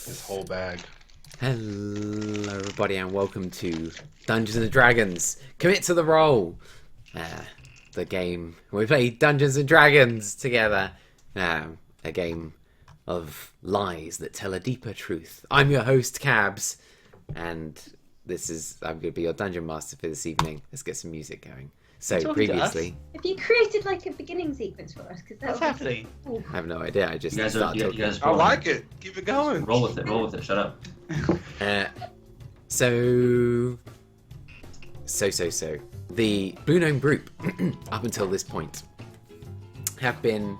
This whole bag. Hello everybody and welcome to Dungeons and Dragons. Commit to the role. The game we play Dungeons and Dragons together. A game of lies that tell a deeper truth. I'm your host Cabs, and I'm going to be your dungeon master for this evening. Let's get some music going. So previously, have you created like a beginning sequence for us? Because what's happening? I have no idea. I just started talking. You guys I like it. Keep it going. Roll with it. Roll with it. Shut up. So. The Blue Gnome Group, up until this point, have been.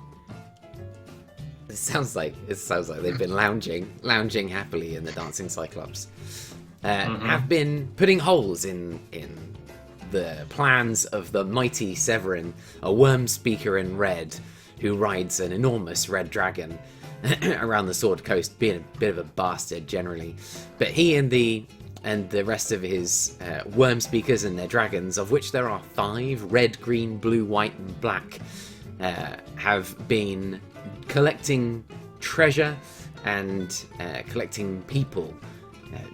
It sounds like they've been lounging happily in the Dancing Cyclops. Have been putting holes in the plans of the mighty Severin, a worm speaker in red, who rides an enormous red dragon around the Sword Coast, being a bit of a bastard generally. But he and the rest of his worm speakers and their dragons, of which there are 5, red, green, blue, white, and black, have been collecting treasure and collecting people,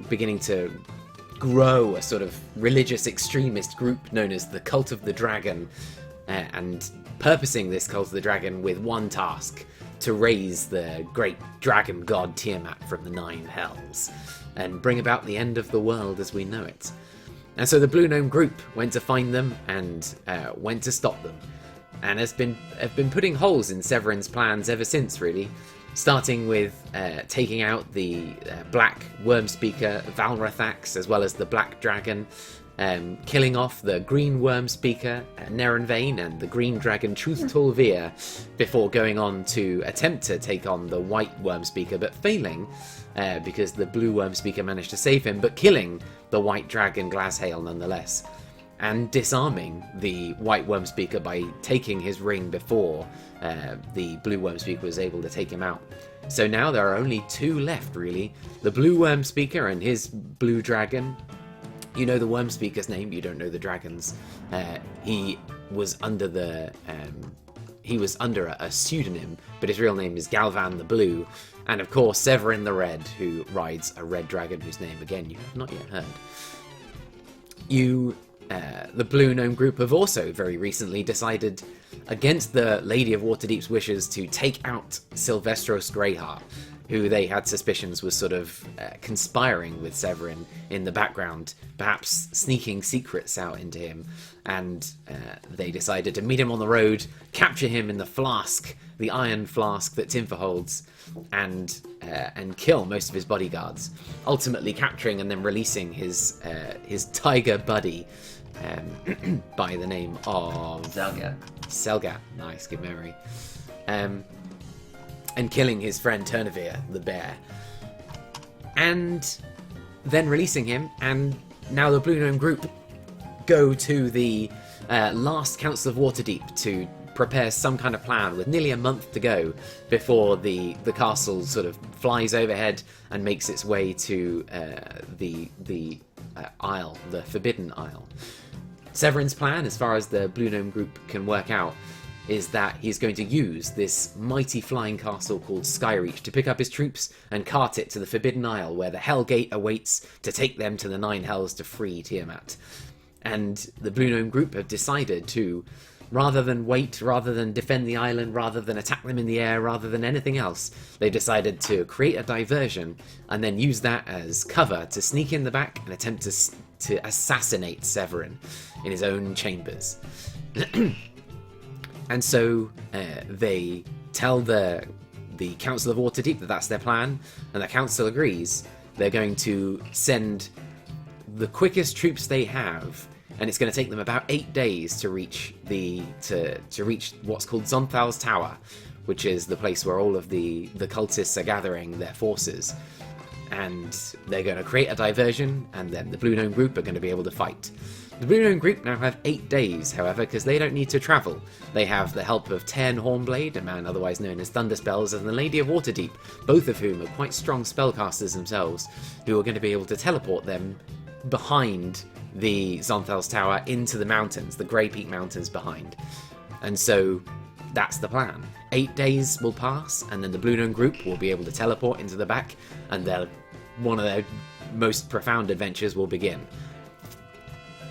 beginning to grow a sort of religious extremist group known as the Cult of the Dragon, and purposing this Cult of the Dragon with one task: to raise the great dragon god Tiamat from the 9 hells and bring about the end of the world as we know it. And so the Blue Gnome Group went to find them and went to stop them, and have been putting holes in Severin's plans ever since, really. Starting with taking out the black worm speaker Valrathax, as well as the black dragon, killing off the green worm speaker Nerenvain and the green dragon Truth Tulvir, before going on to attempt to take on the white worm speaker, but failing because the blue worm speaker managed to save him, but killing the white dragon Glashale nonetheless, and disarming the white worm speaker by taking his ring before the blue worm speaker was able to take him out. So now there are only 2 left, really. The blue worm speaker and his blue dragon. You know the worm speaker's name, you don't know the dragon's. He was under a pseudonym, but his real name is Galvan the Blue. And of course Severin the Red, who rides a red dragon whose name, again, you have not yet heard. The Blue Gnome Group have also very recently decided, against the Lady of Waterdeep's wishes, to take out Silvestros Greyheart, who they had suspicions was sort of conspiring with Severin in the background, perhaps sneaking secrets out into him. And they decided to meet him on the road, capture him in the flask, the iron flask that Timfer holds, and kill most of his bodyguards, ultimately capturing and then releasing his tiger buddy, by the name of Selgat. Nice, good memory. And killing his friend Turnavir, the bear. And then releasing him, and now the Blue Gnome Group go to the last Council of Waterdeep to prepare some kind of plan, with nearly a month to go before the castle sort of flies overhead and makes its way to the Isle, the Forbidden Isle. Severin's plan, as far as the Blue Gnome Group can work out, is that he's going to use this mighty flying castle called Skyreach to pick up his troops and cart it to the Forbidden Isle, where the Hell Gate awaits to take them to the 9 hells to free Tiamat. And the Blue Gnome Group have decided to, rather than wait, rather than defend the island, rather than attack them in the air, rather than anything else, they've decided to create a diversion and then use that as cover to sneak in the back and attempt to assassinate Severin in his own chambers. And so they tell the Council of Waterdeep that that's their plan, and the Council agrees. They're going to send the quickest troops they have, and it's going to take them about 8 days to reach to reach what's called Zonthal's Tower, which is the place where all of the cultists are gathering their forces. And they're going to create a diversion, and then the Blue Gnome Group are going to be able to fight. The Blue Gnome Group now have 8 days, however, because they don't need to travel. They have the help of Tern Hornblade, a man otherwise known as Thunderspells, and the Lady of Waterdeep, both of whom are quite strong spellcasters themselves, who are going to be able to teleport them behind the Zonthal's Tower into the mountains, the Grey Peak Mountains behind. And so that's the plan. 8 days will pass, and then the Blue Gnome Group will be able to teleport into the back, and one of their most profound adventures will begin.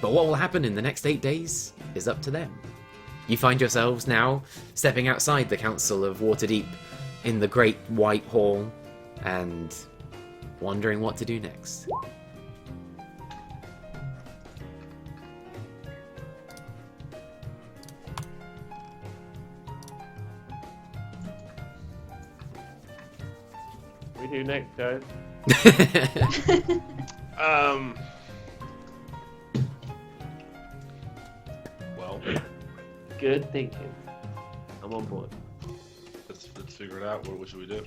But what will happen in the next 8 days is up to them. You find yourselves now stepping outside the Council of Waterdeep in the Great White Hall, and wondering what to do next. What do we do next, guys? Well, Good thinking. I'm on board. let's figure it out. What should we do?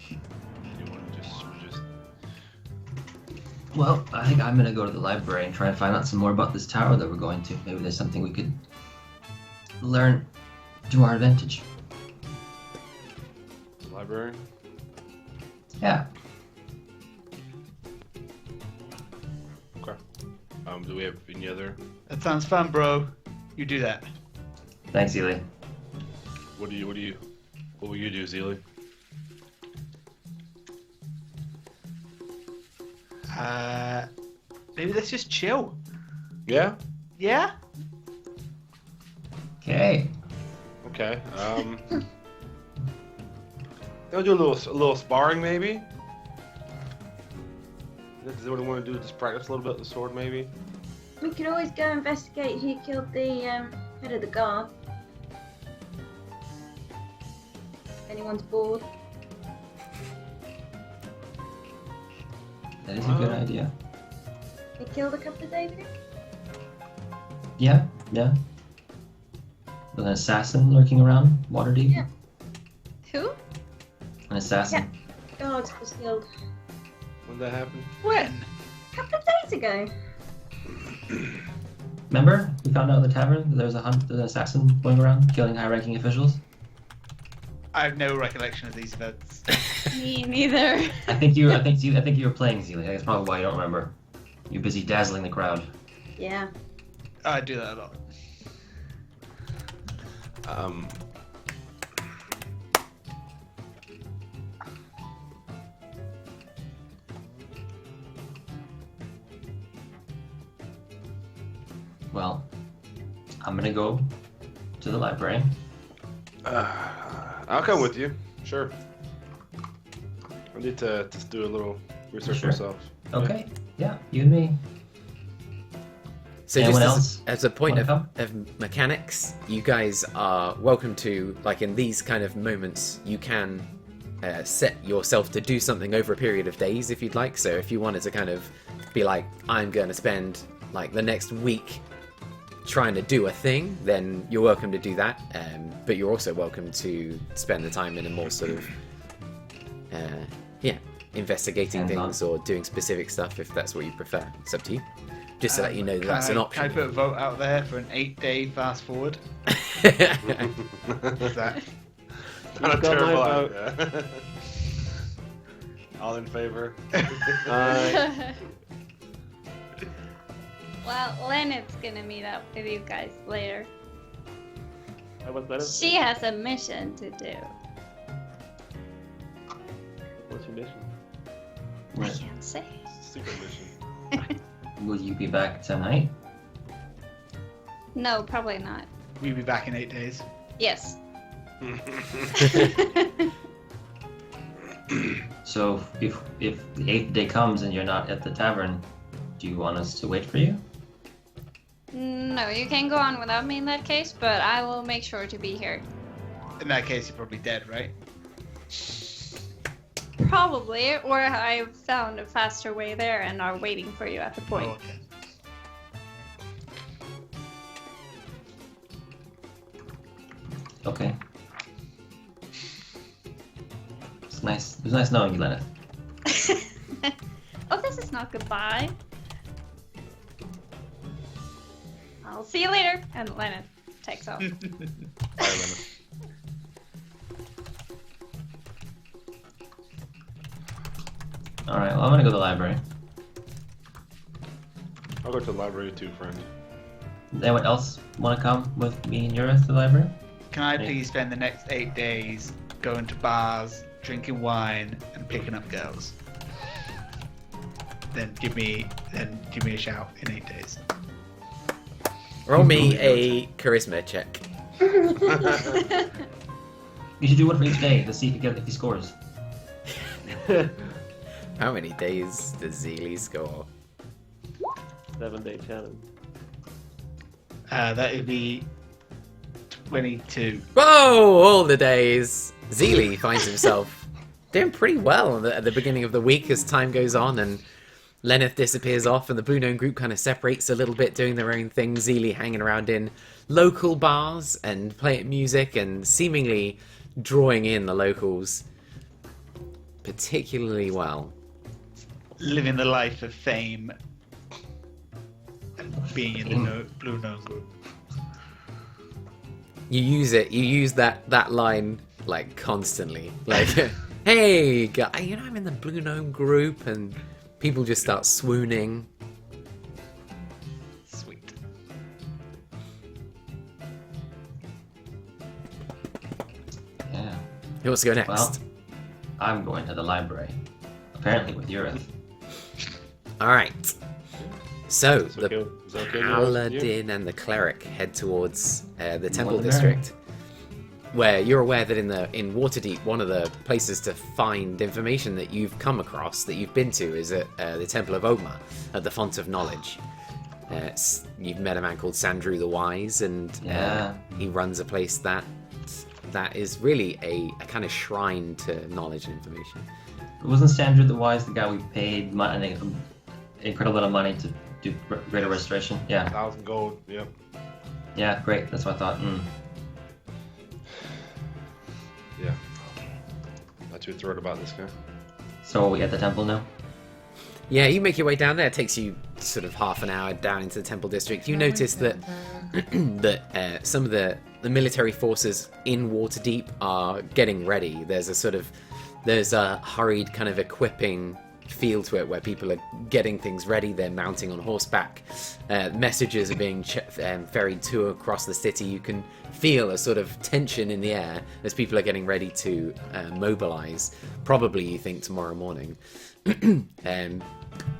You want to just Well, I think I'm gonna go to the library and try and find out some more about this tower that we're going to. Maybe there's something we could learn to our advantage. library? Yeah. Okay. Do we have any other? That sounds fun, bro. You do that. Thanks, Ely. What will you do, Zealy? Maybe let's just chill. Yeah. Yeah? Okay. Okay. They'll do a little sparring, maybe. Is that what we want to do? Just practice a little bit with the sword, maybe. We could always go investigate who killed the head of the guard. If anyone's bored. That is a good idea. They killed a couple of days ago. Yeah, yeah. With an assassin lurking around Waterdeep. Yeah. Who? An assassin. Guard was killed When did that happen? When? a couple of days ago. Remember? We found out in the tavern that there was there's an assassin going around killing high-ranking officials. I have no recollection of these events. Me neither. I think you were playing Zealy. That's probably why you don't remember. You're busy dazzling the crowd. Yeah. I do that a lot. Well, I'm gonna go to the library. I'll come with you. Sure. I need to just do a little research Sure. myself. Okay. Yeah, you and me. So Anyone just else as a point wanna of mechanics, you guys are welcome to, like in these kind of moments, you can set yourself to do something over a period of days if you'd like. So if you wanted to kind of be like, I'm going to spend like the next week trying to do a thing, then you're welcome to do that. But you're also welcome to spend the time in a more sort of, investigating Hands-on. things or doing specific stuff if that's what you prefer. It's up to you. Just to let you know that that's an Can I option. put a vote out there for an 8-day fast forward? Is that Not a You've got my terrible vote. idea. All in favor? Well, Leonard's gonna meet up with you guys later. What's that? She has a mission to do. What's your mission? I can't say. Secret mission. Will you be back tonight? No, probably not. we'll be back in 8 days? Yes. So if the 8th day comes and you're not at the tavern, do you want us to wait for you? No, you can go on without me in that case, but I will make sure to be here. In that case, you're probably dead, right? Probably, or I found a faster way there and are waiting for you at the point. Oh, okay. Okay. It's nice. It was nice knowing you, Lena. Oh, this is not goodbye. I'll see you later. And Leonard takes off. Bye, Lena. All right. Well, I'm gonna go to the library. I'll go to the library too, friend. Does anyone else want to come with me and Eurus to the library? Can I please spend the next 8 days going to bars, drinking wine, and picking up girls? Then give me a shout in 8 days. Roll me a charisma check. You should do one for each day to see if he scores. How many days does Zeely score? 7-day challenge. That would be 22. Whoa! All the days. Zeely finds himself doing pretty well at the beginning of the week as time goes on, and Lenneth disappears off, and the Blue Gnome Group kind of separates a little bit, doing their own thing. Zeely hanging around in local bars and playing music and seemingly drawing in the locals particularly well. Living the life of fame and being in the Blue Gnome Group. You use that line like constantly. Like, hey, guy, I'm in the Blue Gnome Group, and people just start swooning. Sweet. Yeah. Who wants to go next? Well, I'm going to the library. Apparently with Eurus. All right. So Is that the okay, paladin and the cleric head towards the temple Well, district, where you're aware that in Waterdeep, one of the places to find information that you've come across, that you've been to, is at the Temple of Ogma, at the Font of Knowledge. You've met a man called Sandrew the Wise, and Yeah. he runs a place that is really a kind of shrine to knowledge and information. Wasn't Sandrew the Wise the guy we paid an incredible amount of money to do greater restoration? Yeah. 1,000 gold. Yep. Yeah, great. That's what I thought. Yeah. Not too thrilled about this guy. So are we at the temple now? Yeah, you make your way down there. It takes you sort of half an hour down into the temple district. You notice that some of the military forces in Waterdeep are getting ready. There's a hurried kind of equipping feel to it, where people are getting things ready. They're mounting on horseback. Messages are being ferried to across the city. You can feel a sort of tension in the air as people are getting ready to mobilize. Probably, you think, tomorrow morning.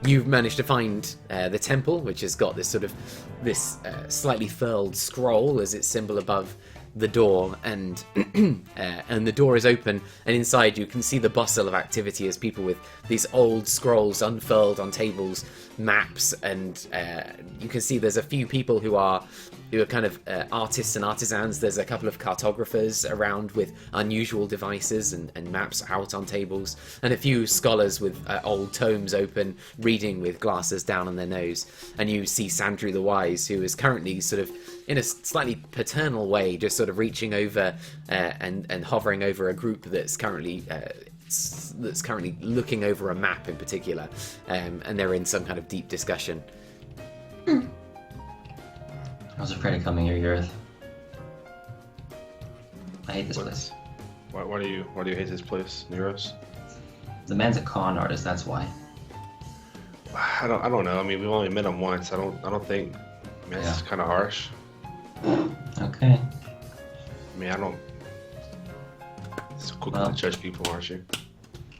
You've managed to find the temple, which has got this slightly furled scroll as its symbol above the door, and the door is open, and inside you can see the bustle of activity as people with these old scrolls unfurled on tables, maps, and you can see there's a few people who are kind of artists and artisans. There's a couple of cartographers around with unusual devices and maps out on tables, and a few scholars with old tomes open, reading with glasses down on their nose. And you see Sandrew the Wise, who is currently sort of, in a slightly paternal way, just sort of reaching over and hovering over a group that's currently looking over a map in particular, and they're in some kind of deep discussion. I was afraid of coming here, Eurus. I hate this place. Why do you hate this place, Neuros? The man's a con artist, that's why. I don't know. I mean, we've only met him once. I don't think. I mean, it's kind of harsh. Okay. I mean, I don't. It's quick to judge people, aren't you?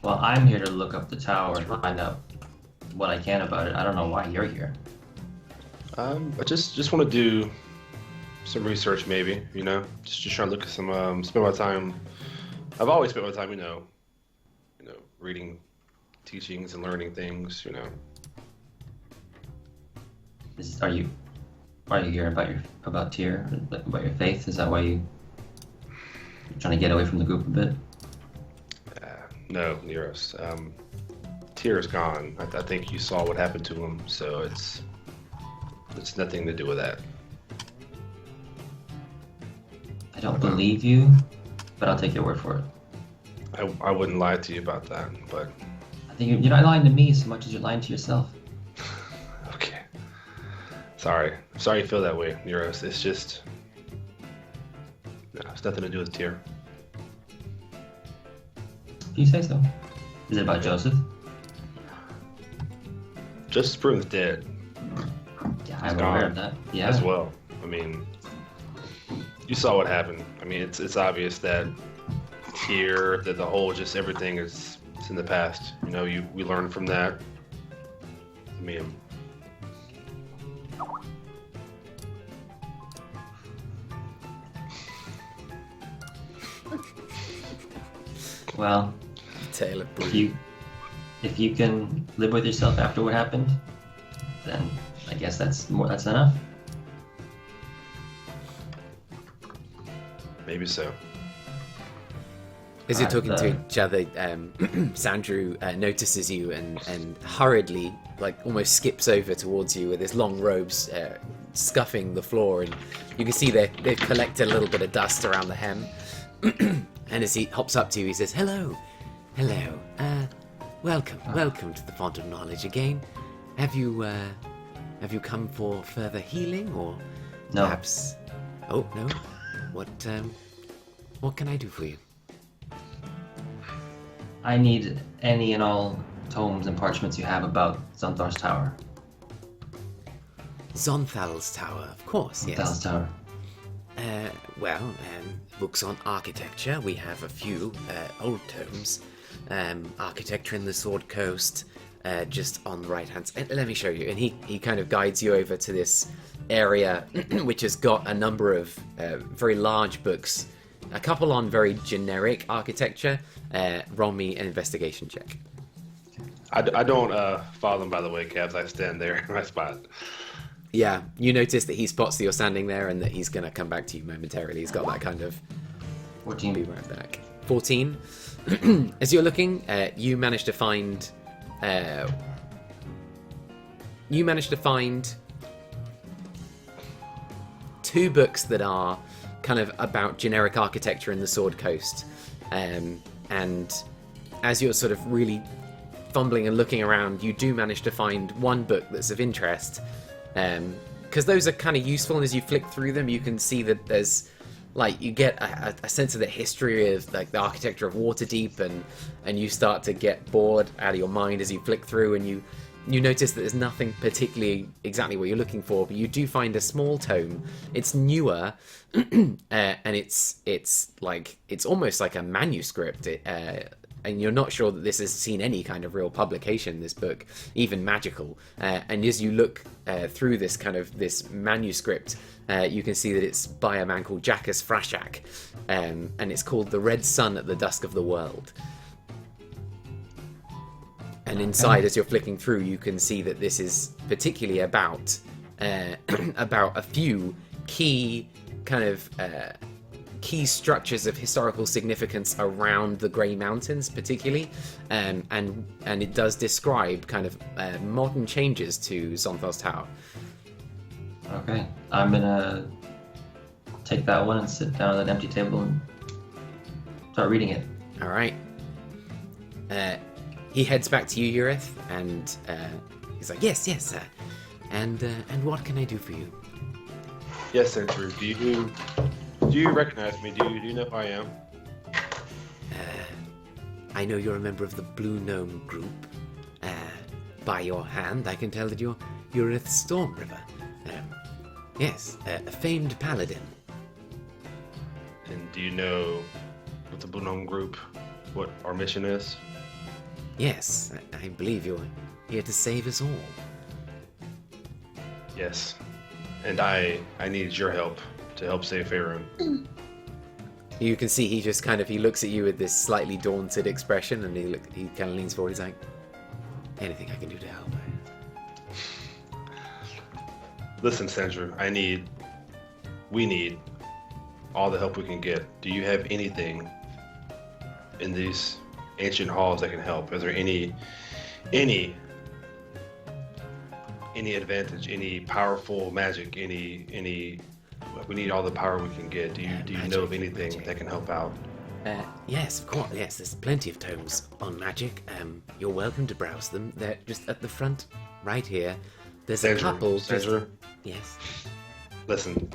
Well, I'm here to look up the tower and find out what I can about it. I don't know why you're here. I just want to do some research, maybe. Just trying to look at some. Spend my time. I've always spent my time, reading teachings and learning things. Are you here about Tyr, about your faith? Is that why you're trying to get away from the group a bit? No, Neuros. Tyr is gone. I think you saw what happened to him, so it's nothing to do with that. I don't believe you, but I'll take your word for it. I wouldn't lie to you about that, but... I think you're not lying to me so much as you're lying to yourself. Okay. Sorry you feel that way, Neuros. It's just... No, it's nothing to do with Tyr. If you say so. Is it about Joseph? Justice Broom's dead. Yeah, I'm aware of that. Yeah. As well. I mean, you saw what happened. I mean, it's obvious that here, that the whole, just everything is it's in the past. You know, we learned from that. I mean, Well, Tale of if Blue. you can live with yourself after what happened, then I guess that's enough. maybe so. As you're Alright, talking to each other, Sandrew notices you and hurriedly, like almost skips over towards you with his long robes scuffing the floor, and you can see they've collected a little bit of dust around the hem. And as he hops up to you, he says, "Hello, hello. Welcome to the Font of Knowledge again. Have you come for further healing, or No. perhaps? Oh no. What can I do for you?" I need any and all tomes and parchments you have about Xunthar's Tower. Zonthal's Tower, of course, yes. Xunthar's Tower. Books on architecture. We have a few old tomes. Architecture in the Sword Coast, just on the right hand side. Let me show you. And he kind of guides you over to this area, which has got a number of very large books. A couple on very generic architecture. Roll me an investigation check. I don't follow them, by the way, Cabs. I stand there in my spot. Yeah, you notice that he spots that you're standing there and that he's going to come back to you momentarily. He's got that kind of... 14. Be right back. 14. As you're looking, you manage to find... two books that are kind of about generic architecture in the Sword Coast. And as you're sort of really fumbling and looking around, you do manage to find one book that's of interest. Because those are kind of useful, and as you flick through them, you can see that there's, like, you get a sense of the history of, like, the architecture of Waterdeep, and you start to get bored out of your mind as you flick through, and you notice that there's nothing particularly exactly what you're looking for, but you do find a small tome. It's newer, and it's almost like a manuscript. And you're not sure that this has seen any kind of real publication, this book, even magical. And as you look through this manuscript, you can see that it's by a man called Jackus Frashak, and it's called The Red Sun at the Dusk of the World. And inside, as you're flicking through, you can see that this is particularly about a few key kind of key structures of historical significance around the Grey Mountains, particularly, and it does describe kind of modern changes to Xonthal's Tower. Okay, I'm gonna take that one and sit down at that empty table and start reading it. All right. He heads back to you, Urith, and he's like, "Yes, sir. And what can I do for you?" Yes, Andrew. Do you recognize me? Do you know who I am? I know you're a member of the Blue Gnome Group. By your hand, I can tell that you're Urith Stormriver. Yes, a famed paladin. And do you know what the Blue Gnome Group, what our mission is? Yes, I believe you're here to save us all. Yes. And I need your help to help save Severin. You can see he looks at you with this slightly daunted expression, and he kind of leans forward. He's like, "Anything I can do to help." Listen, Sandra, we need all the help we can get. Do you have anything in these ancient halls that can help? Is there any advantage, any powerful magic, any we need all the power we can get. Do you know of anything that can help out? Yes, of course. Yes, there's plenty of tomes on magic. You're welcome to browse them. They're just at the front, right here. There's a couple. Sandra, yes. Listen,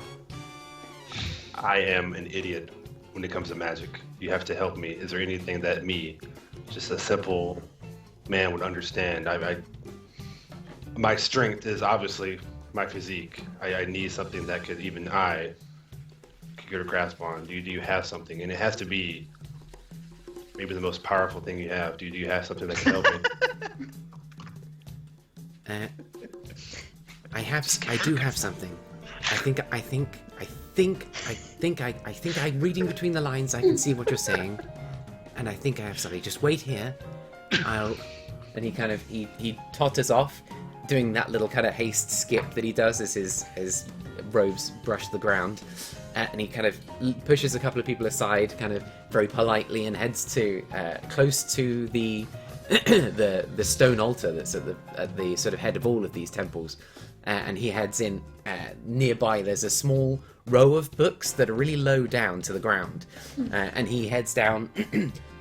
I am an idiot when it comes to magic. You have to help me. Is there anything that me, just a simple man, would understand? My strength is obviously my physique. I need something that could even I could get a grasp on. Do you have something? And it has to be maybe the most powerful thing you have. Do you have something that can help me? I do have something. I think I'm reading between the lines. I can see what you're saying, and I think I have something. Just wait here. And he totters off, doing that little kind of haste skip that he does as his robes brush the ground, and he kind of pushes a couple of people aside, kind of very politely, and heads to close to the the stone altar that's at the sort of head of all of these temples. And he heads in. Nearby there's a small row of books that are really low down to the ground, and he heads down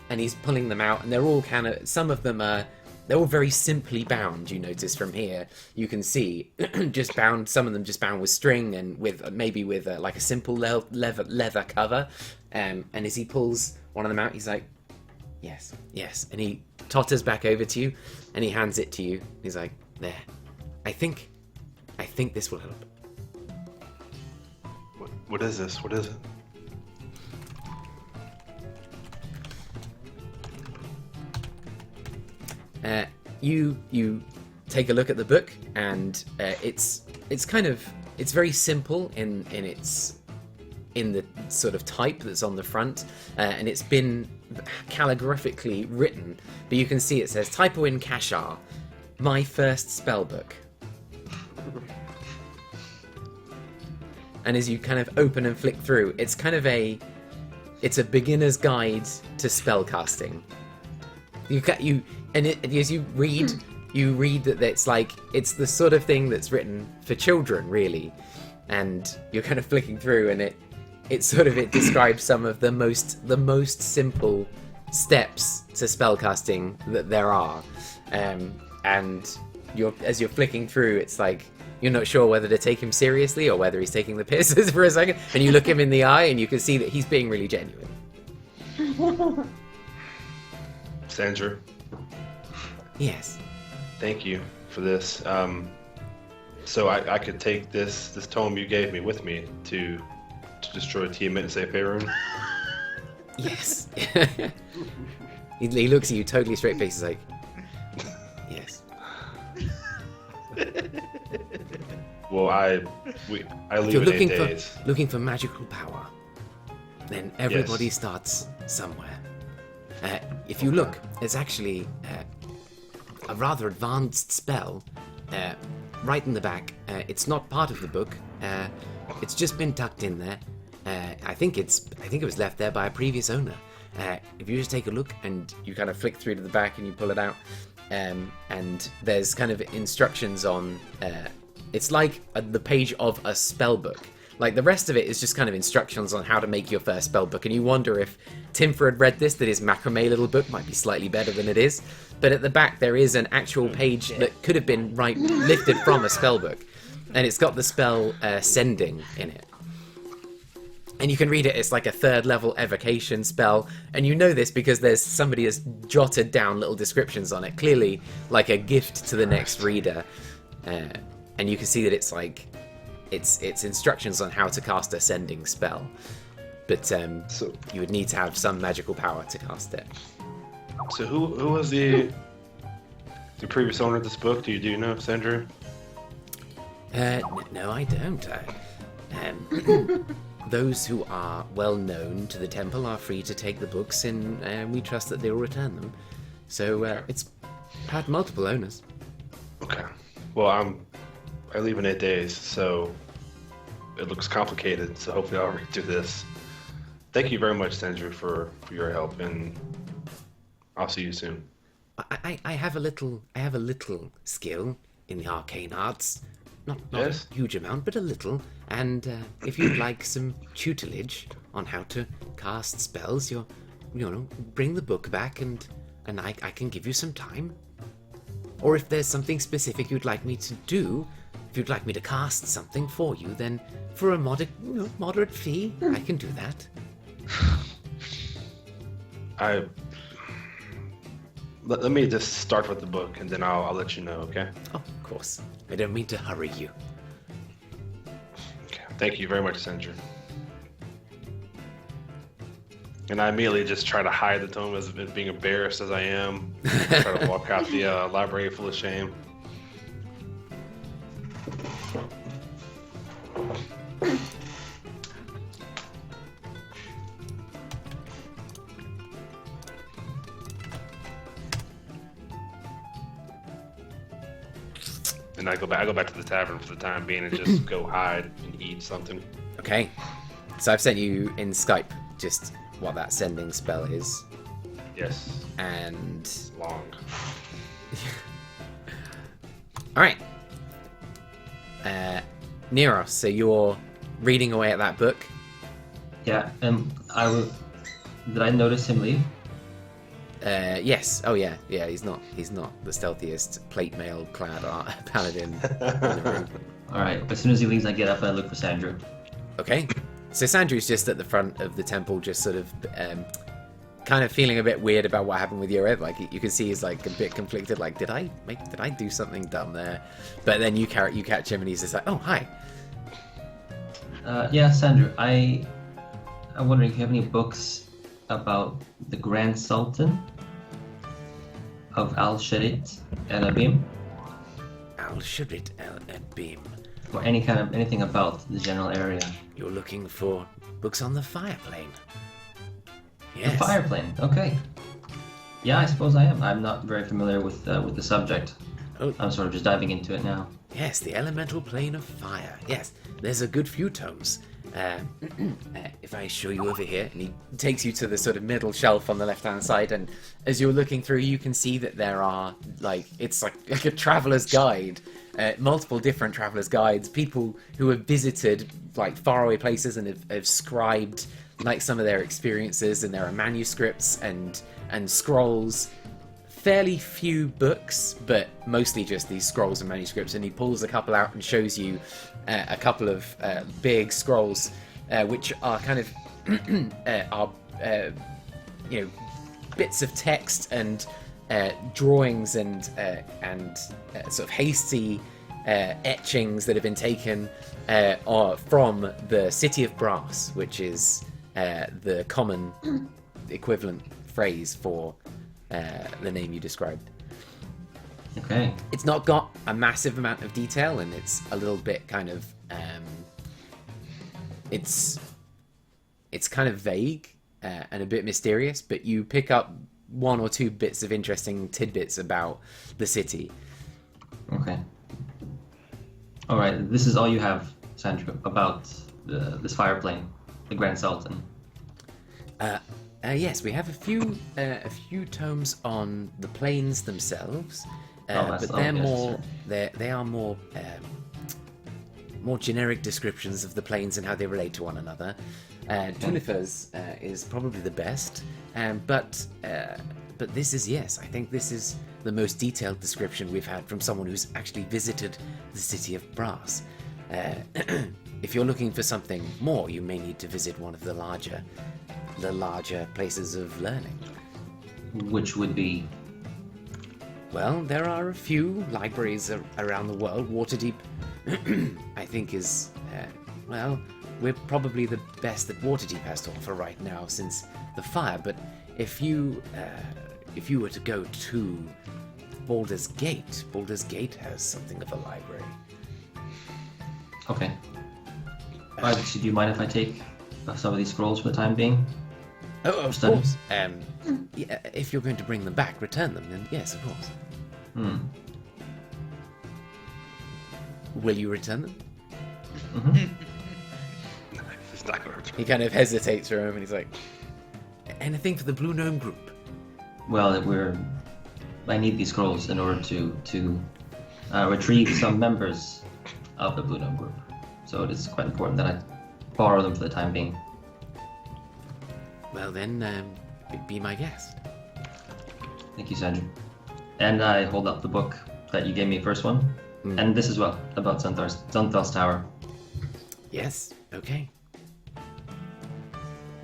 and he's pulling them out, and they're all some of them they're all very simply bound. You notice from here, you can see just bound, some of them just bound with string and with like a simple leather cover, and as he pulls one of them out, he's like, yes, and he totters back over to you and he hands it to you. He's like, there, I think this will help. What is this? What is it? You take a look at the book, and it's very simple in the sort of type that's on the front, and it's been calligraphically written, but you can see it says typo in Kashar, my first spell book. And as you kind of open and flick through, it's a beginner's guide to spellcasting. As you read that it's the sort of thing that's written for children, really. And you're kind of flicking through, and it describes some of the most simple steps to spellcasting that there are. And as you're flicking through, it's like you're not sure whether to take him seriously or whether he's taking the piss for a second. And you look him in the eye, and you can see that he's being really genuine. Sandra. Yes. Thank you for this. So I could take this tome you gave me with me to destroy Tiamat and save Severin? Yes. He looks at you totally straight face. He's like, yes. Well, I leave If you're in 8 days. looking for magical power, then everybody starts somewhere. If you look, it's actually a rather advanced spell right in the back. It's not part of the book. It's just been tucked in there. I think it was left there by a previous owner. If you just take a look and you kind of flick through to the back and you pull it out, and there's kind of instructions on. It's like the page of a spell book. Like the rest of it is just kind of instructions on how to make your first spell book, and you wonder if Timfer had read this, that his macrame little book might be slightly better than it is. But at the back there is an actual page that could have been lifted from a spell book, and it's got the spell sending in it. And you can read it. It's like a 3rd level evocation spell, and you know this because somebody has jotted down little descriptions on it, clearly like a gift to the next reader. And you can see that it's like it's instructions on how to cast a sending spell, but so you would need to have some magical power to cast it. So who was the previous owner of this book? Do you know, Sandra? No, I don't. Those who are well known to the temple are free to take the books, and we trust that they will return them. So it's had multiple owners. Okay. Well, I leave in 8 days, so it looks complicated. So hopefully I'll read through this. Thank you very much, Sandra, for your help, and I'll see you soon. I have a little skill in the arcane arts. Not Yes? a huge amount, but a little. And if you'd like some tutelage on how to cast spells, bring the book back, and I can give you some time. Or if there's something specific you'd like me to do, if you'd like me to cast something for you, then for a moderate fee, I can do that. Let me just start with the book, and then I'll let you know, okay? Oh, of course. I don't mean to hurry you. Thank you very much, Sandra. And I immediately just try to hide the tome as being embarrassed as I am. I try to walk out the library full of shame. And I go back to the tavern for the time being and just go hide and eat something. Okay. So I've sent you in Skype just what that sending spell is. Yes. And Long. all right. Neros, so you're reading away at that book. Yeah, and did I notice him leave? Yes. Oh yeah. Yeah. He's not the stealthiest plate mail clad paladin in the room. All right. As soon as he leaves, I get up and I look for Sandra. Okay. So Sandru's just at the front of the temple, just sort of kind of feeling a bit weird about what happened with Yored. Like you can see he's like a bit conflicted. Like, did I do something dumb there? But then you catch him and he's just like, oh hi. Yeah, Sandra. I'm wondering if you have any books about the Grand Sultan of Al-Sharit El-Abim, Al-Sharit El-Abim. or anything about the general area. You're looking for books on the fire plane. Yes. The fire plane. Okay. Yeah, I suppose I am. I'm not very familiar with the subject. Oh. I'm sort of just diving into it now. Yes, the elemental plane of fire. Yes, there's a good few tomes. If I show you over here, and he takes you to the sort of middle shelf on the left-hand side, and as you're looking through, you can see that there are it's like a traveler's guide, multiple different traveler's guides, people who have visited like faraway places and have scribed like some of their experiences, and there are manuscripts and scrolls. Fairly few books, but mostly just these scrolls and manuscripts. And he pulls a couple out and shows you a couple of big scrolls, which are kind of bits of text and drawings and sort of hasty etchings that have been taken from the City of Brass, which is the common equivalent phrase for the name you described. Okay. It's not got a massive amount of detail, and it's a little bit kind of it's kind of vague and a bit mysterious, but you pick up one or two bits of interesting tidbits about the city. Okay. All right. This is all you have, Sandra, about this fire plane, the Grand Sultan. Yes, we have a few tomes on the planes themselves, but they're more they are more generic descriptions of the planes and how they relate to one another. Junifer's is probably the best, but this is, yes, I think this is the most detailed description we've had from someone who's actually visited the City of Brass. If you're looking for something more, you may need to visit one of the larger places of learning. Which would be? Well, there are a few libraries around the world. Waterdeep, I think, is we're probably the best that Waterdeep has to offer right now since the fire. But if you were to go to Baldur's Gate has something of a library. Okay. Alright, so do you mind if I take some of these scrolls for the time being? Oh, of Study? course. Yeah, if you're going to bring them back, return them, then yes, of course. Will you return them? Mm-hmm. It's not gonna return. He kind of hesitates for a moment. He's like, anything for the Blue Gnome Group? Well, I need these scrolls in order to retrieve some members of the Blue Gnome Group. So it is quite important that I borrow them for the time being. Well then, be my guest. Thank you, Sandra. And I hold up the book that you gave me, first one. And this as well, about Zunthal's Tower. Yes, okay.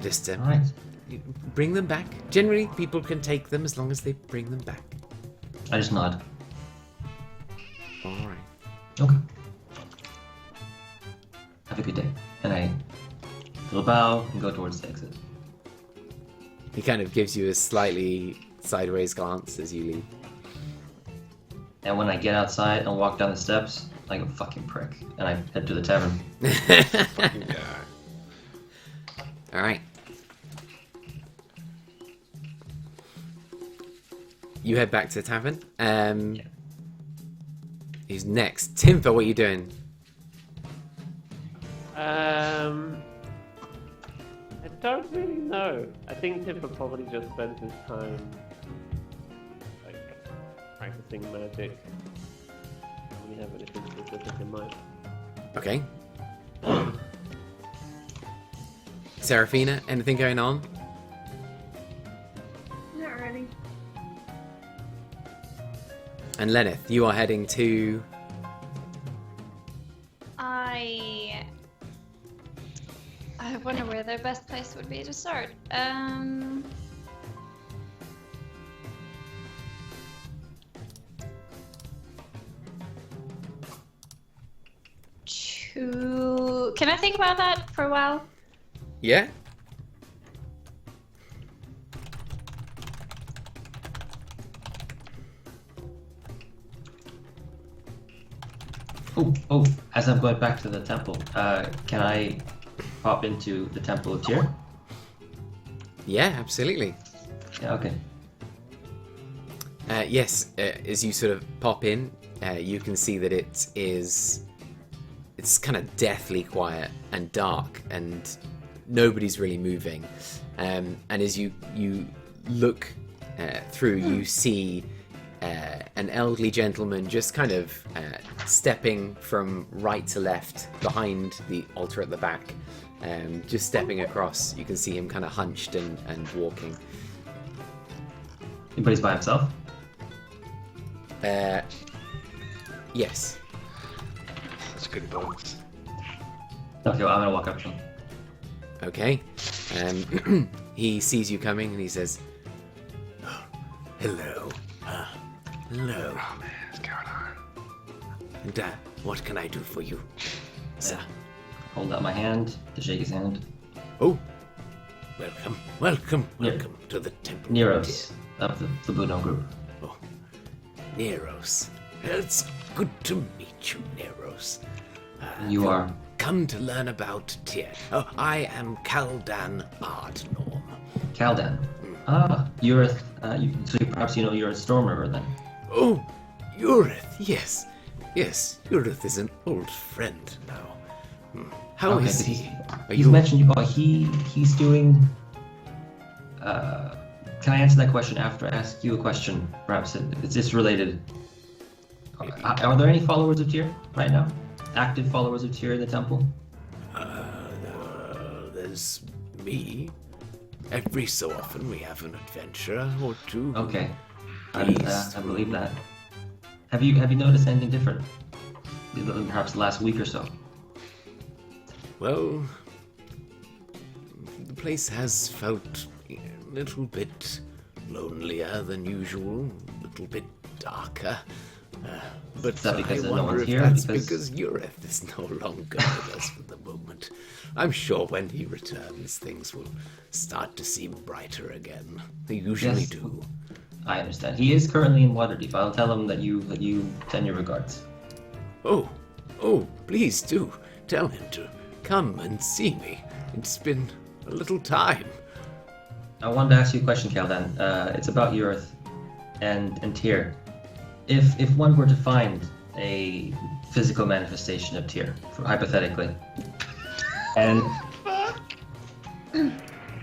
Just Alright. bring them back. Generally, people can take them as long as they bring them back. I just nod. Alright. Okay. Have a good day. And I do a bow and go towards the exit. He kind of gives you a slightly sideways glance as you leave. And when I get outside and walk down the steps, like a fucking prick, and I head to the tavern. Fucking guy. All right. You head back to the tavern. Who's next? Timfer, what are you doing? I don't really know. I think Tipper probably just spends his time like practicing magic. Do we have anything specific in mind? Okay. Serafina, anything going on? Not really. And Lenneth, you are heading to... I wonder where the best place would be to start. Can I think about that for a while? Yeah? Oh, as I'm going back to the temple, can I pop into the Temple of Tyr? Yeah, absolutely. Yeah, okay. Yes, as you sort of pop in, you can see that it's kind of deathly quiet and dark, and nobody's really moving. And as you look through, you see an elderly gentleman just kind of stepping from right to left behind the altar at the back. Just stepping across, you can see him kind of hunched and walking. But he's by himself? Yes. That's a good bonus. Okay, well, I'm gonna walk up to him. Okay. He sees you coming and he says, "Oh, hello. Hello. Oh man, what's going on? And what can I do for you, sir?" Hold out my hand to shake his hand. Oh, welcome Yeah. to the temple. Neros, of the Blue Gnome Group. Oh, Neros. It's good to meet you, Neros. You are? Come to learn about Tyr. Oh, I am Kaldan Ardnorm. Kaldan. Ah, Urith. So perhaps you know Urith Stormriver then? Oh, Urith, yes. Yes, Urith is an old friend now. How Okay, is but he? Are He's mentioned you. He's doing. Can I answer that question after I ask you a question? Perhaps it's related. Are there any followers of Tyr right now? Active followers of Tyr in the temple? There's me. Every so often we have an adventure or two. Okay, I Please. believe that. Have you noticed anything different? Perhaps the last week or so. Well, the place has felt a little bit lonelier than usual, a little bit darker. But Is that because I no wonder one's if here? that's Because- because Ureth is no longer with us for the moment. I'm sure when he returns, things will start to seem brighter again. They usually Yes. do. I understand. He is currently in Waterdeep. I'll tell him that you send your regards. Oh, please do. Tell him to come and see me. It's been a little time. I wanted to ask you a question, Kaldan. It's about Urith and Tyr. If one were to find a physical manifestation of Tyr, hypothetically, and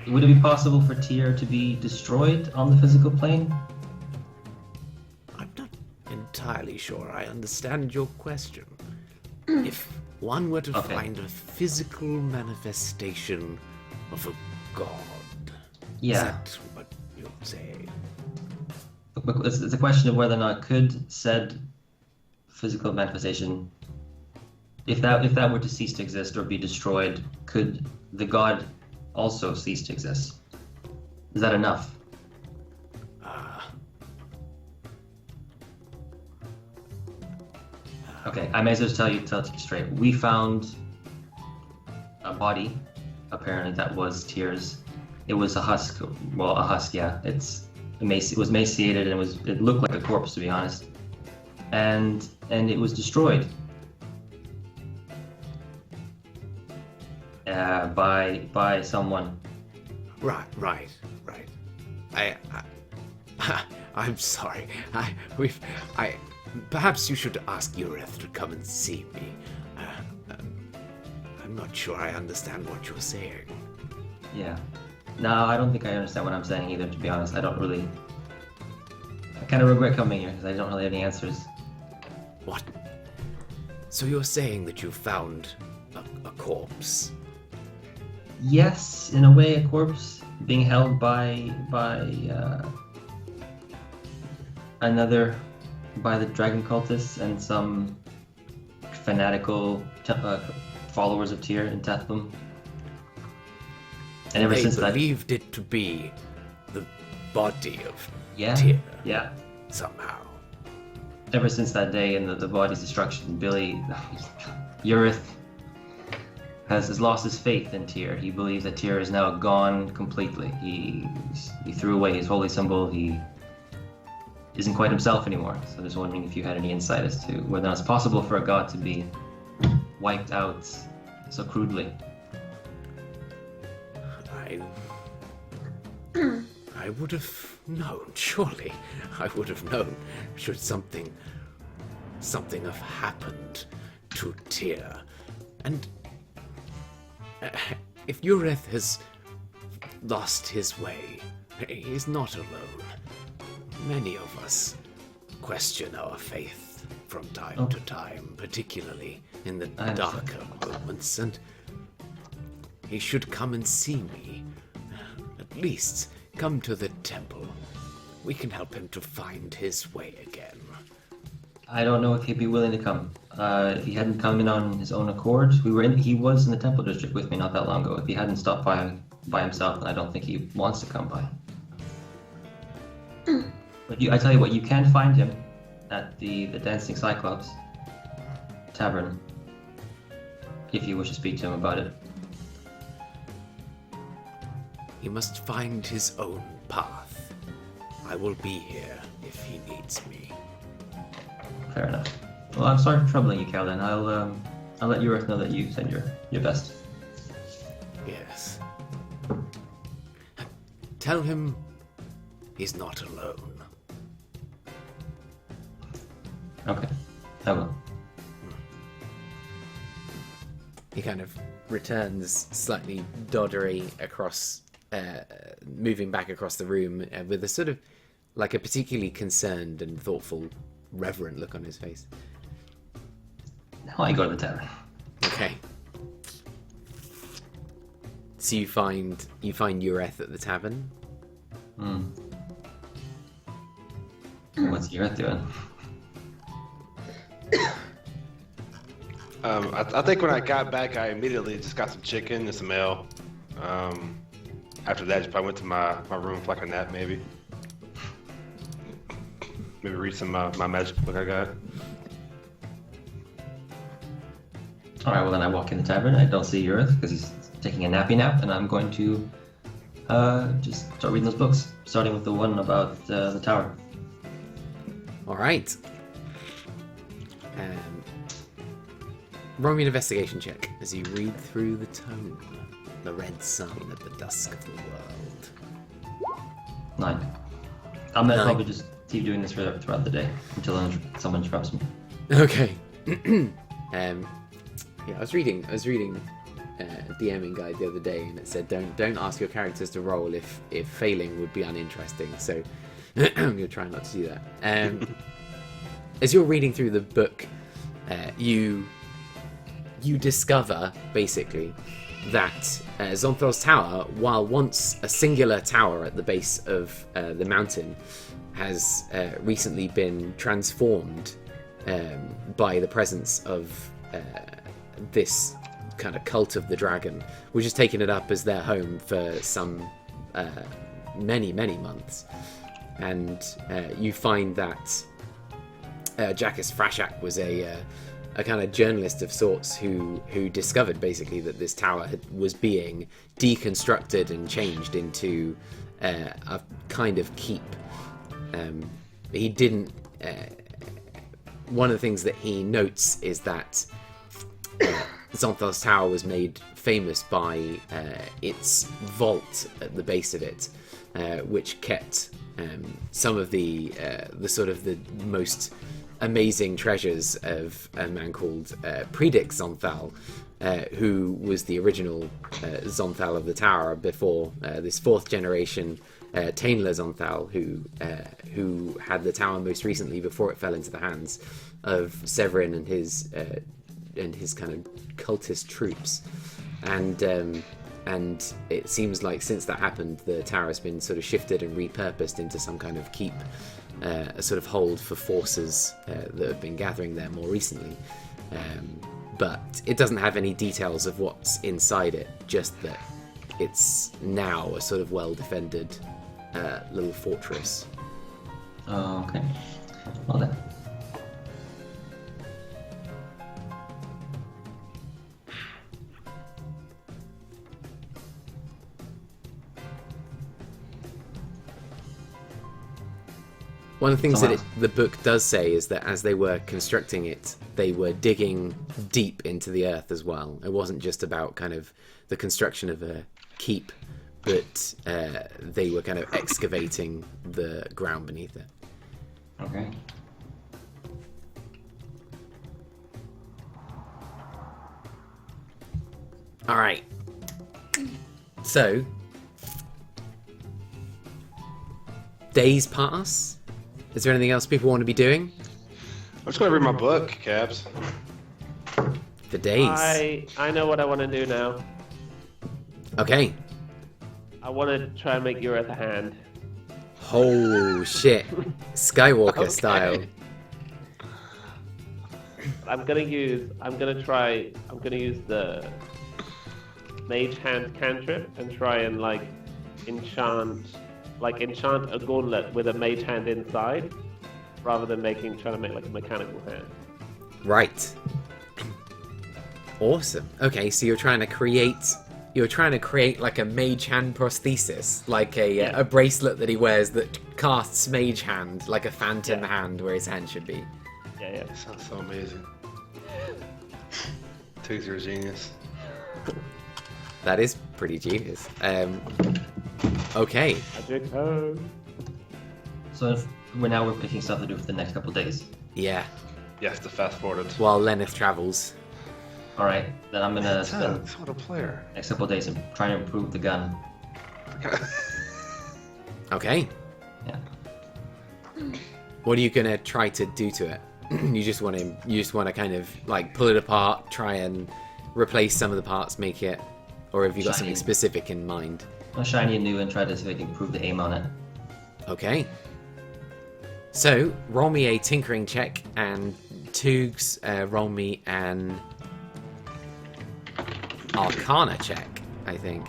would it be possible for Tyr to be destroyed on the physical plane? I'm not entirely sure I understand your question. If one were to Okay. find a physical manifestation of a god, is Yeah. that what you'd say? But it's a question of whether or not could said physical manifestation, if that were to cease to exist or be destroyed, could the god also cease to exist? Is that enough? Okay, I may as well tell you straight. We found body, apparently that was Tyr's. It was a husk. Well, a husk, yeah. It was emaciated and it looked like a corpse, to be honest. And it was destroyed by someone. Right. I'm sorry. Perhaps you should ask Ureth to come and see me. I'm not sure I understand what you're saying. Yeah. No, I don't think I understand what I'm saying either, to be honest. I kind of regret coming here because I don't really have any answers. What? So you're saying that you found a corpse? Yes, in a way, a corpse being held by the dragon cultists and some fanatical followers of Tyr in Tethlam. And ever since that, they believed it to be the body of yeah, Tyr. Yeah. Somehow. Ever since that day and the body's destruction, Ureth has lost his faith in Tyr. He believes that Tyr is now gone completely. He threw away his holy symbol. He isn't quite himself anymore. So I'm just wondering if you had any insight as to whether it's possible for a god to be wiped out so crudely. I would have known, surely. I would have known should something have happened to Tyr. And if Ureth has lost his way, he's not alone. Many of us question our faith from time to time, particularly in the darker moments, and he should come and see me. At least come to the temple. We can help him to find his way again. I don't know if he'd be willing to come. He hadn't come in on his own accord. He was in the temple district with me not that long ago. If he hadn't stopped by himself, then I don't think he wants to come by. But I tell you what, you can find him at the Dancing Cyclops Tavern if you wish to speak to him about it. He must find his own path. I will be here if he needs me. Fair enough. Well, I'm sorry for troubling you, Cal, then. I'll let Ureth know that you send your best. Yes. Tell him he's not alone. Okay, I will. He kind of returns slightly doddery across, moving back across the room with a sort of, like a particularly concerned and thoughtful, reverent look on his face. Now I go to the tavern. Okay. So you find Ureth at the tavern? What's Ureth doing? I think when I got back, I immediately just got some chicken and some ale. After that, I just probably went to my room for like a nap, maybe. Maybe read some my magic book I got. Alright, well then I walk in the tavern. I don't see Ureth because he's taking a nappy nap, and I'm going to just start reading those books, starting with the one about the tower. Alright. Roll me an investigation check as you read through the tome. The red sun at the dusk of the world. 9. I'm gonna probably just keep doing this throughout the day until someone interrupts me. Okay. Yeah, I was reading DMing guide the other day, and it said don't ask your characters to roll if failing would be uninteresting. So I'm gonna try not to do that. As you're reading through the book, you discover basically that Zonthel's Tower, while once a singular tower at the base of the mountain, has recently been transformed by the presence of this kind of cult of the dragon, which has taken it up as their home for some many months. And you find that Jackus Frashak was a a kind of journalist of sorts who discovered basically that this tower was being deconstructed and changed into a kind of keep. He didn't. One of the things that he notes is that Zonthal's tower was made famous by its vault at the base of it, which kept some of the sort of the most amazing treasures of a man called Predict Zonthal, who was the original Zonthal of the tower before this fourth generation Tainler Zonthal, who had the tower most recently before it fell into the hands of Severin and his kind of cultist troops, and it seems like since that happened, the tower has been sort of shifted and repurposed into some kind of keep, a sort of hold for forces that have been gathering there more recently. But it doesn't have any details of what's inside it, just that it's now a sort of well-defended little fortress. Oh, okay. Well then. One of the things that the book does say is that as they were constructing it, they were digging deep into the earth as well. It wasn't just about kind of the construction of a keep, but they were kind of excavating the ground beneath it. Okay. All right. So, days pass. Is there anything else people want to be doing? I'm just gonna read my book, Cabs. The days. I know what I want to do now. Okay. I want to try and make you Earth a hand. Oh shit. Skywalker style. I'm gonna use the mage hand cantrip and try and enchant a gauntlet with a mage hand inside, rather than trying to make like a mechanical hand. Right. Awesome. Okay, so you're trying to create like a mage hand prosthesis, like a bracelet that he wears that casts mage hand, like a phantom hand where his hand should be. Yeah. That sounds so amazing. Tiggs, you're a genius. That is pretty genius. Okay. Magic hand. So if we're picking stuff to do for the next couple of days. Yeah. Yes, the fast forwarded. While Lenneth travels. All right, then I'm gonna spend That's what a player. next couple of days and trying to improve the gun. Okay. Yeah. What are you gonna try to do to it? You just want to kind of like pull it apart, try and replace some of the parts, make it, or have you got something specific in mind? I'll shiny and new and try to see if I can improve the aim on it. Okay. So roll me a tinkering check, and Toogs, roll me an Arcana check, I think.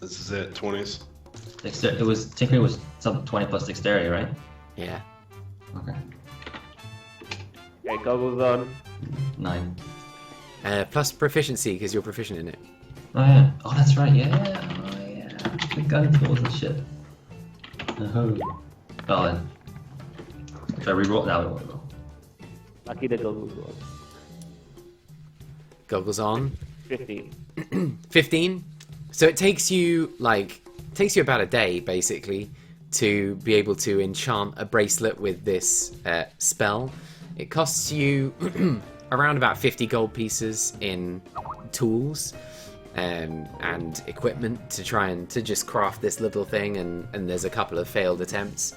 This is it, 20s. Tinkering was some 20 plus dexterity, right? Yeah. Okay. Okay, goggles on. 9. Plus proficiency, because you're proficient in it. Oh yeah. Oh, that's right. Yeah. Oh yeah. The gun tools and shit. Oh. Oh then. Should I reroll? No, I don't want to roll. Lucky the goggles on. Goggles on. 15. 15. So it takes you about a day basically to be able to enchant a bracelet with this spell. It costs you around about 50 gold pieces in tools and equipment to try and to just craft this little thing, and there's a couple of failed attempts.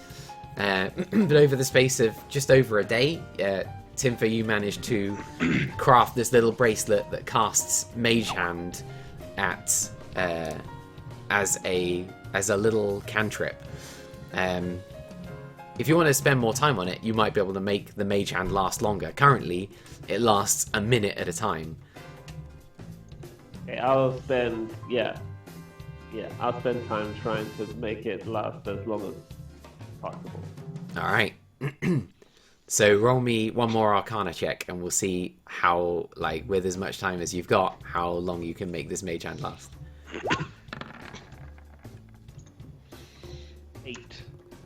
But over the space of just over a day, Timfer, you managed to craft this little bracelet that casts Mage Hand at as a little cantrip. If you want to spend more time on it, you might be able to make the Mage Hand last longer. Currently, it lasts a minute at a time. Okay, I'll spend time trying to make it last as long as possible. All right. So roll me one more Arcana check, and we'll see how, like, with as much time as you've got, how long you can make this mage hand last.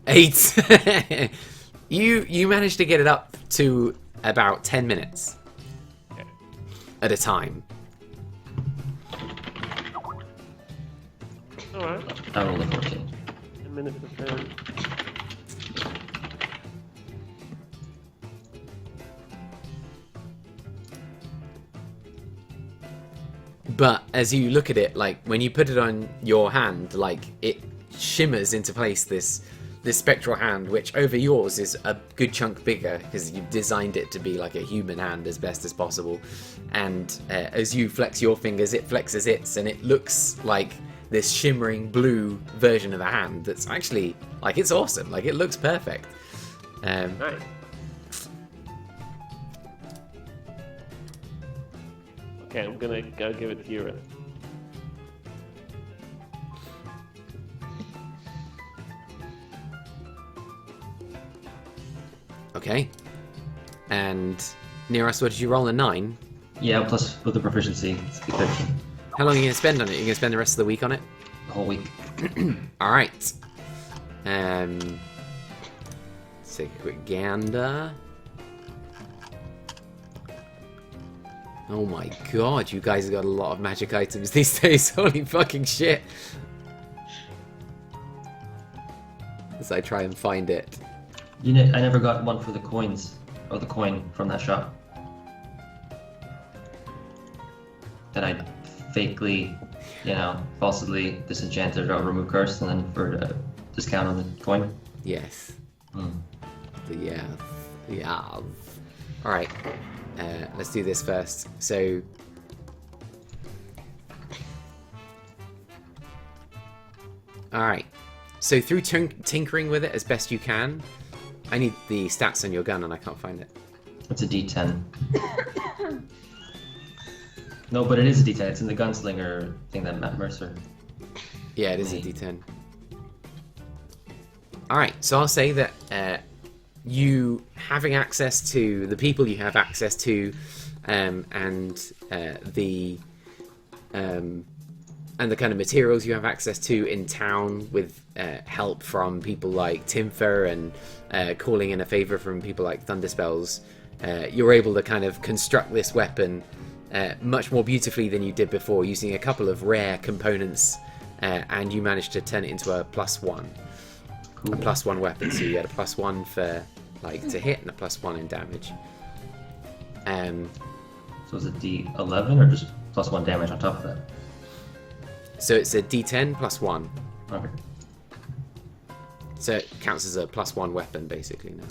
8. You managed to get it up to about 10 minutes at a time. Alright. I rolled a 14. 10 minutes of turn. But as you look at it, like, when you put it on your hand, like, it shimmers into place, this spectral hand, which over yours is a good chunk bigger, because you've designed it to be like a human hand as best as possible. And as you flex your fingers, it flexes its, and it looks like this shimmering blue version of a hand that's actually, like, it's awesome. Like, it looks perfect. Nice. Okay, I'm gonna go give it to Yura. Okay. And Neros, what did you roll? A 9? Yeah, plus with the proficiency, it's the 13. How long are you going to spend on it? You're going to spend the rest of the week on it? The whole week. Alright. Let's take a quick gander. Oh my god, you guys have got a lot of magic items these days. Holy fucking shit. As I try and find it. You know, I never got one for the coins, or the coin from that shop. That I fakely, falsely disenchanted or remove curse, and then for a discount on the coin. Yes. Hmm. Yeah. Alright. Let's do this first. So... Alright. So through tinkering with it as best you can... I need the stats on your gun and I can't find it. It's a D10. No, but it is a D10. It's in the gunslinger thing that Matt Mercer... Yeah, it is a D10. Alright, so I'll say that you having access to the people you have access to, and the kind of materials you have access to in town, with help from people like Timfer and calling in a favor from people like Thunderspells, you're able to kind of construct this weapon much more beautifully than you did before, using a couple of rare components, and you managed to turn it into a +1. Cool. A +1 weapon, so you had a +1 for to hit and a +1 in damage. So is it D11 or just +1 damage on top of that? So it's a D10 +1. Okay. So it counts as a +1 weapon basically now.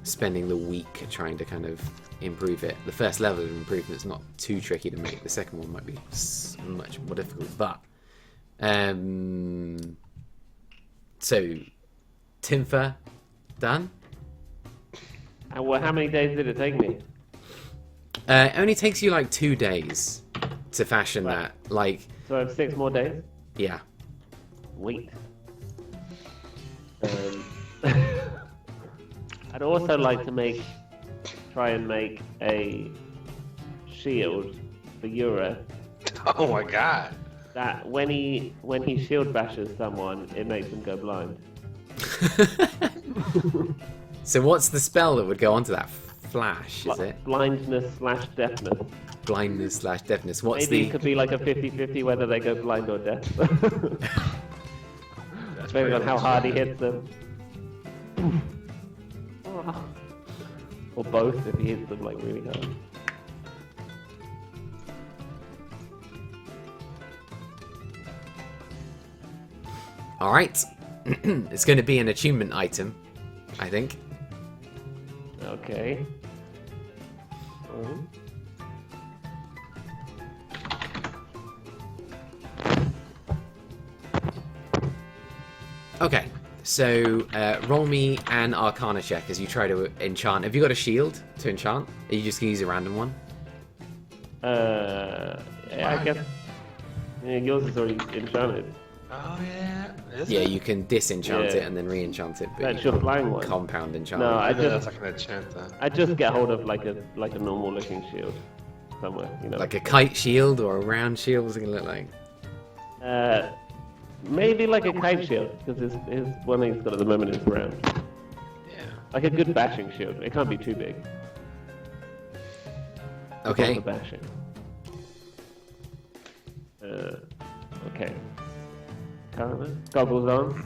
Spending the week trying to kind of improve it. The first level of improvement is not too tricky to make. The second one might be much more difficult. But so Timfer done. And how many days did it take me? It only takes you like 2 days to fashion Right. that. Like, So I have 6 more days? yeah. Wait. I'd also like to try and make a shield for Yura Oh my god. that when he shield bashes someone, it makes them go blind. So what's the spell that would go onto that? Flash, is it? Blindness/deafness. Blindness/deafness. What's Maybe the... it could be like a 50-50 whether they go blind or deaf. That's Depending on pretty how awesome. hard he hits them. Or both if he hits them like really hard. Alright. It's going to be an achievement item, I think. Okay. Mhm. Okay, so roll me an Arcana check as you try to enchant. Have you got a shield to enchant? Are you just going to use a random one? Yeah, I guess yours is already enchanted. Oh yeah. Is Yeah, it? you can disenchant Yeah. it and then re-enchant it, but That's you your can't flying one. compound enchant. No, I That's just not gonna enchant that. I just get hold of like a normal looking shield somewhere, you know. Like a kite shield or a round shield, what's it gonna look like? Maybe like a kite shield, because his one he's got at the moment is round. Yeah. Like a good bashing shield. It can't be too big. Okay. For bashing. Okay. Goggles on.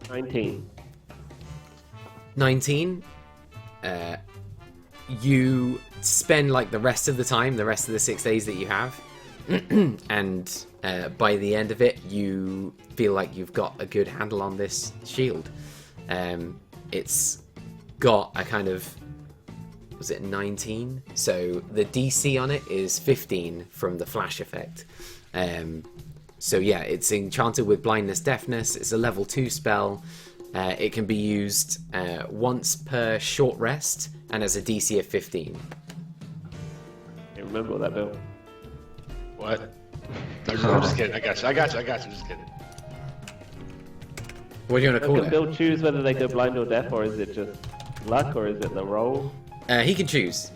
19. 19. You spend like the rest of the time, the rest of the 6 days that you have, and by the end of it, you feel like you've got a good handle on this shield. It's got a kind of, was it 19? So the DC on it is 15 from the flash effect. So yeah, it's enchanted with blindness, deafness. It's a level 2 spell. It can be used once per short rest and has a DC of 15. Can't remember that, Bill. What? I'm just kidding. I got you. Just kidding. What do you want to call Can it? Bill choose whether they go blind or deaf, or is it just luck, or is it the roll? He can choose.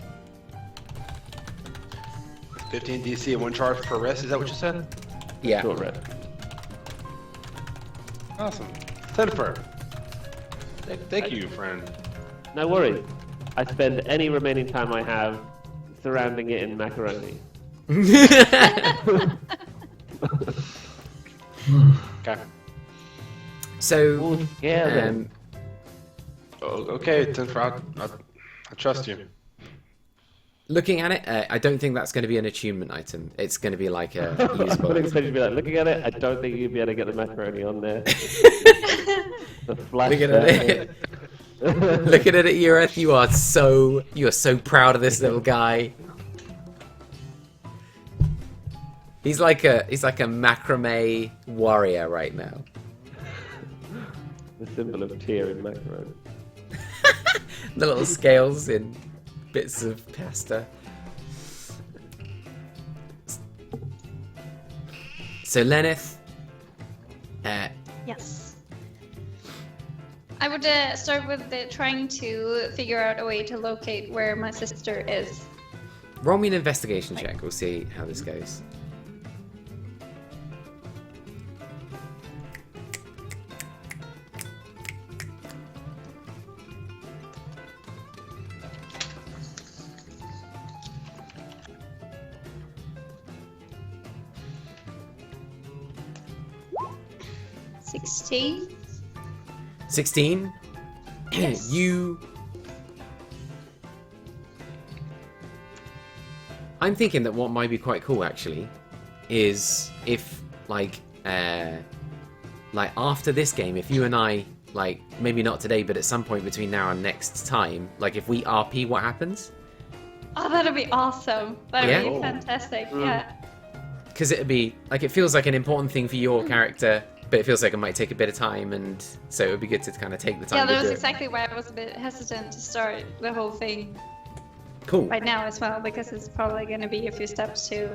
15 DC and 1 charge per rest. Is that what you said? Yeah. Short rest. Awesome. Jennifer. Thank you, friend. No worries. I spend any remaining time I have surrounding it in macaroni. Okay. So, Oh, scare them. Okay, Jennifer. I trust you. looking at it, I don't think that's going to be an attunement item. It's going to be like a I usable would item. expect you to be like, looking at it, I don't think you'd be able to get the macaroni on there. The flash Looking at there. it, looking at it, Ureth, you are so proud of this little guy. He's like a macrame warrior right now. The symbol of tear in macaroni. The little scales in bits of pasta. So Lenneth, Yes. I would start with trying to figure out a way to locate where my sister is. roll me an investigation check. We'll see how this goes. $16. 16. Yes. I'm thinking that what might be quite cool actually is if like after this game, if you and I, like, maybe not today, but at some point between now and next time, like if we RP, what happens? Oh, that'd be awesome. That'd Yeah? be fantastic. Yeah. Because it'd be like, it feels like an important thing for your character, but it feels like it might take a bit of time, and so it would be good to kind of take the time Yeah, to that was do exactly why I was a bit hesitant to start the whole thing it. Cool. right now as well, because it's probably going to be a few steps to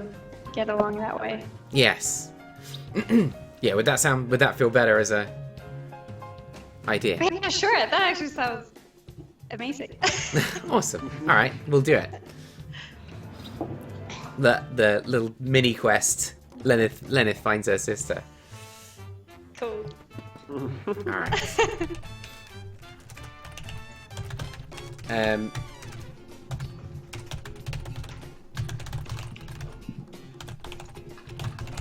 get along that way. Yes. Yeah, would that feel better as a idea? Yeah, sure. That actually sounds amazing. Awesome. All right, we'll do it. The little mini quest. Lenneth finds her sister. Cool. All right.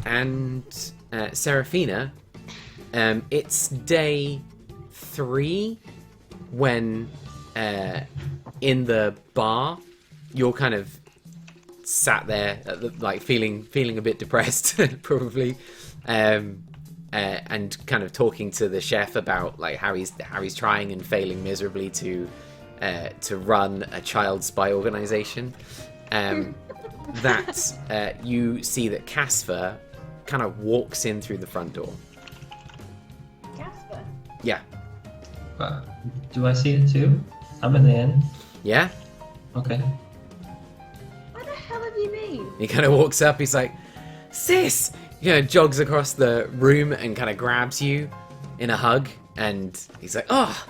And Serafina, it's day 3 when in the bar you're kind of sat there like feeling a bit depressed probably, and kind of talking to the chef about like how he's trying and failing miserably to run a child spy organization. That you see that Casper kind of walks in through the front door. Casper. Yeah. Do I see it too? I'm in the inn. Yeah? Okay. Where the hell have you been? He kind of walks up, he's like, "Sis, jogs across the room and kind of grabs you in a hug, and he's like, oh,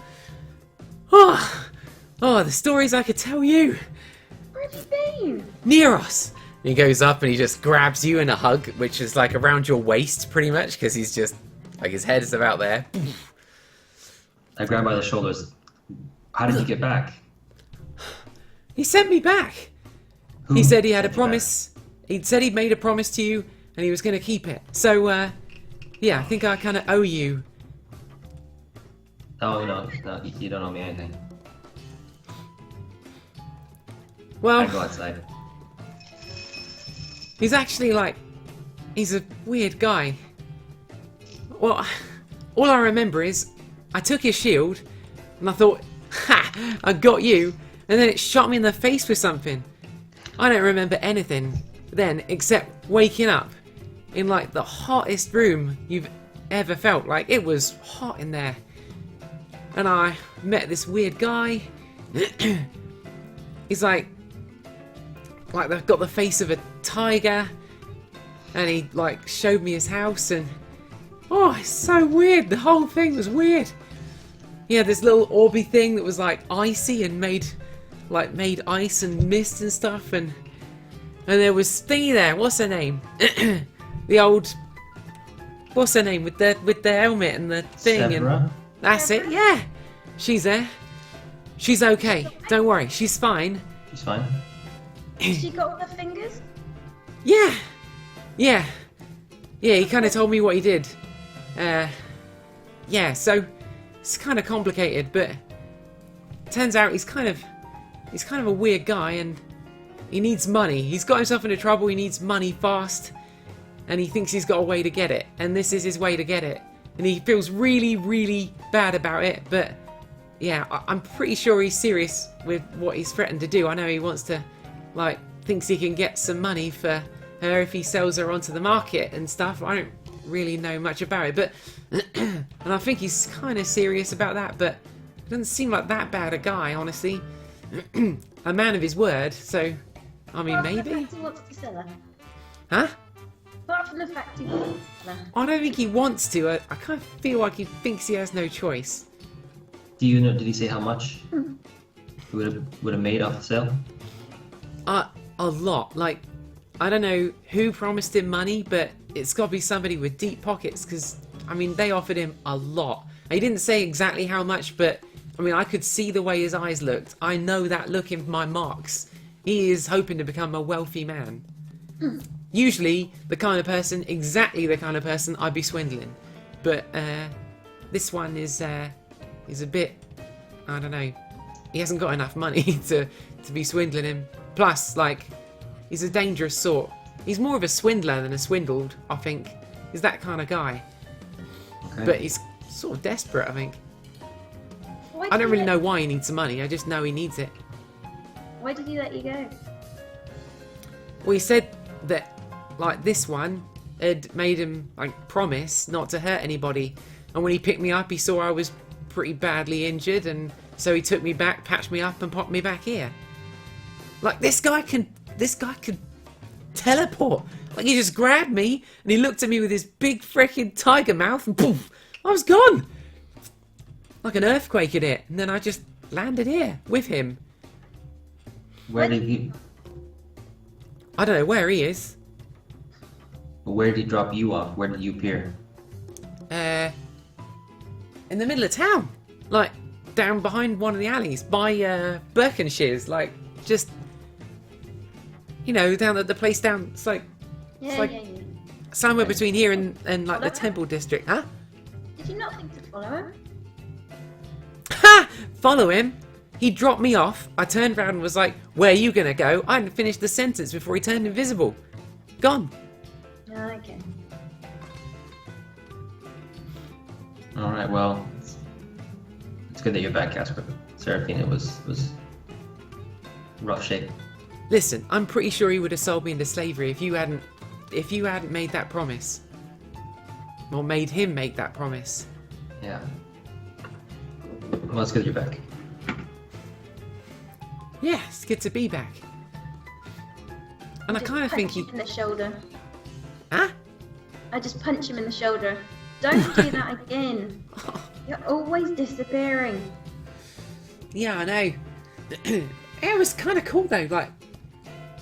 the stories I could tell you. Where have you been? Neros. He goes up and he just grabs you in a hug, which is like around your waist pretty much, because he's just like his head is about there. I grab by the shoulders. How did you get back? He sent me back. Who He said he had a sent you promise. He said he'd made a promise to you and he was going to keep it. So, yeah, I think I kind of owe you. back? Oh no, you don't owe me anything. I Well, go outside. he's actually like, he's a weird guy. Well, all I remember is I took his shield and I thought, ha, I got you. And then it shot me in the face with something. I don't remember anything then except waking up in like the hottest room you've ever felt. Like it was hot in there. And I met this weird guy. He's like they've got the face of a tiger. And he like showed me his house and oh, it's so weird. The whole thing was weird. He had this little orby thing that was like icy and made ice and mist and stuff, and there was Thingy there. What's her name? The old. What's her name with the helmet and the thing? Severin? And that's it. Yeah, she's there. She's okay. Don't worry. She's fine. She's fine. She got all the fingers? Yeah. He kind of told me what he did. Yeah. So it's kind of complicated, but turns out he's kind of a weird guy, and he needs money. He's got himself into trouble. He needs money fast, and he thinks he's got a way to get it, and this is his way to get it. And he feels really, really bad about it, but yeah, I'm pretty sure he's serious with what he's threatened to do. I know he wants to, thinks he can get some money for her if he sells her onto the market and stuff. I don't really know much about it, but and I think he's kind of serious about that, but doesn't seem like that bad a guy, honestly. A man of his word, so I mean, Apart from the maybe? fact he wants to sell her. Huh? Apart from the fact he wants to sell her. I don't think he wants to. I kind of feel like he thinks he has no choice. Do you know? Did he say how much he would have made off the sale? A lot. I don't know who promised him money, but it's got to be somebody with deep pockets, because, I mean, they offered him a lot. He didn't say exactly how much, but, I mean, I could see the way his eyes looked. I know that look in my marks. He is hoping to become a wealthy man. Usually, exactly the kind of person I'd be swindling. But, this one is a bit, I don't know, he hasn't got enough money to be swindling him. Plus, he's a dangerous sort. He's more of a swindler than a swindled, I think. He's that kind of guy. Okay. But he's sort of desperate, I think. Why I did don't he really let- know why he needs the money. I just know he needs it. Why did he let you go? Well, he said that, this one had made him, promise not to hurt anybody. And when he picked me up, he saw I was pretty badly injured, and so he took me back, patched me up, and popped me back here. This guy could teleport. He just grabbed me, and he looked at me with his big freaking tiger mouth, and poof, I was gone. Like an earthquake had hit, and then I just landed here with him. Where did he? I don't know where he is. Where did he drop you off? Where did you appear? In the middle of town. Down behind one of the alleys. By, Birkenshire's. Just... down at the place down... It's Yeah. somewhere between here and the Temple District. Huh? Did you not think to follow him? Ha! Follow him? He dropped me off. I turned around and was like, where are you gonna go? I hadn't finished the sentence before he turned invisible. Gone. Oh, okay. Alright, well, it's good that you're back, Casper. Seraphina was rough shape. Listen, I'm pretty sure he would have sold me into slavery if you hadn't made that promise. Or made him make that promise. Yeah. Well, it's good you're back. Yeah, it's good to be back. And I Just kind of think punch he... in the shoulder. Huh? I just punch him in the shoulder. Don't do that again. You're always disappearing. Yeah, I know. It was kind of cool though. Like,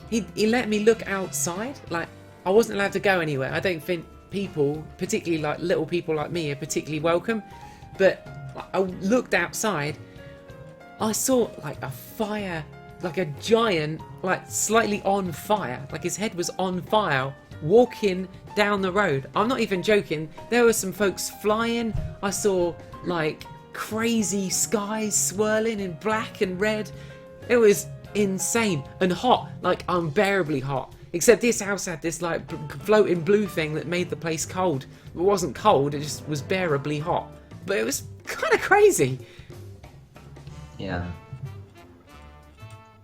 he let me look outside. Like, I wasn't allowed to go anywhere. I don't think people, particularly like little people like me, are particularly welcome. But I looked outside. I saw like a fire, like a giant, like slightly on fire, like his head was on fire, walking down the road. I'm not even joking. There were some folks flying. I saw like crazy skies swirling in black and red. It was insane and hot, like unbearably hot. Except this house had this like floating blue thing that made the place cold. It wasn't cold, it just was bearably hot. But it was kind of crazy. Yeah.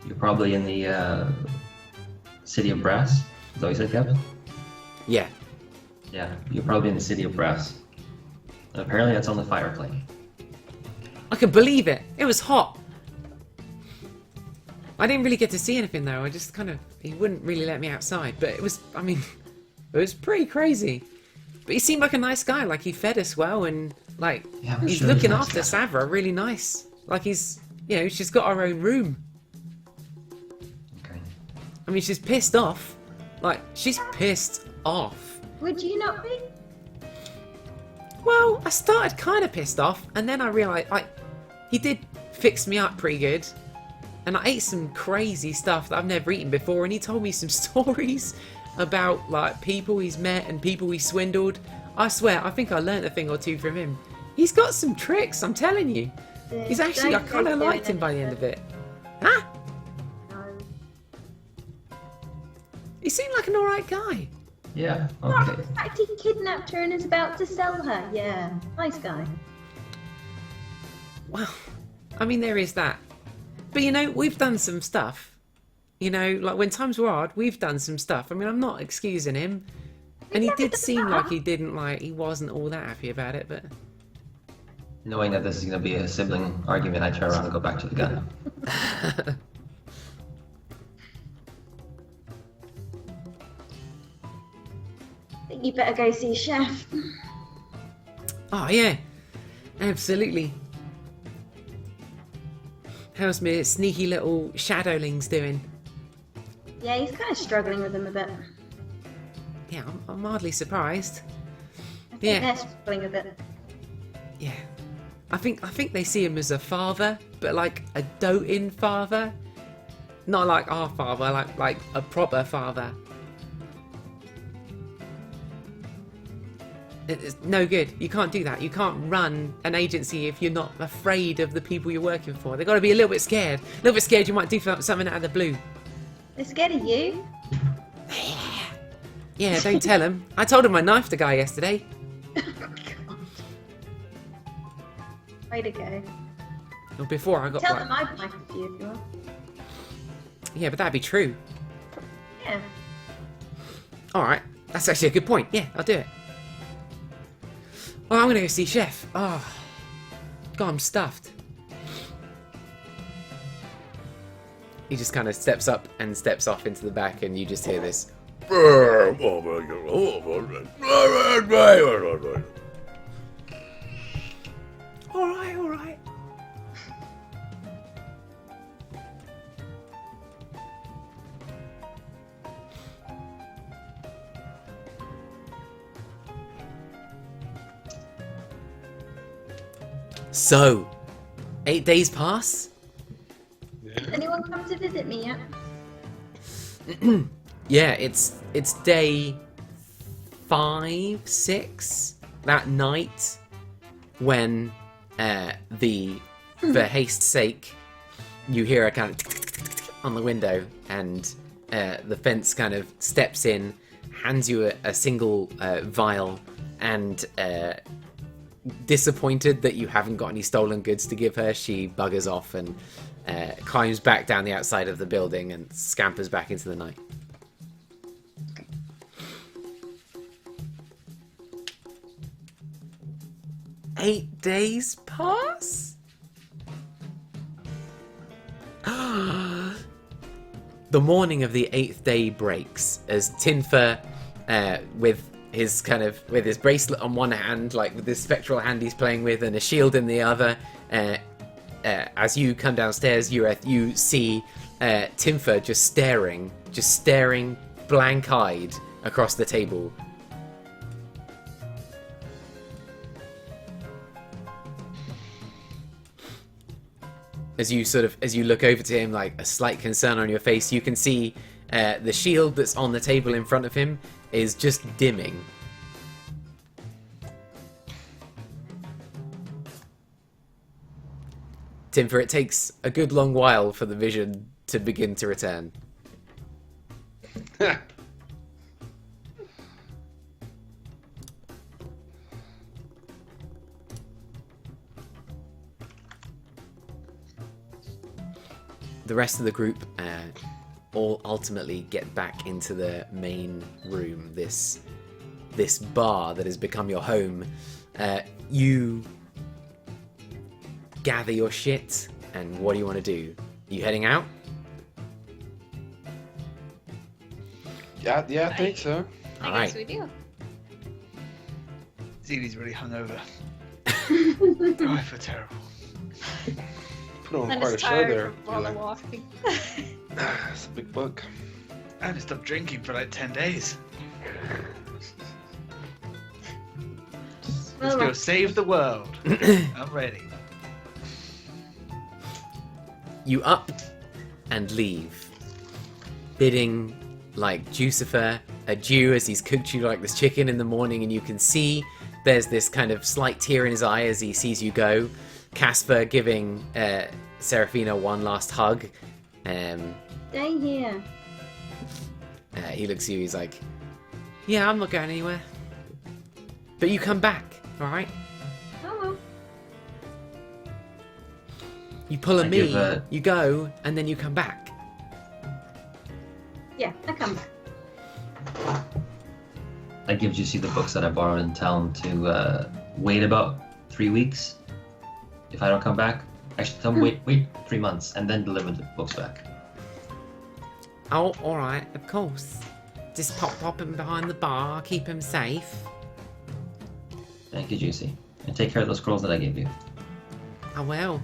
You're probably in the City of Brass. Is that what you said, Kevin? Yeah. Yeah, you're probably in the City of Brass. And apparently that's on the fire plane. I could believe it. It was hot. I didn't really get to see anything though. I just kind of, he wouldn't really let me outside. But it was, I mean, it was pretty crazy. But he seemed like a nice guy. Like he fed us well and like Yeah, I'm he's sure looking he's after nice. Savra really nice. Like he's, you know, she's got her own room. Okay. I mean, she's pissed off. Like, she's pissed off. Would you not be? Well, I started kind of pissed off, and then I realised, like, he did fix me up pretty good. And I ate some crazy stuff that I've never eaten before, and he told me some stories about, like, people he's met and people he swindled. I swear, I think I learnt a thing or two from him. He's got some tricks, I'm telling you. He's actually, I kind of liked him by the end of it. Huh? No. He seemed like an alright guy. Yeah, Oh, okay. in fact, he kidnapped her and is about to sell her. Yeah, nice guy. Well, I mean, there is that. But, you know, we've done some stuff. You know, like, when times were hard, we've done some stuff. I mean, I'm not excusing him. And he did seem like he didn't, like, he wasn't all that happy about it, but... Knowing that this is going to be a sibling argument, I turn around and go back to the gun. I think you better go see Chef. Oh, yeah. Absolutely. How's my sneaky little shadowlings doing? Yeah, he's kind of struggling with them a bit. Yeah, I'm hardly surprised. I think Yeah. they're struggling a bit. Yeah. I think they see him as a father, but like a doting father. Not like our father, like a proper father. It's no good. You can't do that. You can't run an agency if you're not afraid of the people you're working for. They've got to be a little bit scared. A little bit scared you might do something out of the blue. They're scared of you. Yeah, don't tell him. I told him I knifed a guy yesterday. Way to go. Or before I got Tell like... them I've knifed a few if you want. Yeah, but that'd be true. Yeah. Alright, that's actually a good point. Yeah, I'll do it. Oh, I'm gonna go see Chef. Oh, God, I'm stuffed. He just kind of steps up and steps off into the back, and you just hear this. Alright, alright. So, 8 days pass? Has anyone come to visit me yet? Yeah, it's day 5, 6 that night when for haste's sake you hear a kind of on the window, and the fence kind of steps in, hands you a single vial, and disappointed that you haven't got any stolen goods to give her, she buggers off and climbs back down the outside of the building and scampers back into the night. Eight days pass? The morning of the 8th day breaks as Tinfer, with his kind of with his bracelet on one hand, like with this spectral hand he's playing with, and a shield in the other. As you come downstairs, you see Timfer just staring blank-eyed across the table. As you look over to him, like a slight concern on your face, you can see the shield that's on the table in front of him is just dimming. Timfer, it takes a good long while for the vision to begin to return. The rest of the group all ultimately get back into the main room, this bar that has become your home. You gather your shit, and what do you want to do? Are you heading out? Yeah, I think so. I guess we do. Zeely's really hungover. Oh, I feel terrible. Put on I'm quite a just show tired there. from all the walking. It's a big book. I haven't stopped drinking for like 10 days. Let's go save the world. I'm ready. You up and leave, bidding like Jucifer adieu as he's cooked you like this chicken in the morning, and you can see there's this kind of slight tear in his eye as he sees you go. Casper giving Serafina one last hug. Stay here. He looks at you, he's like, yeah, I'm not going anywhere. But you come back, alright? Hello. You pull a I me, give, you go, and then you come back. Yeah, I come back. I give Juicy the books that I borrowed in town to wait about 3 weeks. If I don't come back, actually tell them wait 3 months and then deliver the books back. Oh, alright, of course. Just pop him behind the bar, keep him safe. Thank you, Juicy. And take care of those scrolls that I gave you. I will.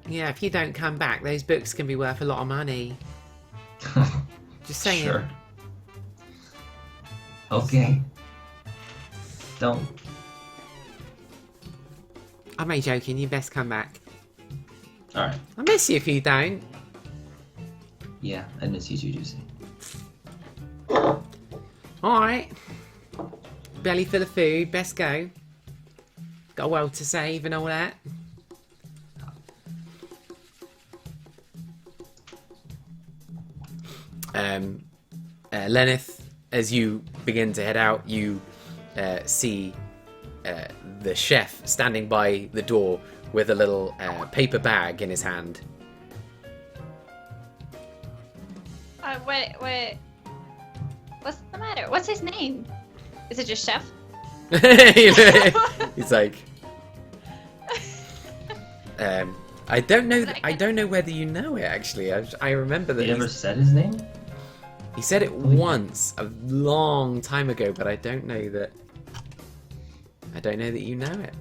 Yeah, if you don't come back, those books can be worth a lot of money. Just saying. Sure. Okay. Don't. I'm only joking, you best come back. Alright. I miss you if you don't. Yeah, I miss you too, Juicy. Alright. Belly full of food, best go. Got a world to save and all that. Lenneth, as you begin to head out, you see the chef standing by the door with a little paper bag in his hand. Wait. What's the matter? What's his name? Is it just Chef? He's like, I don't know. I don't know whether you know it. Actually, I remember that He never said his name? he said it once a long time ago, but I don't know that. I don't know that you know it.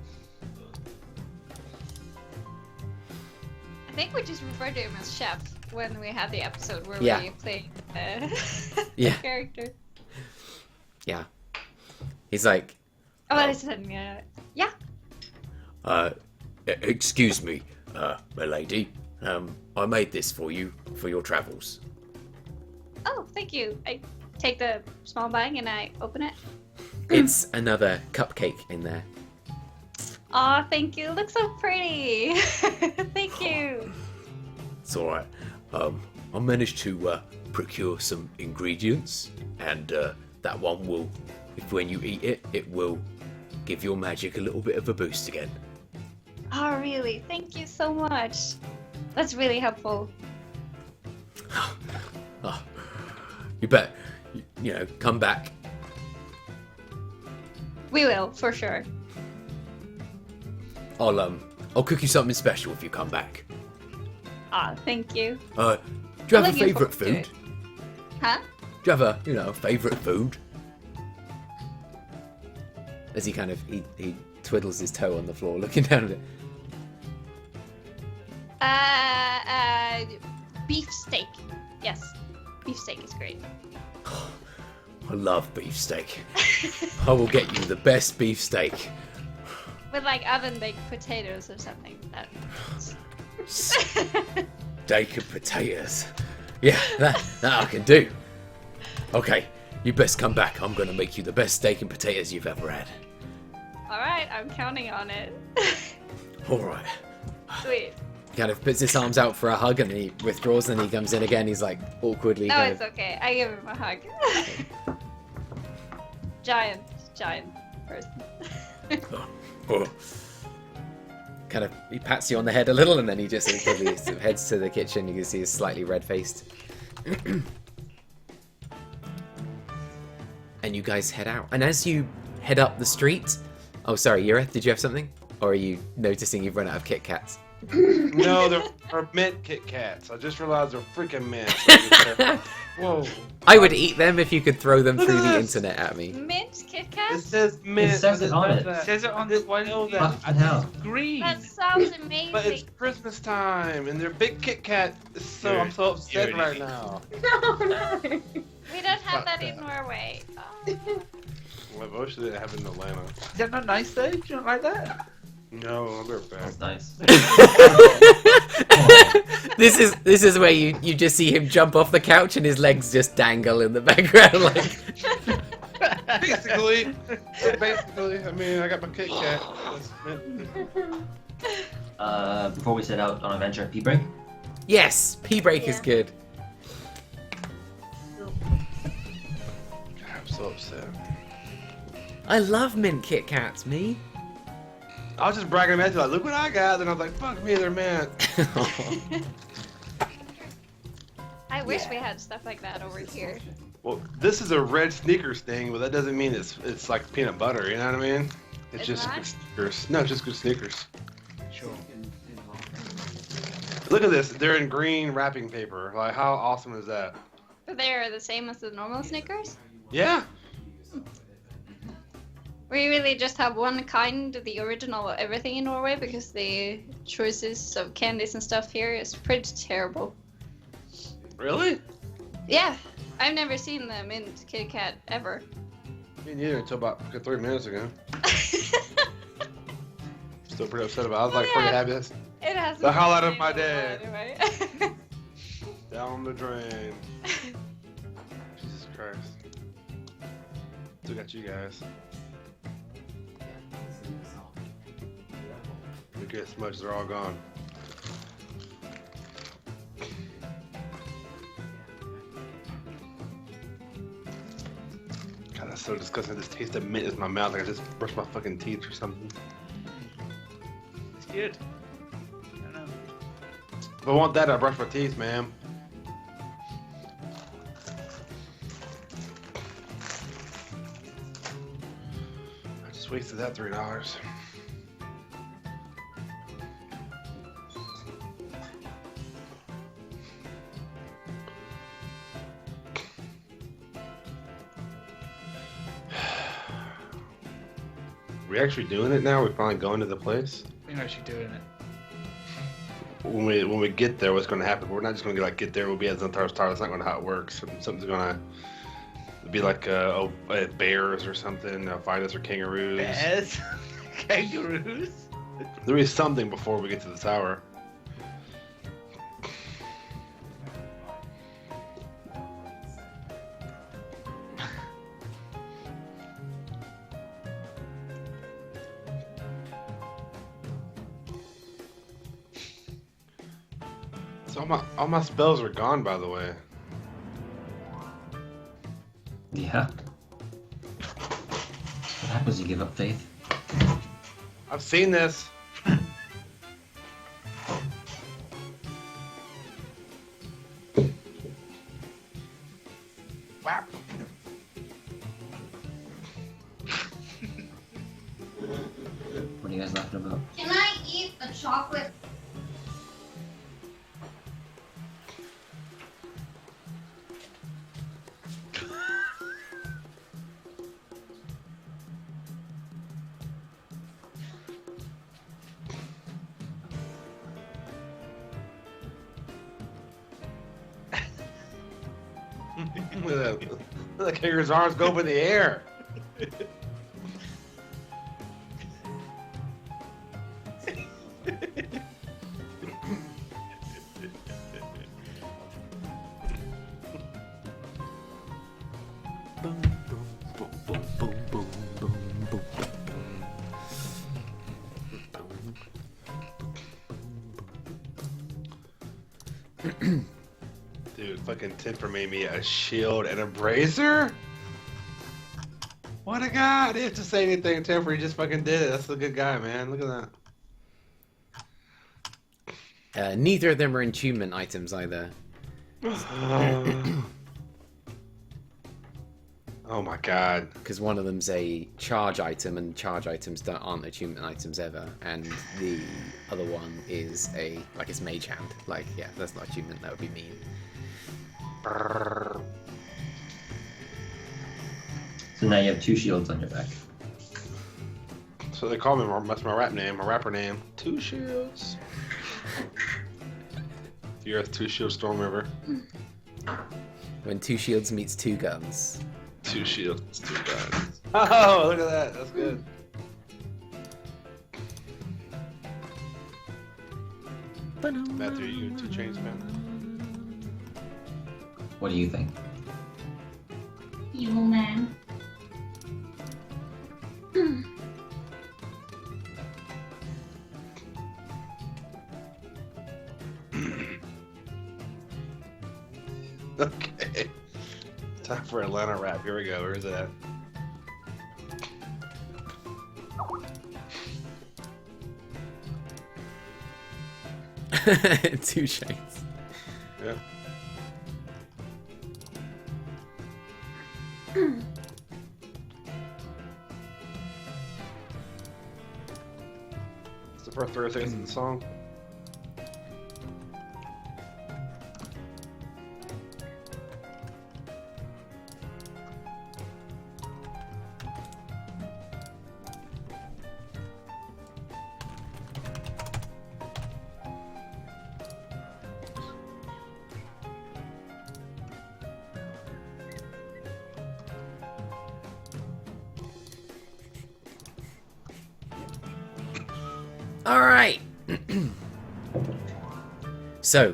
I think we just referred to him as Chef when we had the episode where Yeah. we played Yeah. character. Yeah. He's like, Oh, I said, yeah. excuse me, my lady. I made this for you for your travels. Oh, thank you. I take the small bag and I open it. It's another cupcake in there. Aw, thank you. It looks so pretty. Thank you. It's alright. I managed to procure some ingredients, and that one will, if when you eat it, it will give your magic a little bit of a boost again. Oh, really? Thank you so much. That's really helpful. Oh, you bet. You know, come back. We will, for sure. I'll cook you something special if you come back. Aw, thank you. Do you have a looking favourite forward to food? Huh? you have a, favourite food? As he kind of, he twiddles his toe on the floor, looking down at it. Beef steak. Yes, beef steak is great. I love beefsteak. I will get you the best beefsteak. With like oven baked potatoes or something. Steak and potatoes. Yeah, that I can do. Okay, you best come back. I'm gonna make you the best steak and potatoes you've ever had. Alright, I'm counting on it. Alright. Sweet. He kind of puts his arms out for a hug and then he withdraws and he comes in again. He's like awkwardly No, kind it's okay. I give him a hug. Giant person. Oh. Kind of, he pats you on the head a little and then he just awkwardly sort of heads to the kitchen. You can see he's slightly red-faced. And you guys head out. And as you head up the street... Oh, sorry, Yureth, did you have something? Or are you noticing you've run out of Kit Kats? No, they're mint Kit Kats. I just realized they're freaking mint. Whoa. I would eat them if you could throw them Look through at the this. internet at me. Mint Kit It Kat? says mint. It says it on it. It says it on the one. Fucking hell. Green. That sounds amazing. But it's Christmas time, and they're big Kit Kat. So I'm so upset right now. No. We don't have that in Norway. Oh. Well, most of it have in Atlanta. Is that not nice though? Do you not like that? No, they're bad. That's nice. This is where you just see him jump off the couch and his legs just dangle in the background like. Basically, I mean, I got my Kit Kat. That's mint. Before we set out on a venture, pee break. Yes, pee break is good. I'm so upset. I love mint Kit Kats, me. I was just bragging about it, like, look what I got. Then I was like, fuck me, they're mint. I wish we had stuff like that over here. Well, this is a red sneakers thing, but that doesn't mean it's like peanut butter. You know what I mean? It's It's just not? good sneakers. No, it's just good sneakers. Sure. Look at this. They're in green wrapping paper. Like, how awesome is that? But they're the same as the normal Snickers? Yeah. We really just have one kind, the original everything in Norway, because the choices of candies and stuff here is pretty terrible. Really? Yeah, I've never seen the mint Kit Kat ever. Me neither until about 3 minutes ago. Still pretty upset about it. I was like pretty happy. That's It has The highlight of my day. Anyway. down the drain. Jesus Christ. Still got you guys. Look at smudge, they're all gone. God, that's so disgusting. I just taste the mint in my mouth like I just brushed my fucking teeth or something. It's good. I don't know. If I want that, I brush my teeth, ma'am. I just wasted that $3. We actually doing it now? We're finally going to the place? We're actually doing it. When we get there, what's going to happen? We're not just going to get there. We'll be at Zantar's Tower. That's not going to how it works. Something's going to be like bears or something. Find us or kangaroos. Bears? Kangaroos? There'll be something before we get to the tower. So all my spells are gone, by the way. Yeah. What happens when you give up faith? I've seen this. Whap. What are you guys laughing about? Can I eat the chocolate? Look at that kangaroo's arms go up in the air. Dude, fucking Temper made me a shield and a brazier? What a guy! I didn't have to say anything, Temper. He just fucking did it. That's a good guy, man. Look at that. Neither of them are attunement items either. Oh my god. Because one of them's a charge item, and charge items aren't attunement items ever, and the other one is it's mage hand. Like, yeah, that's not attunement, that would be mean. So now you have 2 shields on your back. So they call me, that's my rap name, my rapper name. 2 shields. You're a 2 shield storm river. When 2 shields meets 2 guns. 2 shields, 2 guns. Oh, look at that. That's good. Matthew, you 2 chains, man? What do you think? Evil man. Okay. Time for Atlanta rap. Here we go. Where is it at? 2 chains. Yeah. It's the first 30 seconds of the song. Alright! So,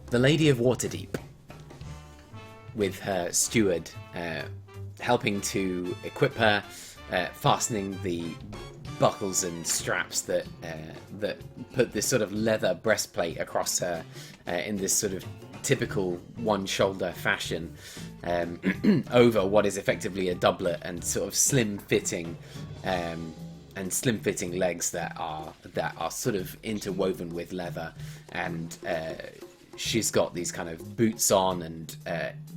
the Lady of Waterdeep, with her steward helping to equip her, fastening the buckles and straps that put this sort of leather breastplate across her in this sort of typical one-shoulder fashion over what is effectively a doublet and sort of slim-fitting legs that are sort of interwoven with leather, and she's got these kind of boots on and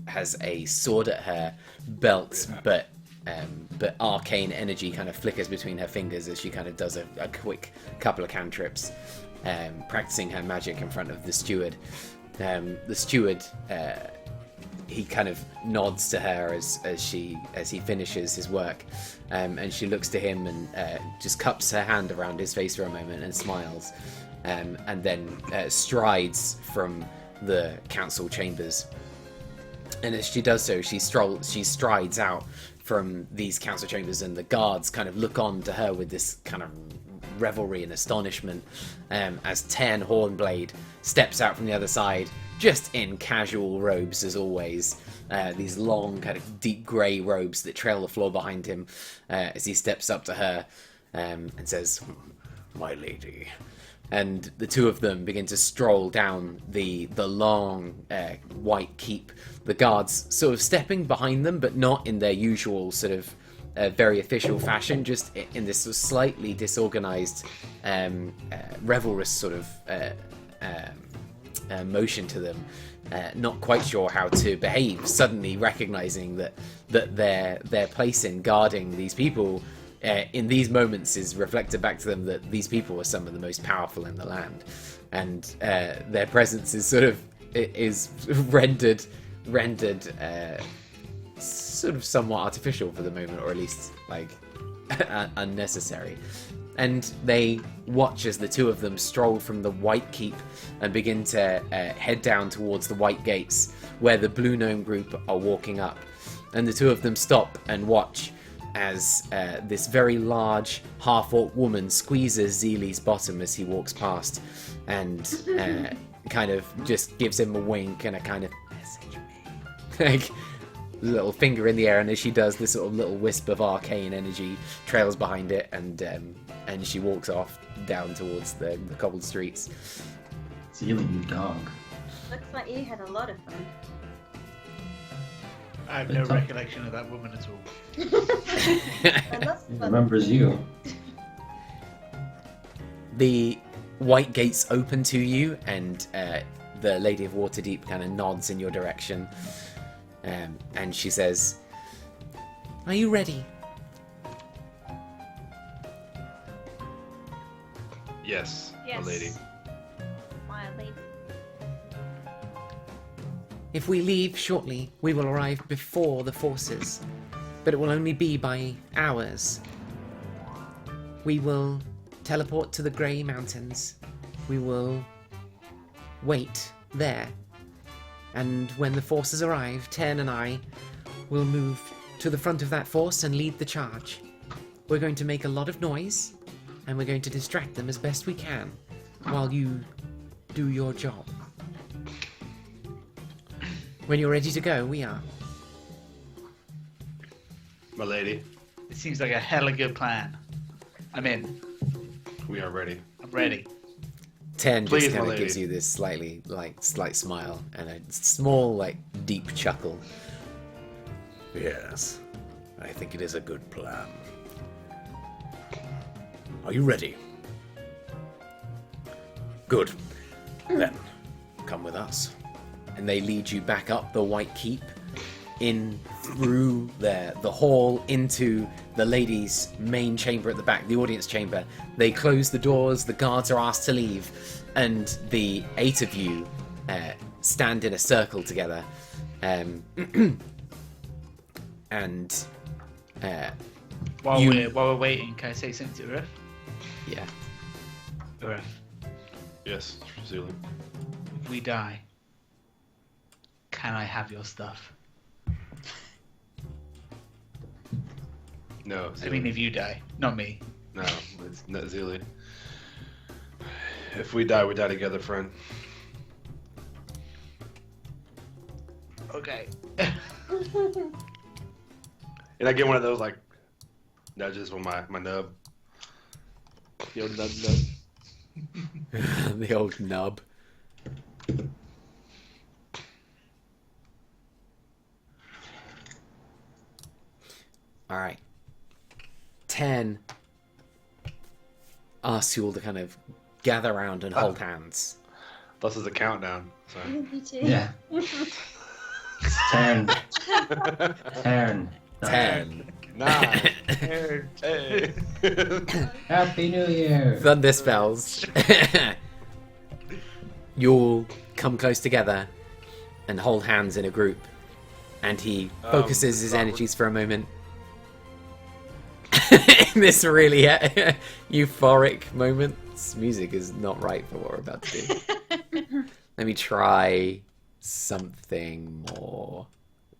has a sword at her belt, but arcane energy kind of flickers between her fingers as she kind of does a quick couple of cantrips, practicing her magic in front of the steward. The steward, he kind of nods to her as he finishes his work, and she looks to him and just cups her hand around his face for a moment and smiles, and then strides from the council chambers. And as she does so, she strides out from these council chambers, and the guards kind of look on to her with this kind of revelry and astonishment, as Ten Hornblade steps out from the other side, just in casual robes as always, these long kind of deep grey robes that trail the floor behind him, as he steps up to her and says, "My lady." And the two of them begin to stroll down the long white keep, the guards sort of stepping behind them, but not in their usual sort of very official fashion, just in this sort of slightly disorganized, revelrous sort of motion to them, not quite sure how to behave, suddenly recognizing that their place in guarding these people in these moments is reflected back to them that these people are some of the most powerful in the land, and their presence is sort of rendered sort of somewhat artificial for the moment, or at least like unnecessary. and they watch as the two of them stroll from the White Keep and begin to head down towards the White Gates, where the Blue Gnome Group are walking up. And the two of them stop and watch as this very large half-orc woman squeezes Zeely's bottom as he walks past, and kind of just gives him a wink and a kind of message me, like little finger in the air, and as she does, this sort of little wisp of arcane energy trails behind it, and she walks off down towards the cobbled streets. Zeely, you dog. Looks like you had a lot of fun. I have no recollection of that woman at all. Well, that's He fun. remembers you. The White Gates open to you, and the Lady of Waterdeep kind of nods in your direction, and she says, "Are you ready?" Yes, Yes. my lady. My lady. If we leave shortly, we will arrive before the forces, but it will only be by hours. We will teleport to the Grey Mountains. We will wait there. And when the forces arrive, Ten and I will move to the front of that force and lead the charge. We're going to make a lot of noise, and we're going to distract them as best we can while you do your job. When you're ready to go, we are. My lady, It seems like a hella good plan. I'm in. we are ready. I'm ready. Ten Please, just my kind of lady. gives you this slight smile and a small, deep chuckle. Yes, I think it is a good plan. Are you ready? Good. Then, come with us. And they lead you back up the White Keep, in through the hall, into the ladies' main chamber at the back, the audience chamber. They close the doors, the guards are asked to leave, and the 8 of you stand in a circle together. And While You- we're waiting, can I say something to Urif? yeah, Urif, Yes, Zeely. if we die, can I have your stuff? No, I mean, Zeely. if you die, not me. No, it's not Zeely. If we die together, friend. Okay. And I get one of those nudges with my nub. Yo, nub nub. the old nub. All right. 10 asks you all to kind of gather around and hold hands. This is a countdown. So. You too. Yeah. Turn. Turn. 10. 9. Hey. Happy New Year. Thunder spells. You all come close together and hold hands in a group. And he focuses his energies for a moment. In this really euphoric moment. This music is not right for what we're about to do. Let me try something more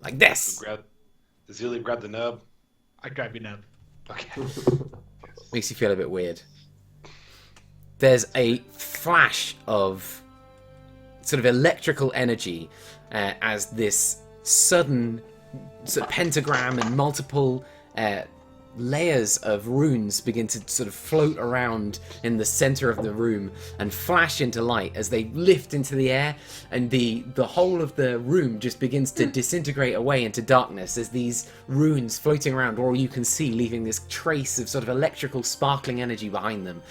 like this. Does Zeely grab the nub? I grab your nub. Okay. Makes you feel a bit weird. There's a flash of sort of electrical energy as this sudden sort of pentagram and multiple layers of runes begin to sort of float around in the center of the room and flash into light as they lift into the air, and the whole of the room just begins to disintegrate away into darkness as these runes floating around, all you can see, leaving this trace of sort of electrical sparkling energy behind them.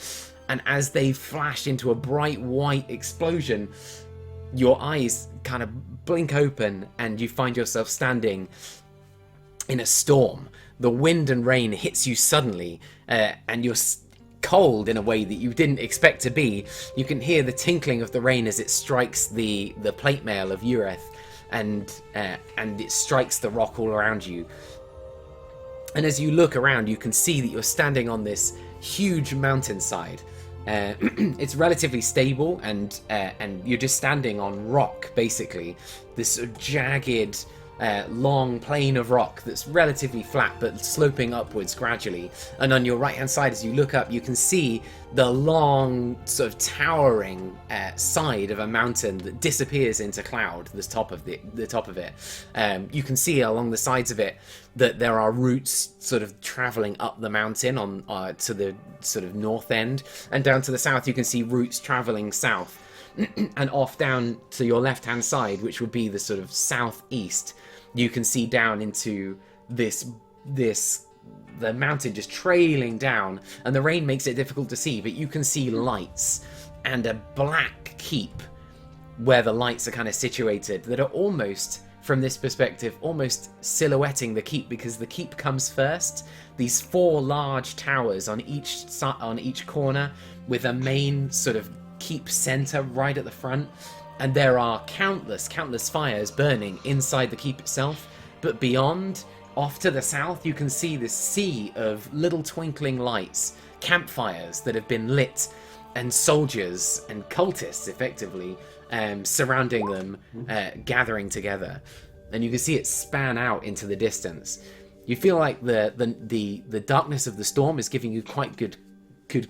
And as they flash into a bright white explosion, your eyes kind of blink open and you find yourself standing in a storm. The wind and rain hits you suddenly, and you're cold in a way that you didn't expect to be. You can hear the tinkling of the rain as it strikes the plate mail of Ureth, and it strikes the rock all around you. And as you look around, you can see that you're standing on this huge mountainside. It's relatively stable, and you're just standing on rock, basically. This sort of jagged, long plane of rock that's relatively flat but sloping upwards gradually. And on your right hand side, as you look up, you can see the long sort of towering side of a mountain that disappears into cloud. The top of it. You can see along the sides of it that there are routes sort of traveling up the mountain on to the sort of north end, and down to the south you can see routes traveling south. And off down to your left hand side, which would be the sort of southeast, you can see down into the mountain just trailing down, and the rain makes it difficult to see, but you can see lights and a black keep where the lights are kind of situated that are almost, from this perspective, almost silhouetting the keep, because the keep comes first. These 4 large towers on each corner, with a main sort of keep center right at the front, and there are countless fires burning inside the keep itself. But beyond, off to the south, you can see this sea of little twinkling lights, campfires that have been lit, and soldiers and cultists effectively surrounding them, gathering together. And you can see it span out into the distance. You feel like the darkness of the storm is giving you quite good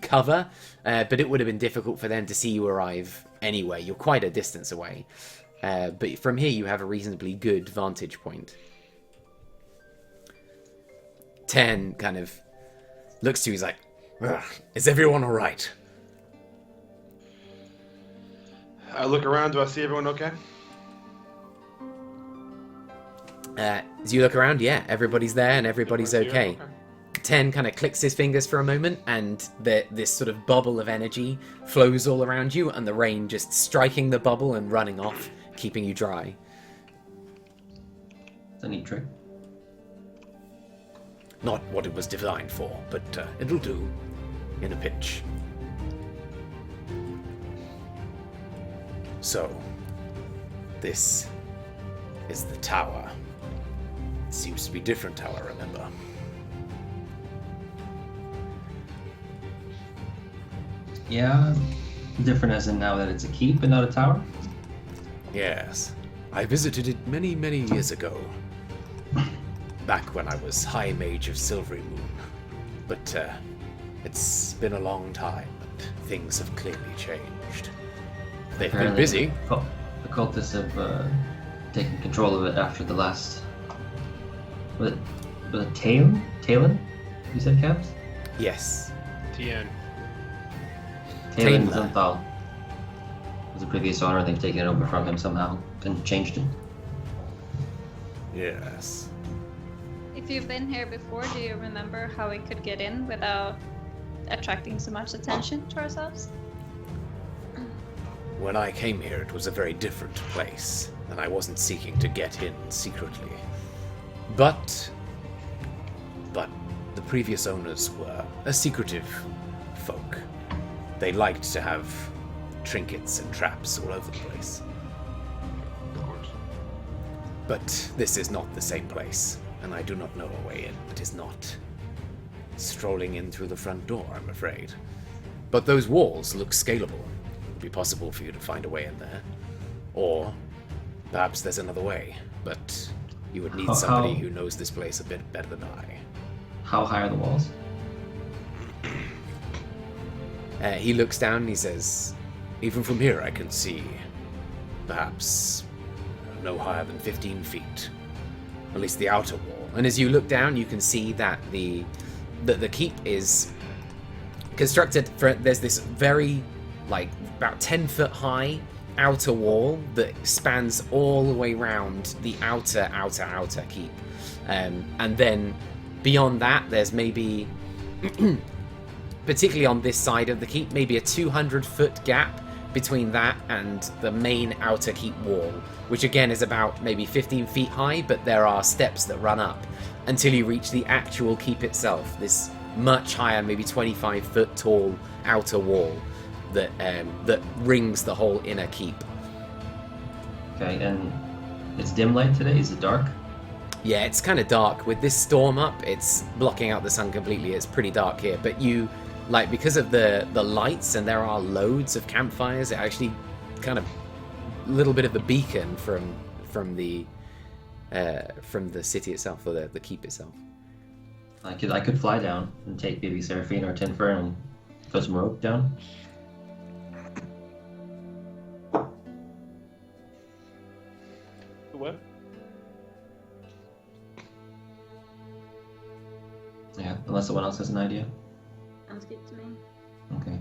cover, but it would have been difficult for them to see you arrive anyway. You're quite a distance away, but from here you have a reasonably good vantage point. 10 kind of looks to you, he's like, is everyone all right? I look around, do I see everyone okay? As you look around, yeah, everybody's there and everybody's okay. 10 kind of clicks his fingers for a moment, and this sort of bubble of energy flows all around you, and the rain just striking the bubble and running off, keeping you dry. It's a neat trick. Not what it was designed for, but it'll do in a pinch. So, this is the tower. It seems to be different how I remember. Yeah, different as in now that it's a keep and not a tower? Yes, I visited it many, many years ago. Back when I was High Mage of Silvery Moon. But it's been a long time, and things have clearly changed. They've been busy. The cultists have taken control of it after the last... Was it Talon? You said, Cabs? Yes. TN. Talon Zunthal was the previous owner. They've taken it over from him somehow and changed it. Yes. If you've been here before, do you remember how we could get in without attracting so much attention to ourselves? When I came here, it was a very different place, and I wasn't seeking to get in secretly. But the previous owners were a secretive folk. They liked to have trinkets and traps all over the place. Of course. But this is not the same place, and I do not know a way in. It is not strolling in through the front door, I'm afraid. But those walls look scalable. It would be possible for you to find a way in there. Or perhaps there's another way, but you would need somebody who knows this place a bit better than I. How high are the walls? He looks down and he says, Even from here I can see perhaps no higher than 15 feet. At least the outer wall. and as you look down, you can see that the keep is constructed for. There's this very, like, about 10-foot high outer wall that spans all the way around the outer keep, and then beyond that, there's maybe, particularly on this side of the keep, maybe a 200-foot gap between that and the main outer keep wall, which again is about maybe 15 feet high, but there are steps that run up until you reach the actual keep itself, this much higher, maybe 25-foot tall outer wall that rings the whole inner keep. Okay, and it's dim light today? Is it dark? Yeah, it's kind of dark. With this storm up, it's blocking out the sun completely. It's pretty dark here, but you like because of the lights, and there are loads of campfires, it actually kind of a little bit of a beacon from the city itself, or the keep itself. I could fly down and take maybe Severin or Tinfer and throw some rope down. What? Yeah, unless someone else has an idea. Sounds good to me. Okay.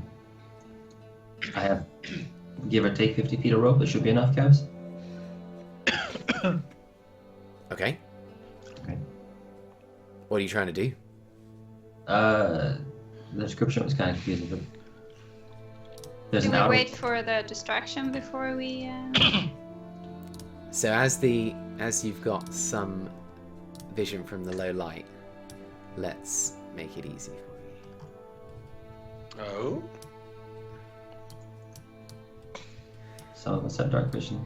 I have, give or take 50 feet of rope. That should be enough, Cavs. Okay. Okay. What are you trying to do? The description was kind of confusing, but there's Do an we outer. wait for the distraction before we? So as you've got some vision from the low light, let's make it easy for you. Oh. Some of us have dark vision.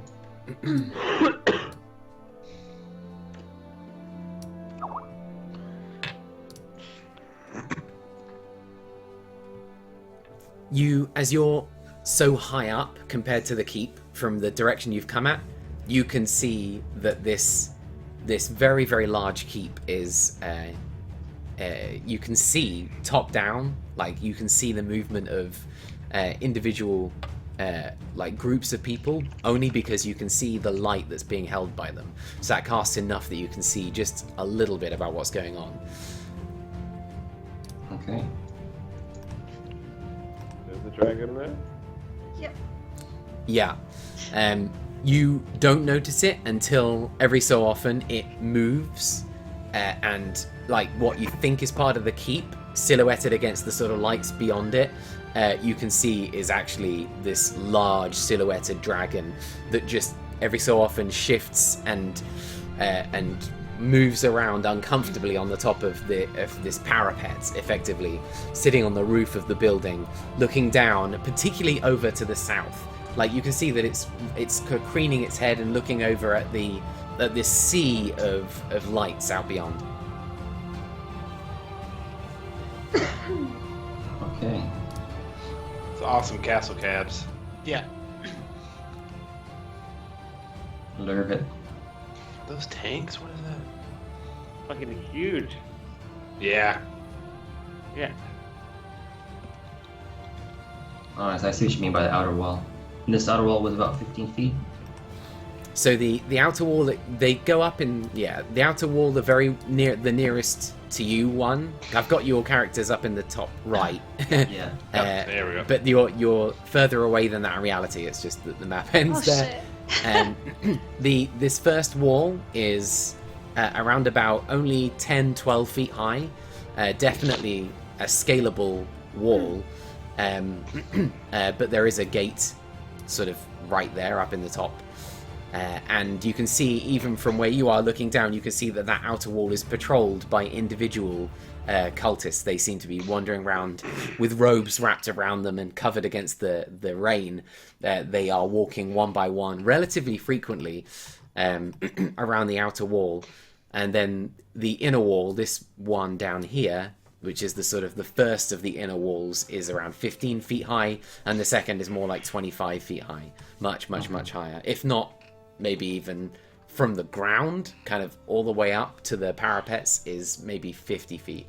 As you're so high up compared to the keep from the direction you've come at, you can see that this very, very large keep is you can see top down, like you can see the movement of individual like groups of people, only because you can see the light that's being held by them. So that casts enough that you can see just a little bit about what's going on. Okay. There's a dragon there. Yep. Yeah. You don't notice it until every so often it moves, and like what you think is part of the keep, silhouetted against the sort of lights beyond it, you can see is actually this large silhouetted dragon that just every so often shifts and moves around uncomfortably on the top of this parapet, effectively sitting on the roof of the building, looking down, particularly over to the south. Like you can see that it's craning its head and looking over at this sea of lights out beyond. Okay. It's awesome castle cabs. Yeah. Lure it. Those tanks? What is that? Fucking huge. Yeah. Yeah. Alright, so I see what you mean by the outer wall. And this outer wall was about 15 feet. So the outer wall, they go up in, the outer wall, the very nearest to you one. I've got your characters up in the top right. Yeah. There we go. But you're further away than that in reality. It's just that the map ends Oh there. shit. This first wall is around about only 10-12 feet high. Definitely a scalable wall. But there is a gate sort of right there up in the top. And you can see, even from where you are looking down, you can see that outer wall is patrolled by individual cultists. They seem to be wandering around with robes wrapped around them and covered against the rain. They are walking one by one, relatively frequently, around the outer wall. And then the inner wall, this one down here, which is the sort of the first of the inner walls, is around 15 feet high, and the second is more like 25 feet high. Much higher. If not, maybe even from the ground, kind of all the way up to the parapets, is maybe 50 feet.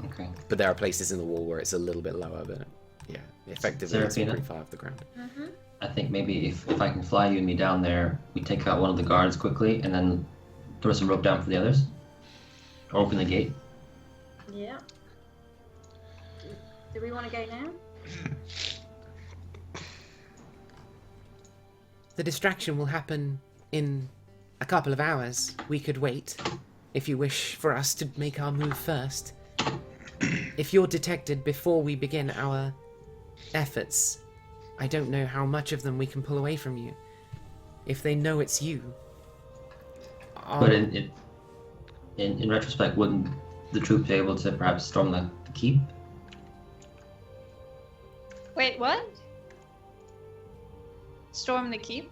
Okay. But there are places in the wall where it's a little bit lower, but yeah, effectively it's Serafina? pretty far off the ground. I think maybe if I can fly you and me down there, we take out one of the guards quickly and then throw some rope down for the others. Or open the gate. Yeah. Do we want to go now? The distraction will happen in a couple of hours. We could wait, if you wish for us to make our move first. If you're detected before we begin our efforts, I don't know how much of them we can pull away from you. If they know it's you... But in retrospect, wouldn't the troops be able to perhaps storm the keep? Wait, what? Storm the keep?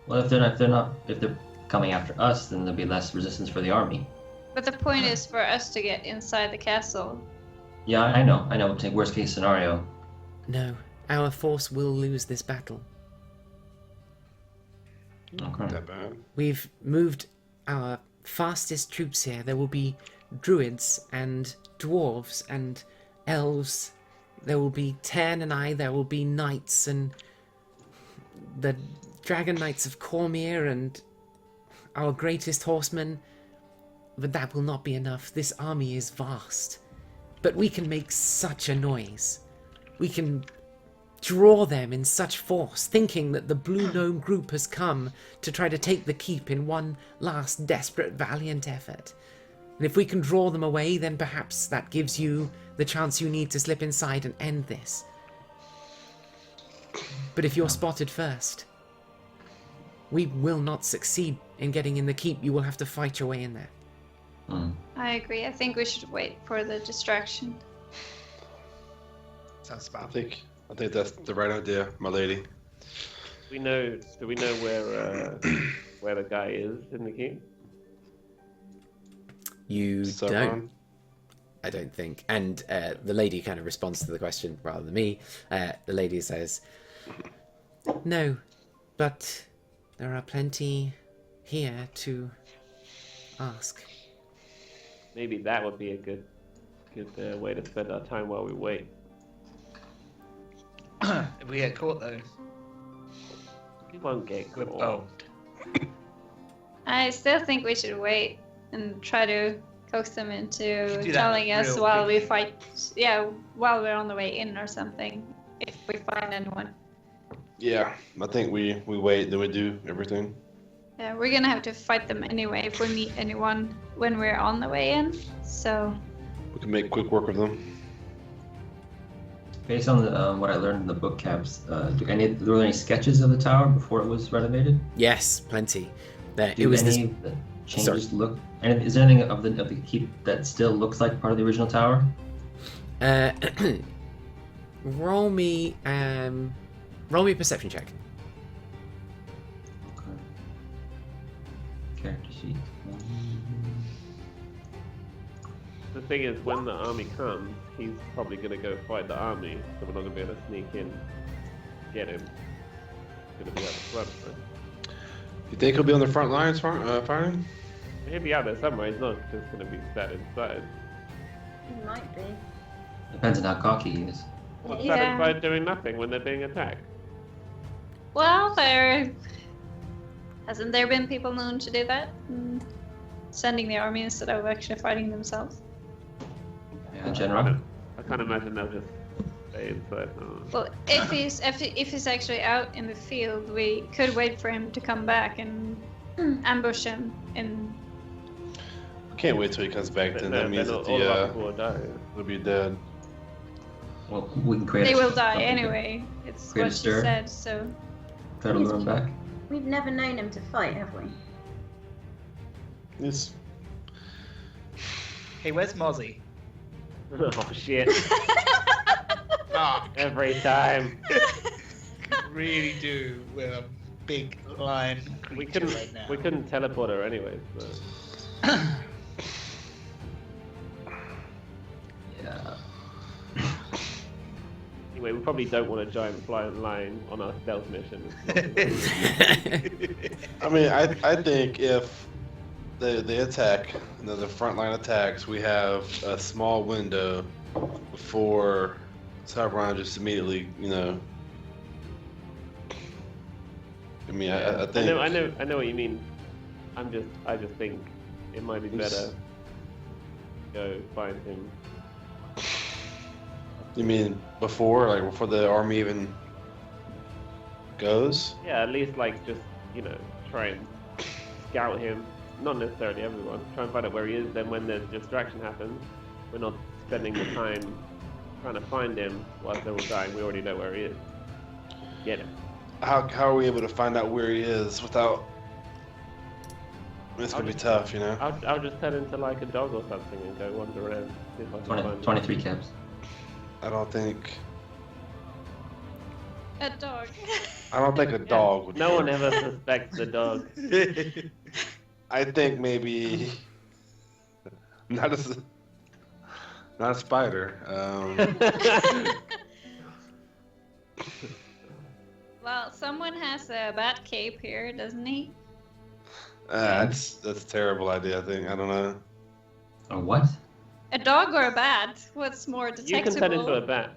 Well, if they're coming after us, then there'll be less resistance for the army. But the point is for us to get inside the castle. Yeah, I know. Take worst case scenario. No, our force will lose this battle. Okay. Not that bad. We've moved our fastest troops here. There will be druids and dwarves and elves. There will be Tern and I. There will be knights and the dragon knights of Cormier and our greatest horsemen. But that will not be enough. This army is vast. But we can make such a noise. We can draw them in such force, thinking that the Blue Gnome Group has come to try to take the keep in one last desperate, valiant effort. And if we can draw them away, then perhaps that gives you the chance you need to slip inside and end this. But if you're spotted first, we will not succeed in getting in the keep. You will have to fight your way in there. I agree. I think we should wait for the distraction. Sounds I about. think that's the right idea, my lady. Do we know where the guy is in the keep? You Severin? don't. I don't think. And the lady kind of responds to the question rather than me. The lady says, "No, but there are plenty here to ask." Maybe that would be a good way to spend our time while we wait. If we get caught though, We won't get we're caught. boned. I still think we should wait and try to coax them into Do that telling us real while we quickly. fight. Yeah, while we're on the way in or something. If we find anyone. Yeah, I think we wait, then we do everything. Yeah, we're gonna have to fight them anyway if we meet anyone when we're on the way in. So We can make quick work of them. Based on what I learned in the book caps, were there any sketches of the tower before it was renovated? Yes, plenty. There, Do it was any this. of the changes look? And is there anything of the keep that still looks like part of the original tower? Roll me a perception check. Okay. Character sheet. The thing is, when the army comes, he's probably going to go fight the army, so we're not going to be able to sneak in, get him. He's going to be at the front. Right? You think he'll be on the front lines fighting? He'll be out there somewhere. He's not just going to be sat inside. It might be. Depends on how cocky he is. What's Yeah. sat inside doing nothing when they're being attacked? well, hasn't there been people known to do that? Sending the army instead of actually fighting themselves. In general. I can't imagine they'll just stay inside. No. Well, if he's actually out in the field, we could wait for him to come back and ambush him. And Can't wait till he comes back. Then that means that all of our people will die. will be dead. Well, we can create. they will die something anyway. It's Create a what she stir. said. So to Try to lure him back. We've never known him to fight, have we? Yes. Hey, where's Mozzie? Oh shit! Fuck. Every time. Really do with a big lion We creature couldn't. right now. We couldn't teleport her anyway. So. Yeah. Anyway, we probably don't want a giant flying lion on our stealth mission. I mean, I think if the attack, the front line attacks, we have a small window before Severin just immediately, I mean, I think. I know what you mean. I just think it might be better to go find him. You mean before the army even goes? Yeah, at least just try and scout him. Not necessarily everyone. Try and find out where he is. Then when the distraction happens, we're not spending the time trying to find him whilst they're all dying. We already know where he is. Get him. How are we able to find out where he is without? It's gonna be tough, I'll just turn into a dog or something and go wander around. See if I can find him. 23 caps. I don't think. a dog. I don't think a dog would. No one ever suspects the dog. I think maybe not as Not a spider. Well, someone has a bat cape here, doesn't he? That's a terrible idea. I think. I don't know. Or what? A dog or a bat? What's more You detectable? can turn into a bat.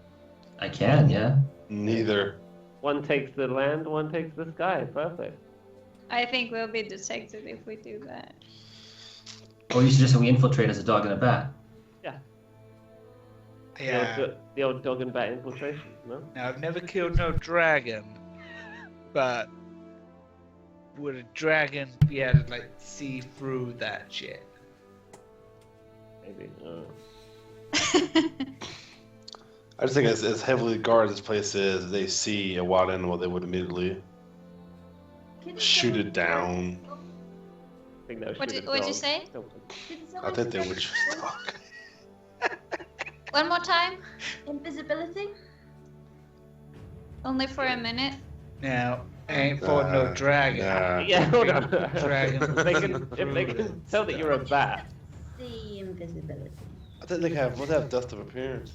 I can, yeah. Neither. One takes the land, one takes the sky. Perfect. I think we'll be detected if we do that. Or you suggest that we infiltrate as a dog and a bat? Yeah. The old dog and bat infiltration, no? Now, I've never killed no dragon, but would a dragon be able to, like, see through that shit? Maybe. I just think as heavily guarded this place is, they see a wild animal, they would immediately shoot it down. I think that What'd you say? I think they would just talk. One more time? Invisibility? Only for a minute? Now, ain't for no dragon. Yeah, hold on. Dragon. if they can tell that you're a bat. See invisibility. I think they have dust of appearance.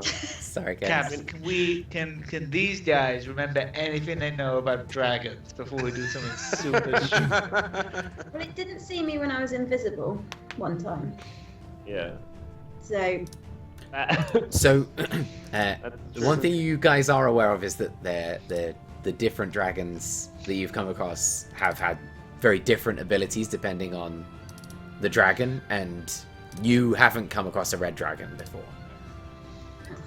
Sorry, guys. Captain, can these guys remember anything they know about dragons before we do something super stupid? Well, it didn't see me when I was invisible one time. Yeah. So, So, one thing you guys are aware of is that the different dragons that you've come across have had very different abilities depending on the dragon, and you haven't come across a red dragon before.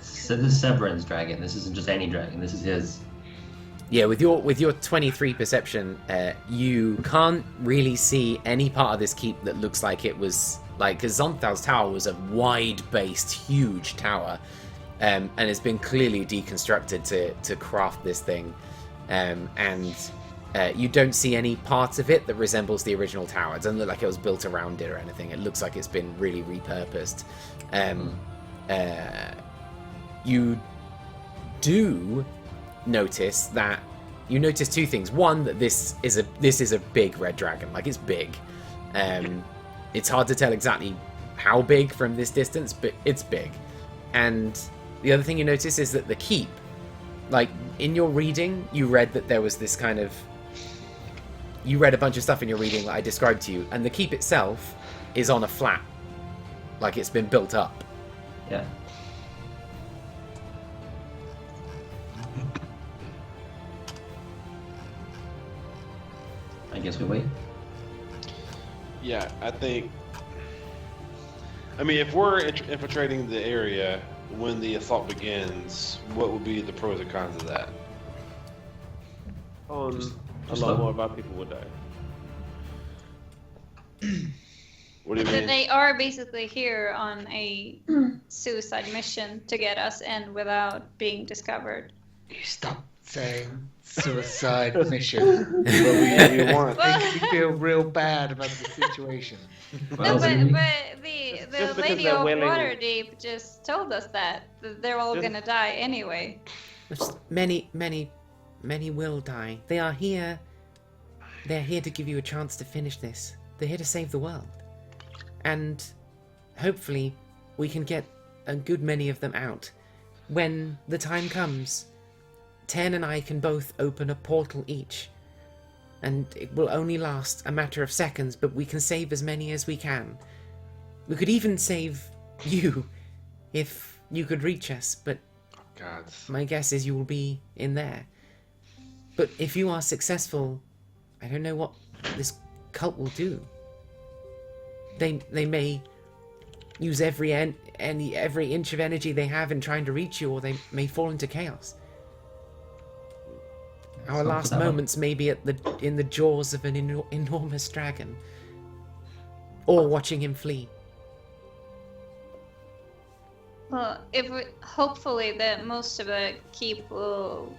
So this is Severin's dragon. This isn't just any dragon. This is his. Yeah, with your 23 perception, you can't really see any part of this keep that looks like it was like, because Zonthal's tower was a wide-based, huge tower, and it's been clearly deconstructed to craft this thing, and you don't see any parts of it that resembles the original tower. It doesn't look like it was built around it or anything. It looks like it's been really repurposed. You do notice two things. One, that this is a big red dragon. Like, it's big. It's hard to tell exactly how big from this distance, but it's big. And the other thing you notice is that the keep, like, in your reading, you read that there was this kind of... You read a bunch of stuff in your reading that I described to you, and the keep itself is on a flat. Like, it's been built up. Yeah. I guess we wait. Yeah, I think. I mean, if we're infiltrating the area when the assault begins, what would be the pros and cons of that? A Just lot look. more of our people would die. What do you That mean? they are basically here on a suicide mission to get us in without being discovered. You stop saying suicide mission. What do you want? Makes me feel real bad about the situation. No, Well, but really? the Just because lady they're of willing- Waterdeep just told us that they're all Just- gonna die anyway. Many will die. They are here. They're here to give you a chance to finish this. They're here to save the world. And hopefully we can get a good many of them out. When the time comes, Ten and I can both open a portal each. And it will only last a matter of seconds, but we can save as many as we can. We could even save you if you could reach us, but God. my guess is you will be in there. But if you are successful, I don't know what this cult will do. They may use every inch of energy they have in trying to reach you, or they may fall into chaos. Our Hope last for that one. moments may be in the jaws of an enormous dragon, or watching him flee. Well, hopefully that most of the keep will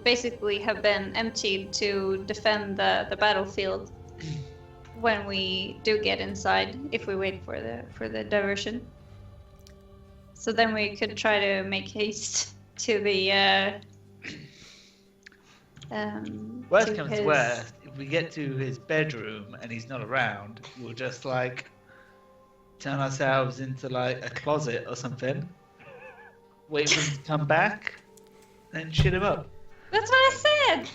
basically have been emptied to defend the battlefield when we do get inside, if we wait for the diversion. So then we could try to make haste to the Worst to comes his- to worst, if we get to his bedroom and he's not around, we'll just like turn ourselves into like a closet or something. Wait for him to come back, and shit him up. That's what I said.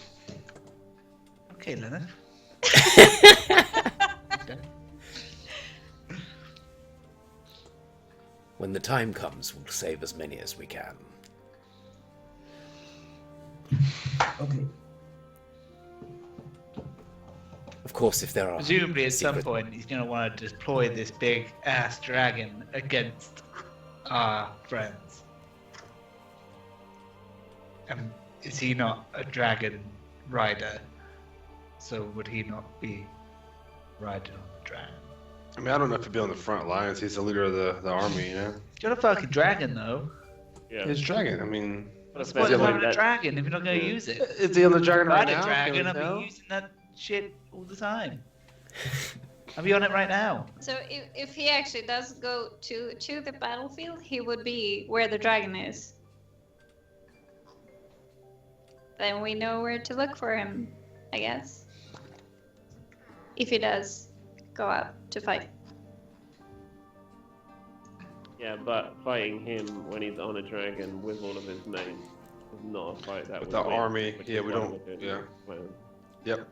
Okay, Leonard. Okay. When the time comes, we'll save as many as we can. Okay. Of course, if there are Presumably, at some secret- point, he's going to want to deploy this big ass dragon against our friends. And is he not a dragon rider? So would he not be riding on the dragon? I mean, I don't know if he'd be on the front lines. He's the leader of the army, you know? You're a fucking dragon, though. Yeah. He's a dragon. I mean, But What's Yeah, the like point of a that- dragon if you're not going to use it? is he on the dragon right Ride a now? dragon, Can we I'll tell? be using that shit all the time. I'll be on it right now. So if he actually does go to the battlefield, he would be where the dragon is. Then we know where to look for him, I guess. If he does go out to fight. Yeah, but fighting him when he's on a dragon with all of his men is not a fight that With we the win, army, which yeah, is we why don't- we're doing yeah. this plan. Yep.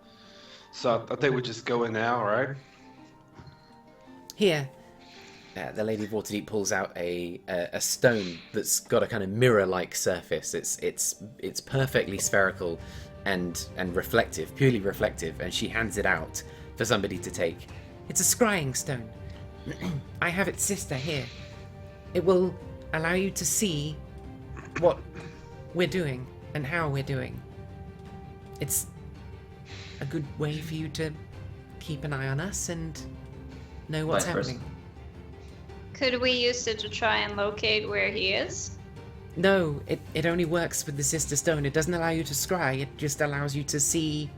So I think we just go in now, right? Here, the Lady of Waterdeep pulls out a stone that's got a kind of mirror-like surface. It's perfectly spherical and reflective, purely reflective, and she hands it out for somebody to take. It's a scrying stone. I have its sister here. It will allow you to see what we're doing and how we're doing. It's a good way for you to keep an eye on us and know what's Vice versa. happening. Could we use it to try and locate where he is? No, it only works with the Sister Stone. It doesn't allow you to scry, it just allows you to see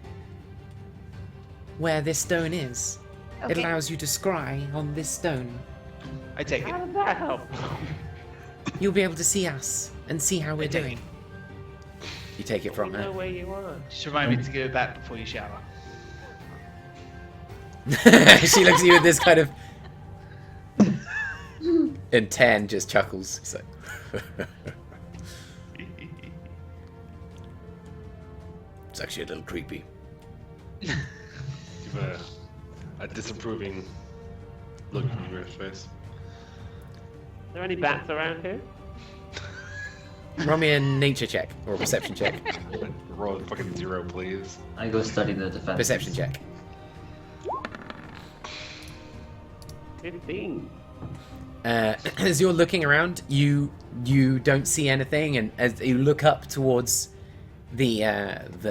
where this stone is. It Okay. allows you to scry on this stone. I take it. How did that help? You'll be able to see us and see how we're doing. You take it from You know her. where you are. Just remind me to give it back before you shower. She looks at you with this kind of... And Tan just chuckles. He's like... It's actually a little creepy. Give a disapproving look in your face. Are there any bats around here? Roll me a nature check or a perception check. Roll a fucking 0, please. I go study the defense. Perception check. 15. As you're looking around, you don't see anything, and as you look up towards the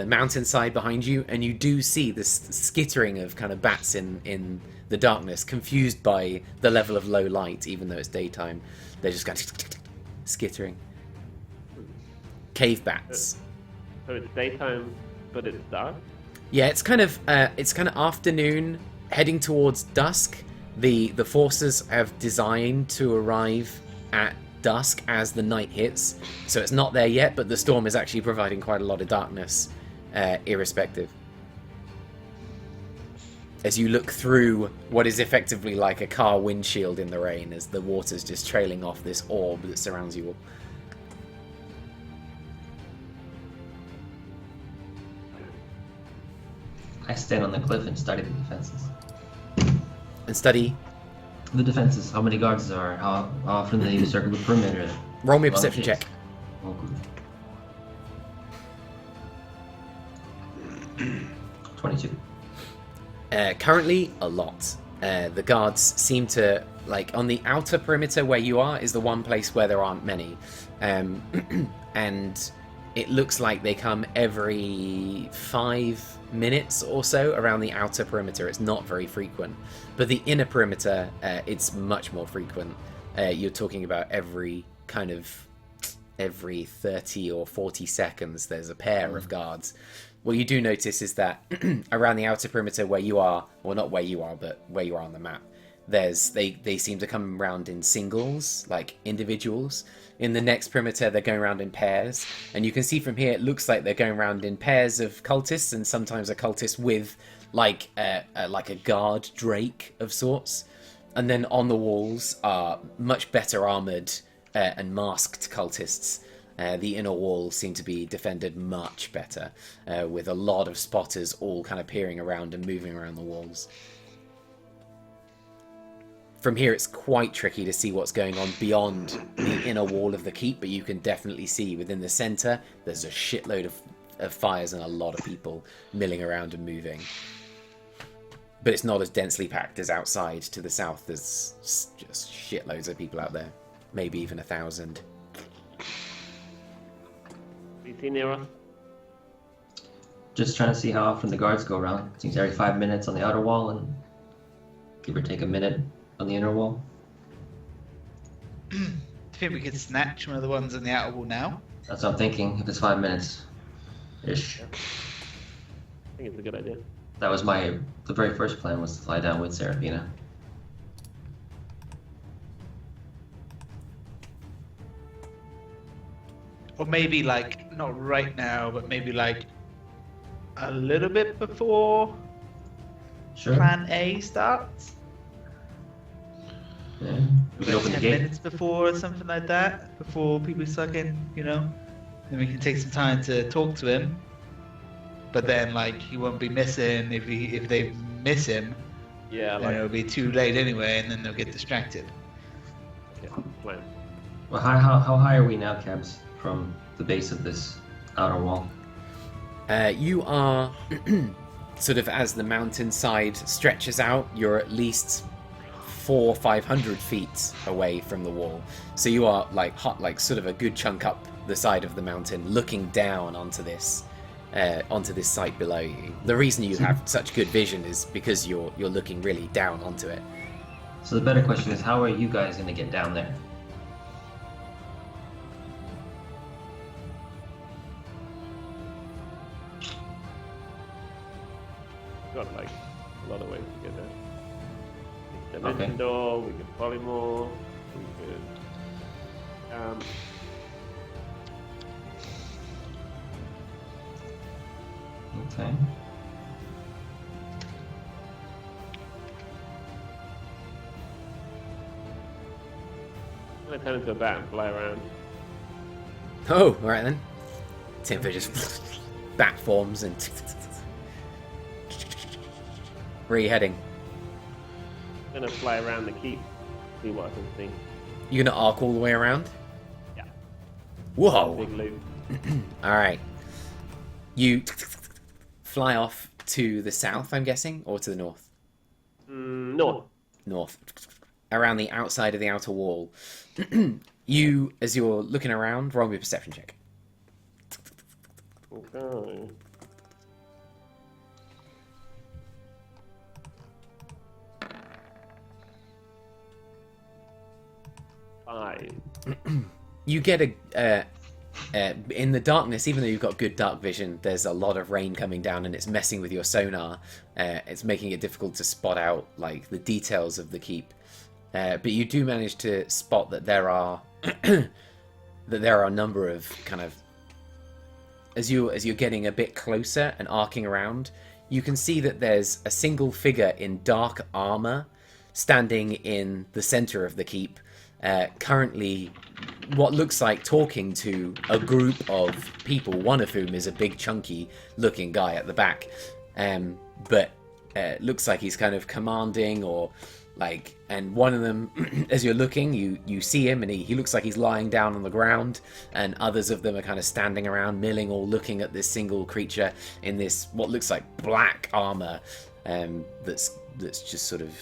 mountainside behind you, and you do see this skittering of kind of bats in the darkness, confused by the level of low light, even though it's daytime. They're just kind of skittering. Cave bats. So it's daytime, but it's dark. Yeah, it's kind of afternoon, heading towards dusk. The forces have designed to arrive at dusk as the night hits, so it's not there yet, but the storm is actually providing quite a lot of darkness, irrespective. As you look through what is effectively like a car windshield in the rain, as the water's just trailing off this orb that surrounds you all. I stand on the cliff and study the defenses. And study. The defenses, how many guards there are, how often they circle the perimeter. Roll me a Well, perception yes. check. Oh, good. 22. Currently, a lot. The guards seem to, like, on the outer perimeter where you are is the one place where there aren't many. And it looks like they come every 5 minutes or so around the outer perimeter. It's not very frequent. But the inner perimeter, it's much more frequent. You're talking about every 30 or 40 seconds, there's a pair of guards. What you do notice is that around the outer perimeter where you are, well, not where you are, but where you are on the map, they seem to come around in singles, like individuals. In the next perimeter, they're going around in pairs, and you can see from here it looks like they're going around in pairs of cultists, and sometimes a cultist with like a guard drake of sorts. And then on the walls are much better armoured and masked cultists. The inner walls seem to be defended much better, with a lot of spotters all kind of peering around and moving around the walls. From here, it's quite tricky to see what's going on beyond the inner wall of the keep, but you can definitely see within the centre, there's a shitload of fires and a lot of people milling around and moving. But it's not as densely packed as outside to the south. There's just shitloads of people out there. Maybe even 1,000. You see near us? Just trying to see how often the guards go around. Seems every 5 minutes on the outer wall and give or take a minute on the inner wall. Do you think we could snatch one of the ones on the outer wall now? That's what I'm thinking, if it's 5 minutes. Ish. I think it's a good idea. That was the very first plan, was to fly down with Serafina. Or maybe like, not right now, but maybe like a little bit before Sure. Plan A starts? Yeah. We can Like open the 10 gate. minutes before or something like that, before people suck in, you know? Then we can take some time to talk to him. But then, like, he won't be missing. If they miss him, Yeah, then like it'll be too late anyway, and then they'll get distracted. yeah, plan. Well, how high are we now, Cabs, from the base of this outer wall? You are sort of, as the mountainside stretches out, you're at least 400-500 feet away from the wall. So you are like sort of a good chunk up the side of the mountain, looking down onto this site below you. The reason you have such good vision is because you're looking really down onto it. So the better question is, how are you guys going to get down there? Got like a lot of ways to get there. Dimension Okay. door, we could polymorph, we could Okay. I'm gonna turn into a bat and fly around. Oh, alright then. Timber just bat forms and... Where are you heading? I'm gonna fly around the keep, see what I can see. You're gonna arc all the way around? Yeah. Whoa! Big loop. Alright. You fly off to the south, I'm guessing, or to the north? North. North. Around the outside of the outer wall. You, as you're looking around, roll me a perception check. Okay. Five. You get in the darkness, even though you've got good dark vision, there's a lot of rain coming down and it's messing with your sonar. It's making it difficult to spot out like the details of the keep. But you do manage to spot that there are a number of kind of, as you're getting a bit closer and arcing around, you can see that there's a single figure in dark armor standing in the center of the keep, currently what looks like talking to a group of people, one of whom is a big chunky looking guy at the back, but looks like he's kind of commanding, or like, and one of them, as you're looking, you see him and he looks like he's lying down on the ground, and others of them are kind of standing around milling or looking at this single creature in this what looks like black armor, that's just sort of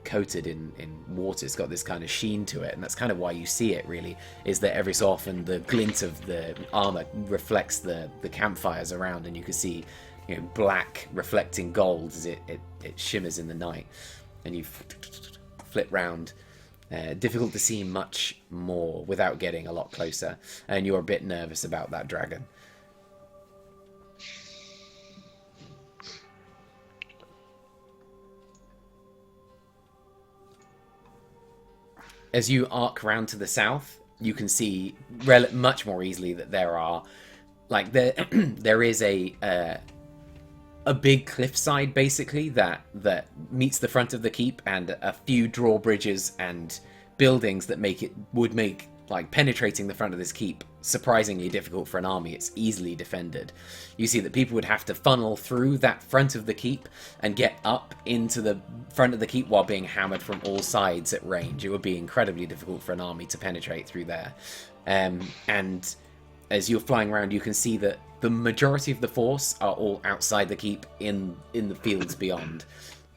coated in water. It's got this kind of sheen to it, and that's kind of why you see it, really, is that every so often the glint of the armor reflects the campfires around, and you can see, you know, black reflecting gold as it shimmers in the night. And you flip round. Difficult to see much more without getting a lot closer, and you're a bit nervous about that dragon. As you arc round to the south, you can see much more easily that there are, like, there is a a big cliffside basically that meets the front of the keep, and a few drawbridges and buildings that would make like penetrating the front of this keep surprisingly difficult for an army. It's easily defended. You see that people would have to funnel through that front of the keep and get up into the front of the keep while being hammered from all sides at range. It would be incredibly difficult for an army to penetrate through there. And as you're flying around, you can see that the majority of the force are all outside the keep in the fields beyond.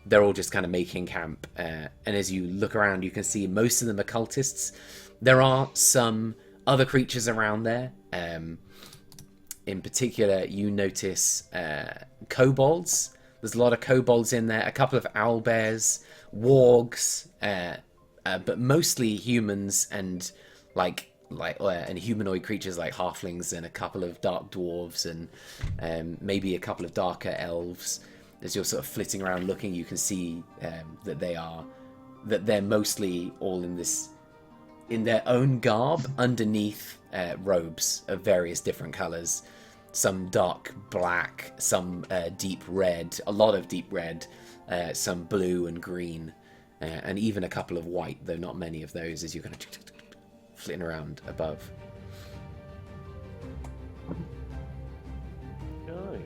They're all just kind of making camp. And as you look around, you can see most of them are cultists. There are some other creatures around there. In particular, you notice kobolds. There's a lot of kobolds in there. A couple of owlbears, wargs, but mostly humans and and humanoid creatures like halflings, and a couple of dark dwarves, and maybe a couple of darker elves. As you're sort of flitting around looking, you can see that they're mostly all in their own garb underneath robes of various different colors. Some dark black, some deep red, a lot of deep red, some blue and green, and even a couple of white, though not many of those, as you're kind of flitting around above. Nice.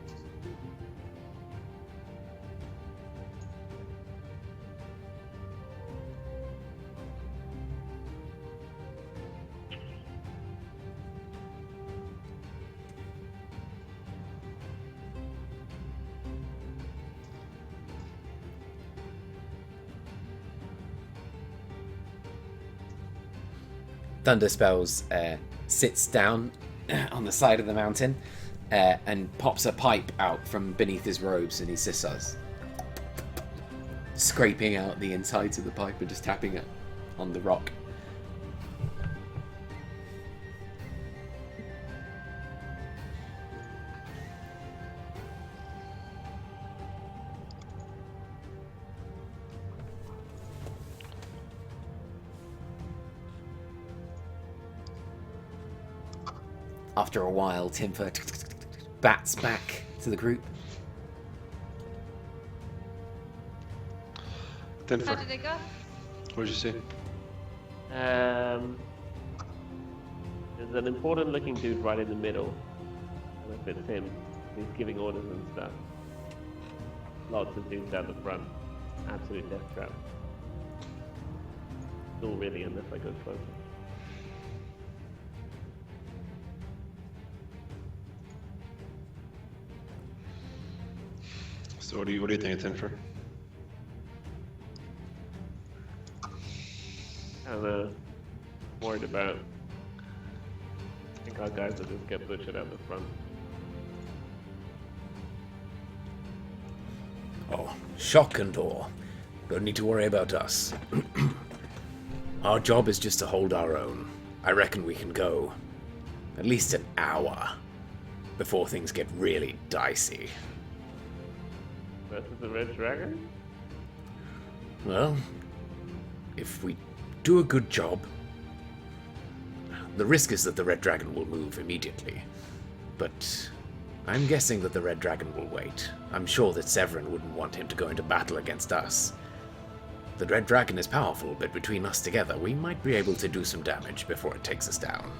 Thunderspells sits down on the side of the mountain and pops a pipe out from beneath his robes, and he just starts scraping out the insides of the pipe and just tapping it on the rock. After a while, Timfer bats back to the group. How Tinfer, did it go? what did you see? There's an important looking dude right in the middle. I don't know if it's him. He's giving orders and stuff. Lots of dudes down the front. Absolute death trap. Not really, unless I go closer. So what do you think, Tinfer? I don't know. Worried about. I think our guys will just get butchered out the front. Oh, shock and awe. Don't need to worry about us. Our job is just to hold our own. I reckon we can go at least an hour before things get really dicey. Versus the Red Dragon? Well, if we do a good job, the risk is that the Red Dragon will move immediately. But I'm guessing that the Red Dragon will wait. I'm sure that Severin wouldn't want him to go into battle against us. The Red Dragon is powerful, but between us together, we might be able to do some damage before it takes us down.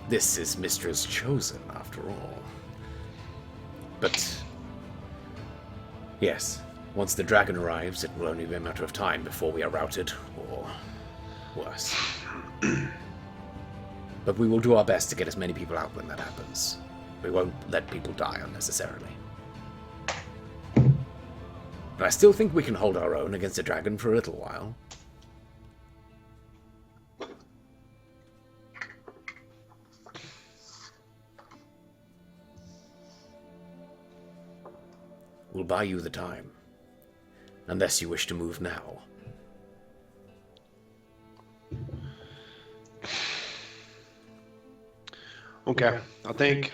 This is Mistra's chosen, after all. But yes, once the dragon arrives, it will only be a matter of time before we are routed, or worse. But we will do our best to get as many people out when that happens. We won't let people die unnecessarily. But I still think we can hold our own against a dragon for a little while. We'll buy you the time. Unless you wish to move now. Okay, I think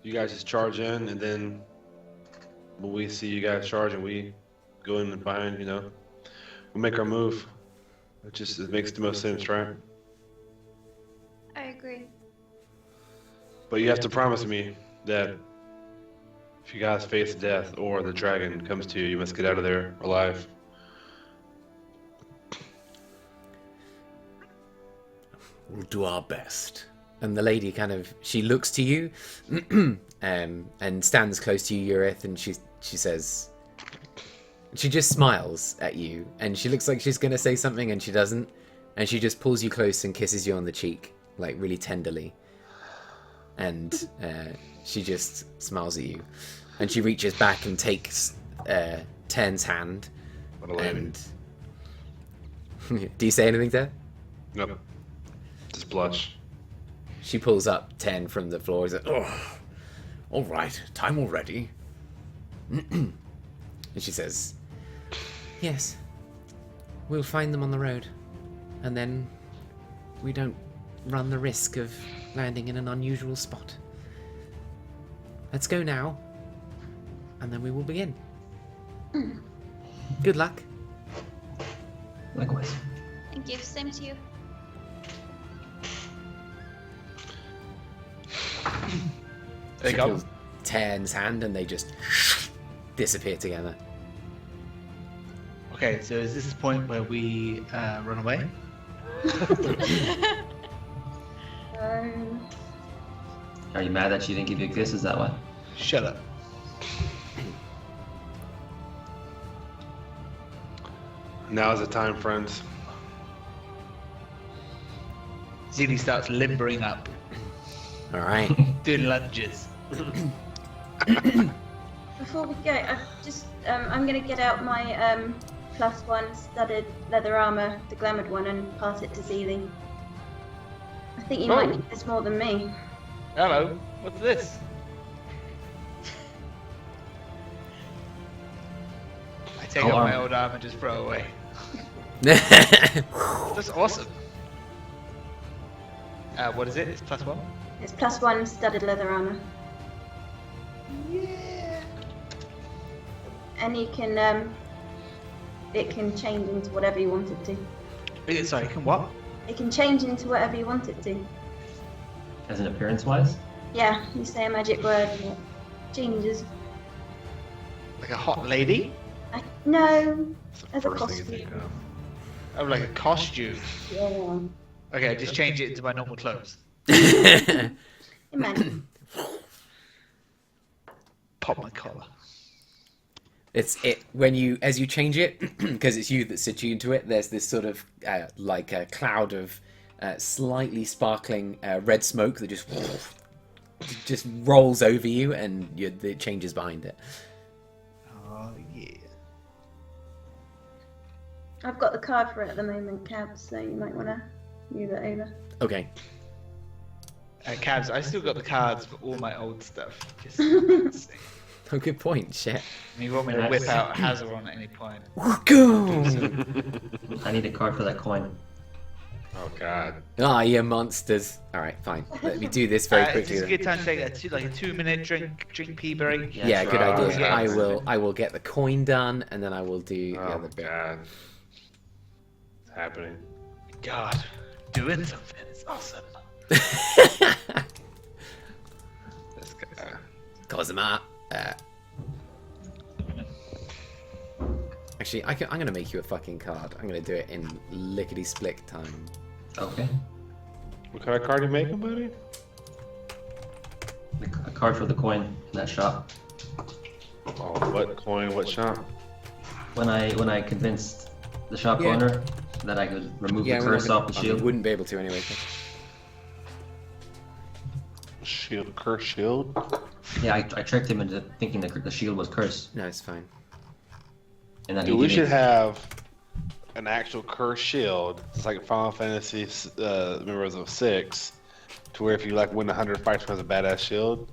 you guys just charge in, and then when we see you guys charge and we go in and find, we'll make our move. It makes the most sense, right? I agree. But you have to promise me that if you guys face death or the dragon comes to you, you must get out of there alive. We'll do our best. And the lady she looks to you, and stands close to you, Urith, and she says, she just smiles at you, and she looks like she's gonna say something, and she doesn't, and she just pulls you close and kisses you on the cheek, like really tenderly, and she just smiles at you, and she reaches back and takes Tern's hand. What a lady. And do you say anything to her? Nope. Just blush. She pulls up Tern from the floor. He's like, Oh, all right. Time already. and she says, "Yes, we'll find them on the road, and then we don't run the risk of landing in an unusual spot. Let's go now, and then we will begin. Good luck." Likewise. Thank you. Same to you. There She you go. pulls Tern's hand, and they just disappear together. Okay, so is this the point where we run away? Are you mad that she didn't give you a kiss? Is that why? Shut up. Now's the time, friends. Zini starts limbering up, All right. doing lunges. Before we go, I'm gonna get out my +1 studded leather armor, the glamoured one, and pass it to Zeely. I think you might need this more than me. Hello, what's this? I take Oh, off my armor. old armor and just throw it away. That's awesome. What is it? It's +1? It's +1 studded leather armor. Yeah. And you can, it can change into whatever you want it to. Sorry, can what? It can change into whatever you want it to. As an appearance-wise? Yeah, you say a magic word and it changes. Like a hot lady? No, It's the as a first thing you costume. think of. Oh, like a costume. Yeah. Okay, just change it into my normal clothes. Imagine. Pop my collar. It's when you as you change it, because it's you that's attuned to it. There's this sort of like a cloud of slightly sparkling red smoke that just rolls over you, and it changes behind it. Oh, yeah. I've got the card for it at the moment, Cab, so you might want to move it over. Okay. Cabs, I still got the cards for all my old stuff. Just saying. Oh, good point. Shit. And you want me to whip out Hazaron at any point? Go! I need a card for that coin. Oh God. Ah, you monsters. All right, fine. Let me do this very It's quickly. a then. good time to take a 2-minute drink pee break. Yeah, good Oh, idea. yeah. I will get the coin done, and then I will do the Oh other my bit. God. It's happening. God, doing something. It's awesome. This guy. Cosima. Actually, I'm going to make you a fucking card. I'm going to do it in lickety-split time. Okay. What kind of card you making, buddy? A card for the coin in that shop. Oh, what coin? What shop? When I convinced the shop Yeah. owner that I could remove the we're not curse gonna- off the I mean, shield. wouldn't be able to anyway. Shield, curse shield. Yeah, I tricked him into thinking the shield was cursed. No, it's fine. And then Dude, he we gave should me- have an actual curse shield. It's like Final Fantasy, members of 6, to where if you like win 100 fights, it has a badass shield.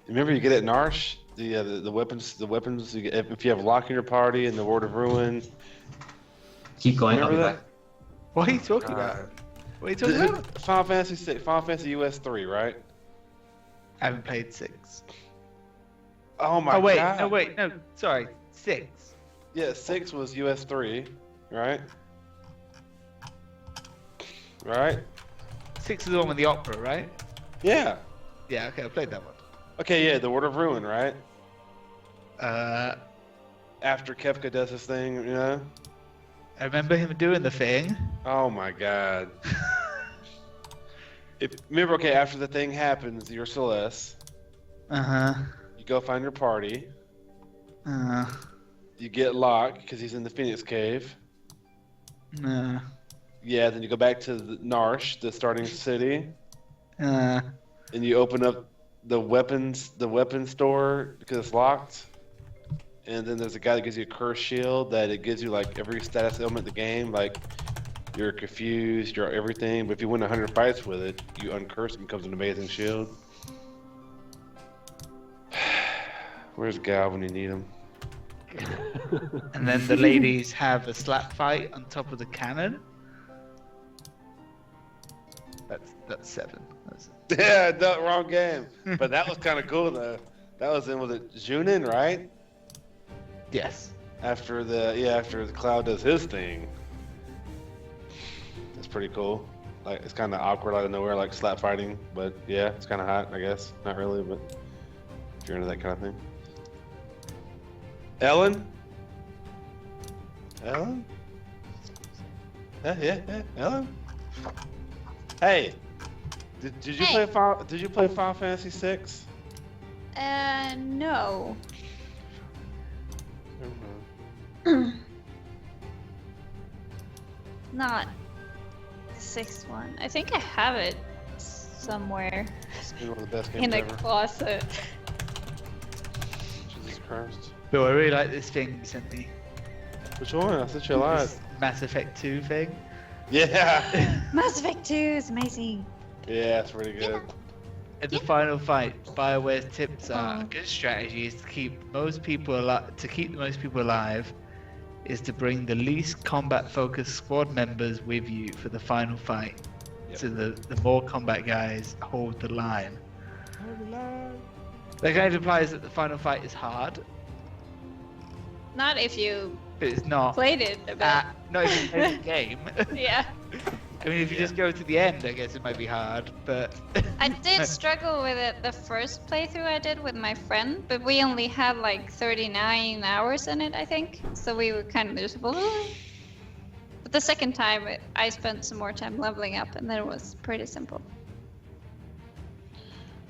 Remember, you get it in Arsh. The weapons. You get, if you have Lock in your party and the Word of Ruin. Keep going. I'll be Remember back. What are you talking about? What are you talking about? Final Fantasy 6, Final Fantasy US 3, right? I haven't played 6. Oh my Oh wait, God. no wait, no, sorry, 6. Yeah, 6 was US 3, right? Right? 6 is the one with the opera, right? Yeah. Yeah, okay, I played that one. Okay, yeah, the Word of Ruin, right? Uh, After Kefka does his thing, you know? I remember him doing the thing. Oh my god. Remember, okay, after the thing happens, you're Celeste. Uh-huh. You go find your party. Uh, You get Locke, because he's in the Phoenix Cave. Yeah, then you go back to the Narsh, the starting city. And you open up the weapon store because it's locked. And then there's a guy that gives you a curse shield that it gives you like every status element in the game, like you're confused, you're everything. But if you win 100 fights with it, you uncurse it, becomes an amazing shield. Where's Gal when you need him? and then the ladies have a slap fight on top of the cannon. That's 7. Yeah, no, wrong game. But that was kind of cool though. That was was it Junin, right? Yes. After the Cloud does his thing. That's pretty cool. Like it's kind of awkward out of nowhere, like slap fighting. But yeah, it's kind of hot, I guess. Not really, but if you're into that kind of thing. Ellen? Ellen? Yeah, Ellen? Hey, did you play Final Fantasy VI? No. Not the 6th one. I think I have it somewhere It's been one of the best games in a ever. closet. Jesus Christ. Bill, I really like this thing you sent me. Which one? I sent you a lot. This Mass Effect 2 thing. Yeah. Mass Effect 2 is amazing. Yeah, it's pretty good. At the final fight, BioWare's tips are: a good strategy is to keep the most people alive, is to bring the least combat-focused squad members with you for the final fight. Yep. So the more combat guys hold the line. That kind of implies that the final fight is hard, Not if you but it's not. played it a bit. Not if you play the game. Yeah. I mean, if you just go to the end, I guess it might be hard, but... I did struggle with it the first playthrough I did with my friend, but we only had like 39 hours in it, I think. So we were kind of miserable. But the second time, I spent some more time leveling up, and then it was pretty simple.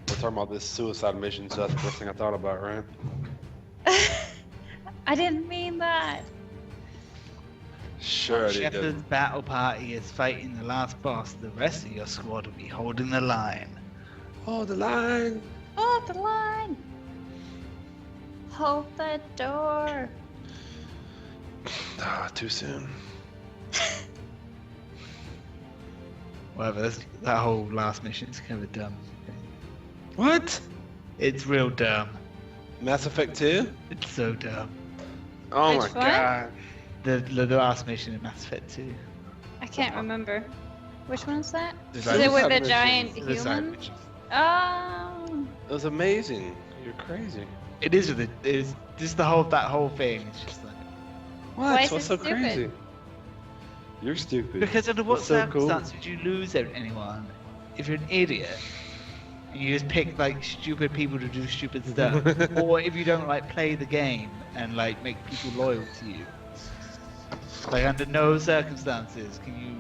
We're talking about this suicide mission, so that's the first thing I thought about, right? I didn't mean that. Sure, Shepard's battle party is fighting the last boss. The rest of your squad will be holding the line. Hold the line. Hold the line. Hold the door. Ah, too soon. Whatever, that whole last mission is kind of dumb. What? It's real dumb. Mass Effect 2? It's so dumb. Oh Which my one? god. The last mission in Mass Effect 2. I can't remember. Which one is that? The Is side it with the missions. giant The side human? mission. Oh. It was amazing. You're crazy. It is with it. It's just that whole thing. It's just like Why is What's it so stupid? crazy? You're stupid. because under what What's so cool? circumstance would you lose anyone if you're an idiot and you just pick like stupid people to do stupid stuff, or if you don't like play the game and like make people loyal to you? Like under no circumstances can you.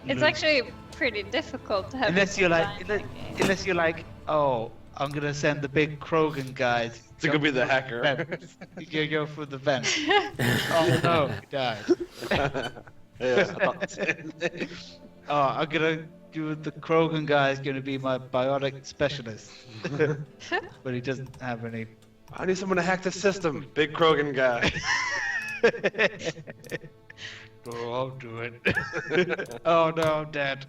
It's lose. actually pretty difficult to have. Unless people you're die like, in that game. unless you're like, oh, I'm gonna send the big Krogan guys. It's gonna be the hacker. You go through the vent. Oh no, he died. Yeah, I thought the same thing. Oh, I'm gonna do the Krogan guy is gonna be my biotic specialist, but he doesn't have any. I need someone to hack the system. Big Krogan guy. Oh, I'll do it. Oh no, I'm dead.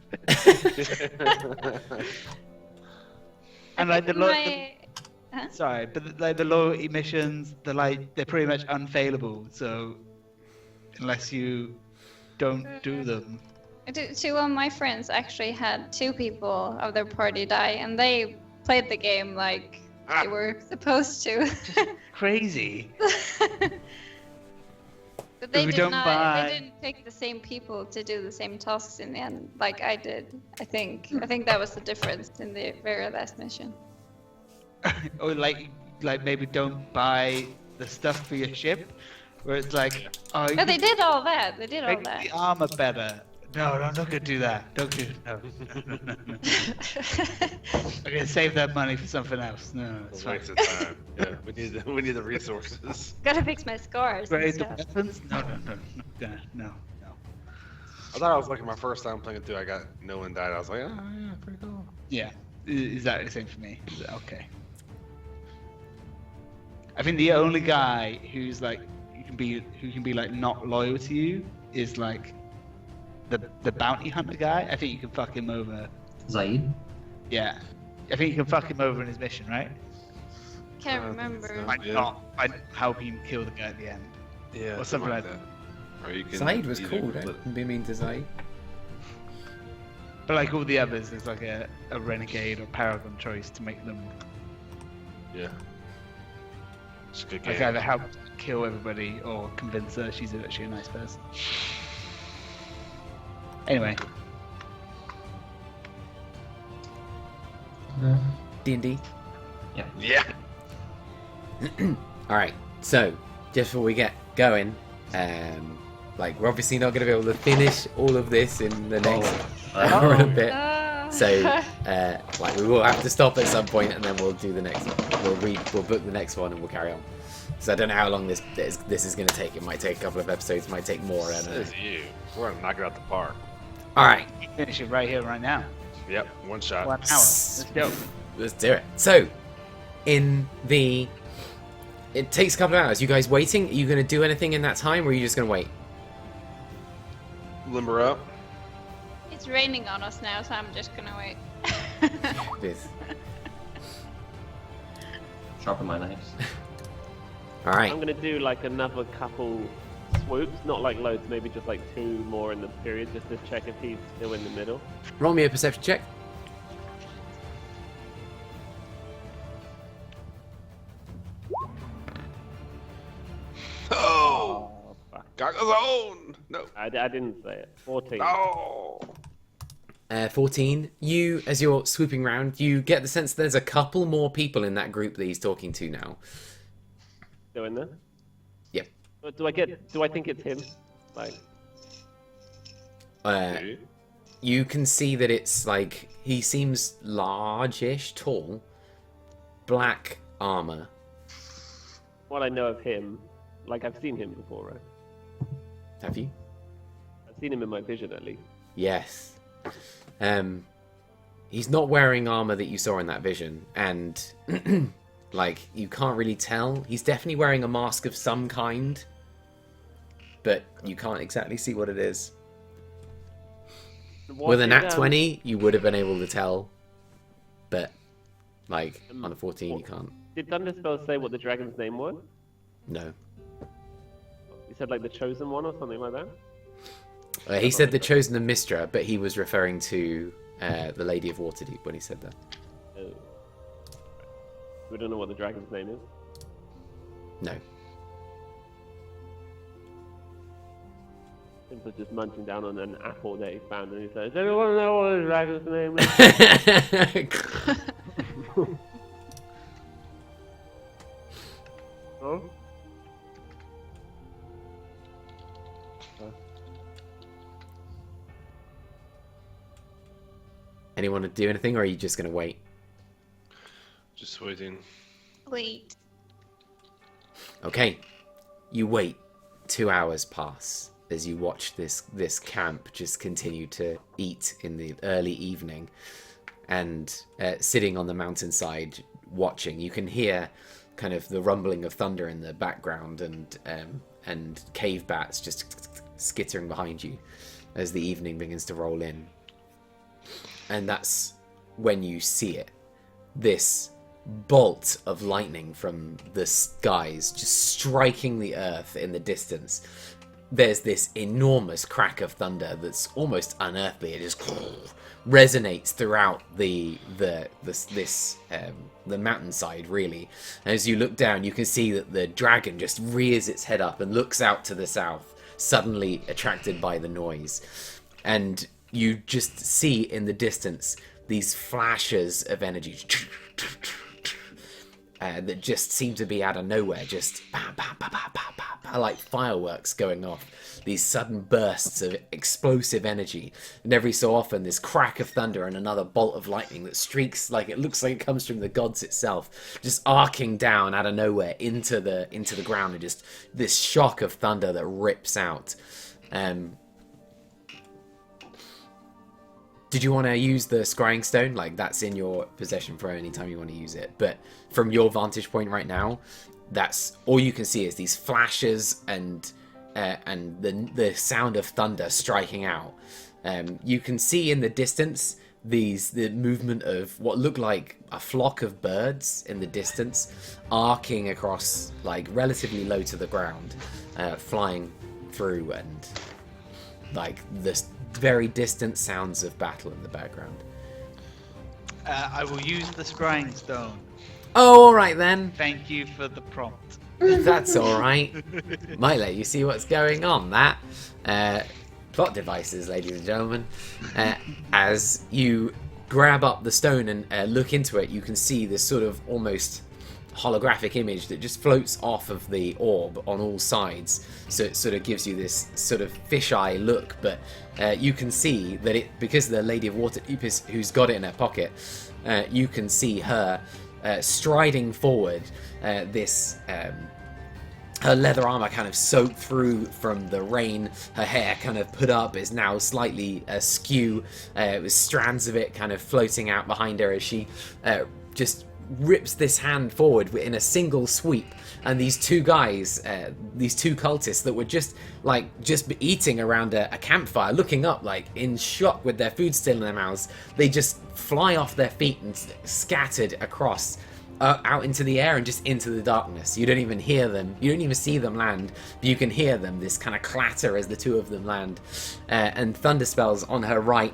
And like the sorry, but like the loyalty missions, they're pretty much unfailable. So unless you don't do them, Two of my friends actually had 2 people of their party die, and they played the game like they were supposed to. crazy. But they we did don't not. buy- They didn't pick the same people to do the same tasks in the end, like I did. I think that was the difference in the very last mission. or like maybe don't buy the stuff for your ship, where it's like, oh, you No, they can did all that. They did all make that. the armor better. No, I'm not gonna do that. Don't do no. I'm gonna save that money for something else. No, it's fine. Waste of time. Yeah, we need the resources. Gotta fix my scars and Grade the stuff. weapons? No. I thought I was like my first time playing it through. I got no one died. I was like, oh yeah, pretty cool. Yeah, exactly the same for me. Okay. I think the only guy who's like who can be like not loyal to you is like the bounty hunter guy. I think you can fuck him over. Zaid? Yeah, I think you can fuck him over in his mission, right? Can't remember. By Yeah. not by helping him kill the guy at the end. Yeah, Or something like Or you can Zaid was either cool, split- don't be mean to Zaid. But like all the others, there's like a renegade or paragon choice to make them Yeah. It's a good like game. either help kill everybody or convince her she's actually a nice person. Anyway, D&D. Yeah. Alright, so, just before we get going, like, we're obviously not going to be able to finish all of this in the next hour and a bit. So, like, we will have to stop at some point, and then we'll do the next one. We'll book the next one, and we'll carry on. So I don't know how long this is going to take. It might take a couple of episodes, it might take more. I don't know. Says you. We're gonna knock it out the park. All right, finish it right here, right now. Yep, one shot. 1 hour. Let's go. let's do it. So, it takes a couple of hours. You guys waiting? Are you going to do anything in that time, or are you just going to wait? Limber up. It's raining on us now, so I'm just gonna wait. This. Sharpen my knives. All right. I'm gonna do like another couple swoops, not like loads, maybe just like 2 more in the period, just to check if he's still in the middle. Roll me a perception check. Oh, Fuck. got his own. No. I didn't say it. 14. No. 14. You, as you're swooping around, you get the sense there's a couple more people in that group that he's talking to now. Still in there? Yep. But do I think it's him? Like, You can see that it's like he seems large-ish, tall, black armor. what I know of him, like I've seen him before, right? Have you? I've seen him in my vision at least. Yes. He's not wearing armor that you saw in that vision, and like you can't really tell. He's definitely wearing a mask of some kind, but you can't exactly see what it is. With a nat 20, you would have been able to tell, but like on a 14, you can't. Did Thunderspell say what the dragon's name was? No. He said like the chosen one or something like that? He said the chosen of Mistra, but he was referring to the Lady of Waterdeep when he said that. Oh. We don't know what the dragon's name is. No. Simply just munching down on an apple that he found, and he said, "Does anyone know what the dragon's name is?" Oh? Anyone to do anything, or are you just gonna wait? Just waiting. Wait. Okay, you wait. 2 hours pass as you watch this camp just continue to eat in the early evening, and sitting on the mountainside watching, you can hear kind of the rumbling of thunder in the background, and cave bats just skittering behind you as the evening begins to roll in. And that's when you see it. This bolt of lightning from the skies just striking the earth in the distance. There's this enormous crack of thunder that's almost unearthly. It just resonates throughout the mountainside, really. And as you look down, you can see that the dragon just rears its head up and looks out to the south, suddenly attracted by the noise. And you just see in the distance these flashes of energy that just seem to be out of nowhere, just bam, bam, bam, bam, bam, bam, bam, like fireworks going off. These sudden bursts of explosive energy, and every so often this crack of thunder and another bolt of lightning that streaks like it looks like it comes from the gods itself, just arcing down out of nowhere into the ground, and just this shock of thunder that rips out. Did you want to use the scrying stone? Like, that's in your possession for any time you want to use it. But from your vantage point right now, that's all you can see is these flashes and the sound of thunder striking out. You can see in the distance the movement of what look like a flock of birds in the distance, arcing across, like, relatively low to the ground, flying through, and like the very distant sounds of battle in the background. I will use the scrying stone. Oh, all right then. Thank you for the prompt. That's all right. Might let you see what's going on. That plot devices, ladies and gentlemen. As you grab up the stone and look into it, you can see this sort of almost holographic image that just floats off of the orb on all sides. So it sort of gives you this sort of fisheye look, but you can see that it, because the Lady of Waterdeep is who's got it in her pocket, you can see her striding forward. Her leather armor kind of soaked through from the rain. Her hair kind of put up is now slightly askew, with strands of it kind of floating out behind her as she just rips this hand forward in a single sweep, and these two guys, these two cultists that were just eating around a campfire, looking up like in shock with their food still in their mouths, they just fly off their feet and scattered across out into the air and just into the darkness. You don't even hear them, you don't even see them land, but you can hear them, this kind of clatter as the two of them land. And Thunderspell's on her right,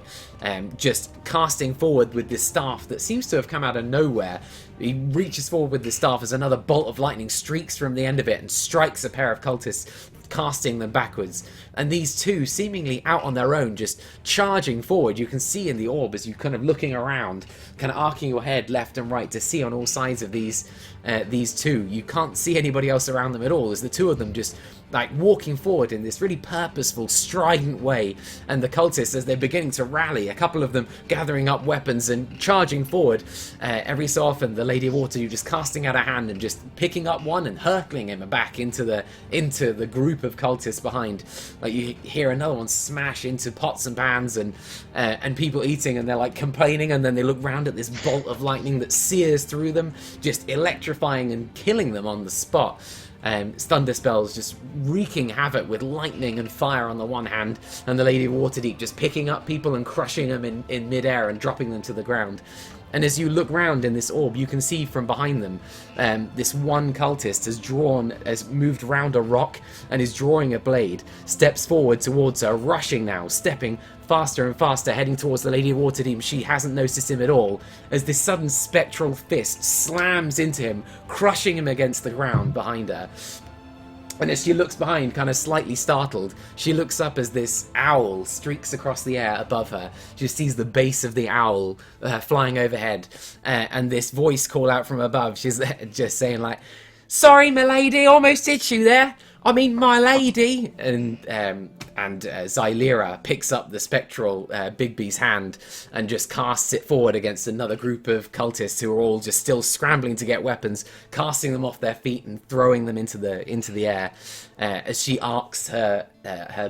just casting forward with this staff that seems to have come out of nowhere. He reaches forward with the staff as another bolt of lightning streaks from the end of it and strikes a pair of cultists, casting them backwards. And these two, seemingly out on their own, just charging forward. You can see in the orb as you kind of looking around, kind of arcing your head left and right to see on all sides of these two. You can't see anybody else around them at all, as the two of them just like walking forward in this really purposeful, strident way. And the cultists, as they're beginning to rally, a couple of them gathering up weapons and charging forward. Every so often, the Lady of Waterdeep just casting out a hand and just picking up one and hurtling him back into the group of cultists behind. Like, you hear another one smash into pots and pans and people eating, and they're like complaining, and then they look round at this bolt of lightning that sears through them, just electrifying and killing them on the spot. Thunderspells just wreaking havoc with lightning and fire on the one hand, and the Lady of Waterdeep just picking up people and crushing them in midair and dropping them to the ground. And as you look round in this orb, you can see from behind them, this one cultist has moved round a rock and is drawing a blade, steps forward towards her, rushing now, stepping faster and faster, heading towards the Lady of Waterdeep. She hasn't noticed him at all, as this sudden spectral fist slams into him, crushing him against the ground behind her. And as she looks behind, kind of slightly startled, she looks up as this owl streaks across the air above her. She sees the base of the owl flying overhead, and this voice call out from above. She's just saying like, "Sorry, milady, almost hit you there. I mean, my lady." And Xylera picks up the spectral Bigby's hand and just casts it forward against another group of cultists who are all just still scrambling to get weapons, casting them off their feet and throwing them into the air. As she arcs her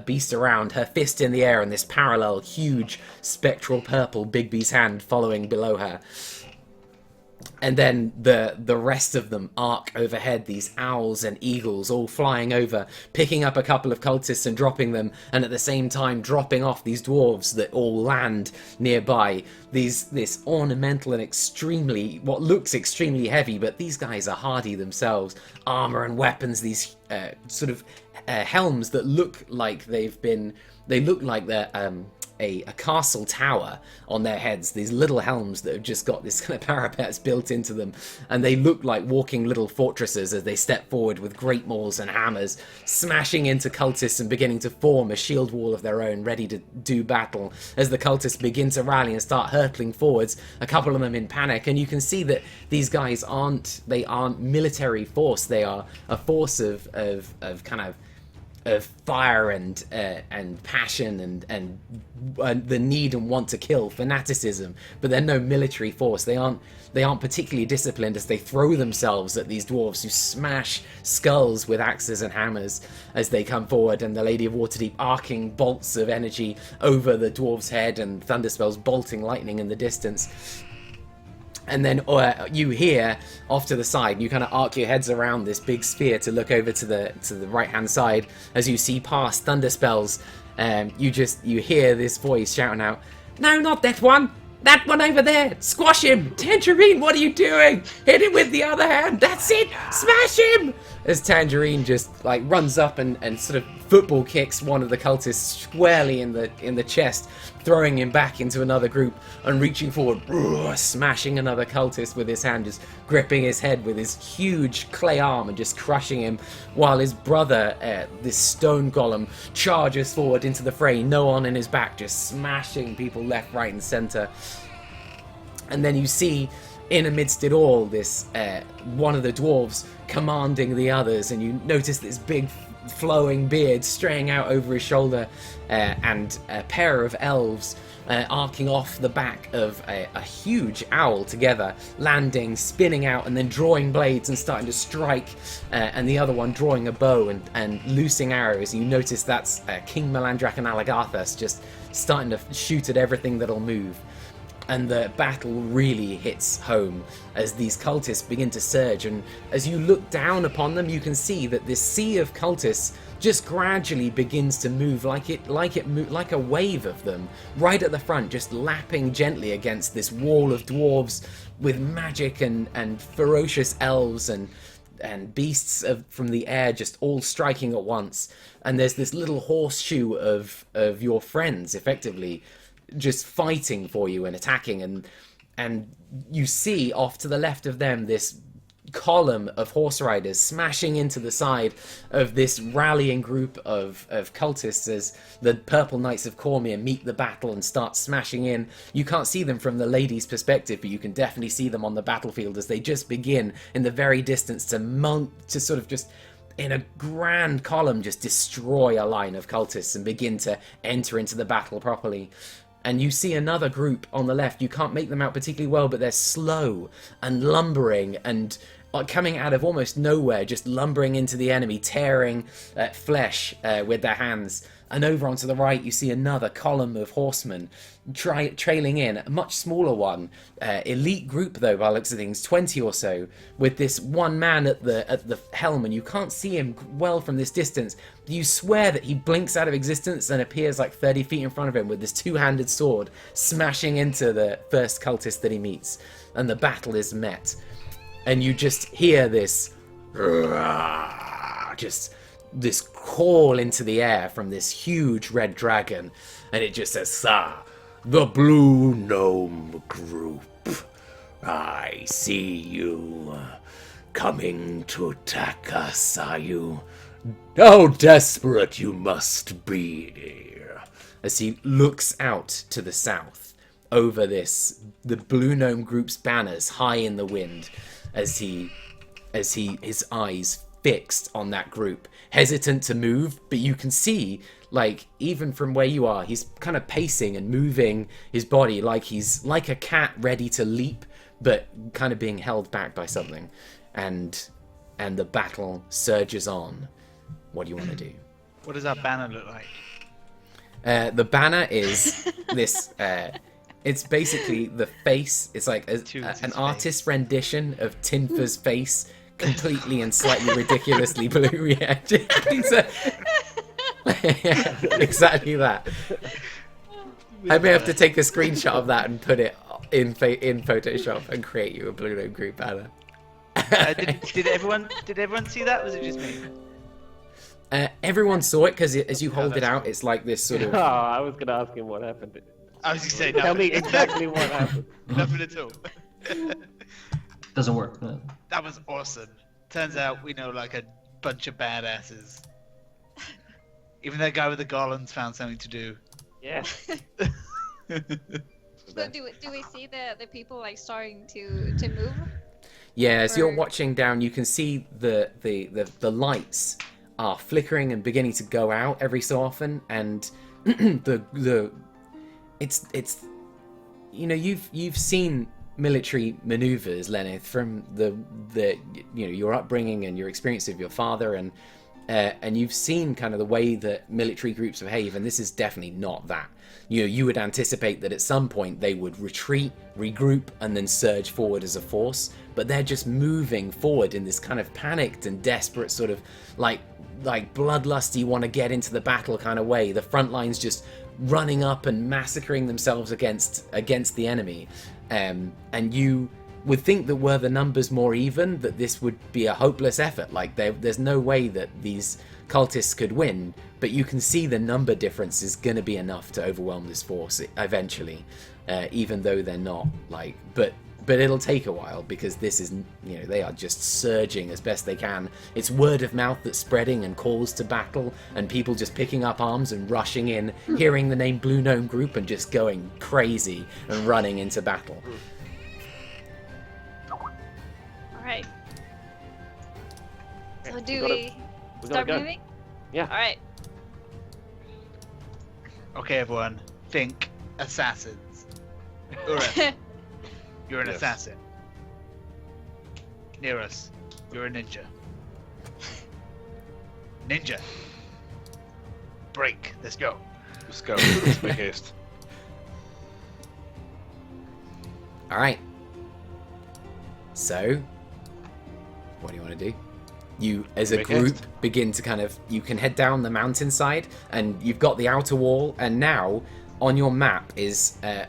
beast around, her fist in the air, and this parallel huge spectral purple Bigby's hand following below her. And then the rest of them arc overhead, these owls and eagles all flying over, picking up a couple of cultists and dropping them, and at the same time dropping off these dwarves that all land nearby. This ornamental and what looks extremely heavy, but these guys are hardy themselves. Armor and weapons, these sort of helms that look like they're a castle tower on their heads, these little helms that have just got this kind of parapets built into them, and they look like walking little fortresses as they step forward with great maws and hammers, smashing into cultists and beginning to form a shield wall of their own, ready to do battle. As the cultists begin to rally and start hurtling forwards, a couple of them in panic, and you can see that these guys aren't military force. They are a force of fire and passion and the need and want to kill, fanaticism, but they're no military force. They aren't particularly disciplined as they throw themselves at these dwarves who smash skulls with axes and hammers as they come forward, and the Lady of Waterdeep arcing bolts of energy over the dwarves' head and thunderspells bolting lightning in the distance. And then you hear off to the side, you kind of arc your heads around this big sphere to look over to the right hand side as you see past thunderspells. You hear this voice shouting out, "No, not that one! That one over there! Squash him! Tangerine, what are you doing? Hit him with the other hand! That's it! Smash him!" As Tangerine just runs up and sort of football kicks one of the cultists squarely in the chest, throwing him back into another group and reaching forward, smashing another cultist with his hand, just gripping his head with his huge clay arm and just crushing him, while his brother, this stone golem, charges forward into the fray, no one in his back, just smashing people left, right and centre. And then you see, in amidst it all, this one of the dwarves commanding the others, and you notice this big flowing beard straying out over his shoulder, and a pair of elves arcing off the back of a huge owl together, landing, spinning out, and then drawing blades and starting to strike, and the other one drawing a bow and loosing arrows. You notice that's King Melandrak and Alagarthus just starting to shoot at everything that'll move. And the battle really hits home as these cultists begin to surge, and as you look down upon them, you can see that this sea of cultists just gradually begins to move like a wave of them right at the front, just lapping gently against this wall of dwarves with magic and ferocious elves and beasts from the air just all striking at once. And there's this little horseshoe of your friends effectively just fighting for you and attacking, and you see off to the left of them this column of horse riders smashing into the side of this rallying group of cultists as the Purple Knights of Cormyr meet the battle and start smashing in. You can't see them from the lady's perspective, but you can definitely see them on the battlefield as they just begin in the very distance to sort of just in a grand column just destroy a line of cultists and begin to enter into the battle properly. And you see another group on the left. You can't make them out particularly well, but they're slow and lumbering and coming out of almost nowhere, just lumbering into the enemy, tearing flesh with their hands. And over onto the right, you see another column of horsemen trailing in, a much smaller one, elite group though, by the looks of things, 20 or so, with this one man at the helm, and you can't see him well from this distance. You swear that he blinks out of existence and appears 30 feet in front of him with this two-handed sword, smashing into the first cultist that he meets, and the battle is met. And you just hear this, this call into the air from this huge red dragon, and it just says, "Sir, the Blue Gnome Group, I see you coming to attack us, are you? How desperate you must be." As he looks out to the south, over the Blue Gnome Group's banners high in the wind, as his eyes fixed on that group, hesitant to move, but you can see, even from where you are, he's kind of pacing and moving his body he's like a cat ready to leap, but kind of being held back by something. And the battle surges on. What do you want to do? What does that banner look like? The banner is this. It's basically the face. It's like an artist's rendition of Tinfa's face, completely and slightly ridiculously blue. Yeah, exactly that. I may have to take a screenshot of that and put it in Photoshop and create you a Blue Gnome Group banner. Did everyone see that? Was it just me? Everyone saw it because as you hold it out, it's like this sort Oh, of. I was gonna ask him what happened. I was just saying, Tell me exactly what happened. Nothing at all. Doesn't work. That was awesome. Turns out we know like a bunch of badasses. Even that guy with the garlands found something to do. Yeah. So do we see the people like starting to move? Yeah, as you're Or- watching down, you can see the lights are flickering and beginning to go out every so often, and it's you know you've seen military maneuvers, Lenneth, from the your upbringing and your experience of your father, and you've seen kind of the way that military groups behave, and this is definitely not that. You would anticipate that at some point they would retreat, regroup, and then surge forward as a force, but they're just moving forward in this kind of panicked and desperate sort of like bloodlusty, want to get into the battle kind of way. The front line's just running up and massacring themselves against the enemy, and you would think that were the numbers more even, that this would be a hopeless effort. Like there's no way that these cultists could win, but you can see the number difference is going to be enough to overwhelm this force eventually, even though they're not like, but it'll take a while because this is, they are just surging as best they can. It's word of mouth that's spreading and calls to battle, and people just picking up arms and rushing in, hearing the name Blue Gnome Group and just going crazy and running into battle. Alright. So We do gotta- we We start gotta go. moving? Yeah. Alright. Okay, everyone, think assassins. Ureth, you're an Yes. assassin. Near us, you're a ninja. Ninja. Break. Let's go. Let's go. Let's make haste. All right. So, what do you want to do? You, as a Make group, haste. begin to kind of, you can head down the mountainside, and you've got the outer wall, and now on your map is a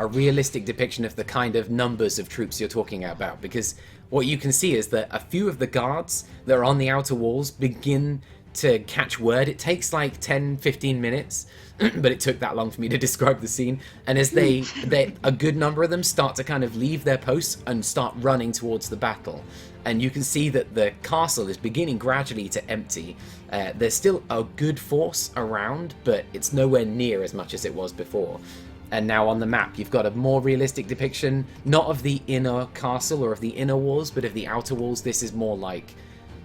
realistic depiction of the kind of numbers of troops you're talking about, because what you can see is that a few of the guards that are on the outer walls begin to catch word. It takes like 10-15 minutes, but it took that long for me to describe the scene. And as they a good number of them start to kind of leave their posts and start running towards the battle, and you can see that the castle is beginning gradually to empty. There's still a good force around, but it's nowhere near as much as it was before. And now on the map, you've got a more realistic depiction, not of the inner castle or of the inner walls, but of the outer walls. This is more like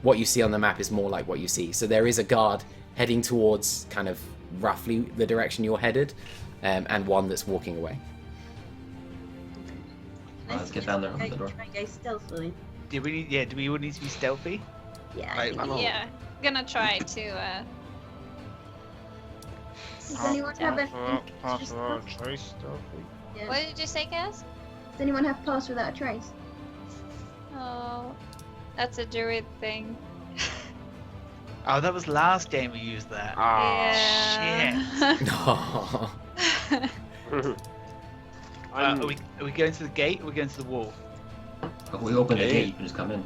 what you see on the map is more like what you see. So there is a guard heading towards kind of roughly the direction you're headed, and one that's walking away. Let's get down there, open the door. Try and go stealthily. Do we all need to be stealthy? Yeah. Right, I think- I'm Yeah. Gonna try to Does anyone have a? Yeah. What did you say, Cass? Does anyone have pass without a trace? Oh, that's a druid thing. Oh, that was last game we used that. Yeah. I'm, Are we going to the gate or are we going to the wall? If we open the Hey. gate, you can just come in.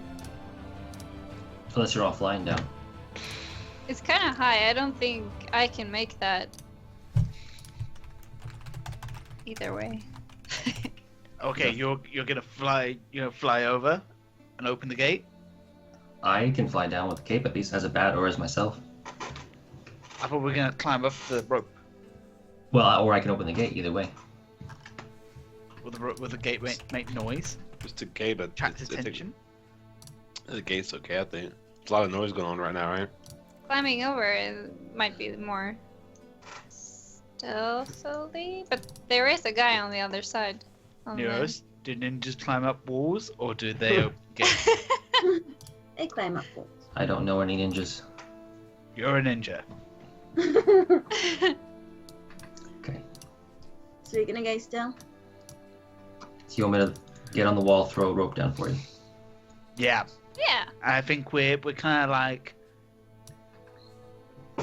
Unless you're offline down. It's kind of high. I don't think I can make that. Either way. Okay, you're gonna fly over and open the gate? I can fly down with the cape at least as a bat or as myself. I thought we were gonna climb up the rope. Well, or I can open the gate, either way. Will the gate make noise? Just a gate, but Attract attention? the gate's okay, I think. There's a lot of noise going on right now, right? Climbing over it might be more stealthily, but there is a guy on the other side. on Near the- us? Do ninjas climb up walls or do they open gates? They climb up walls. I don't know any ninjas. You're a ninja. Okay. So we're gonna go still. So you want me to get on the wall, throw a rope down for you? Yeah. Yeah. I think we're kind of like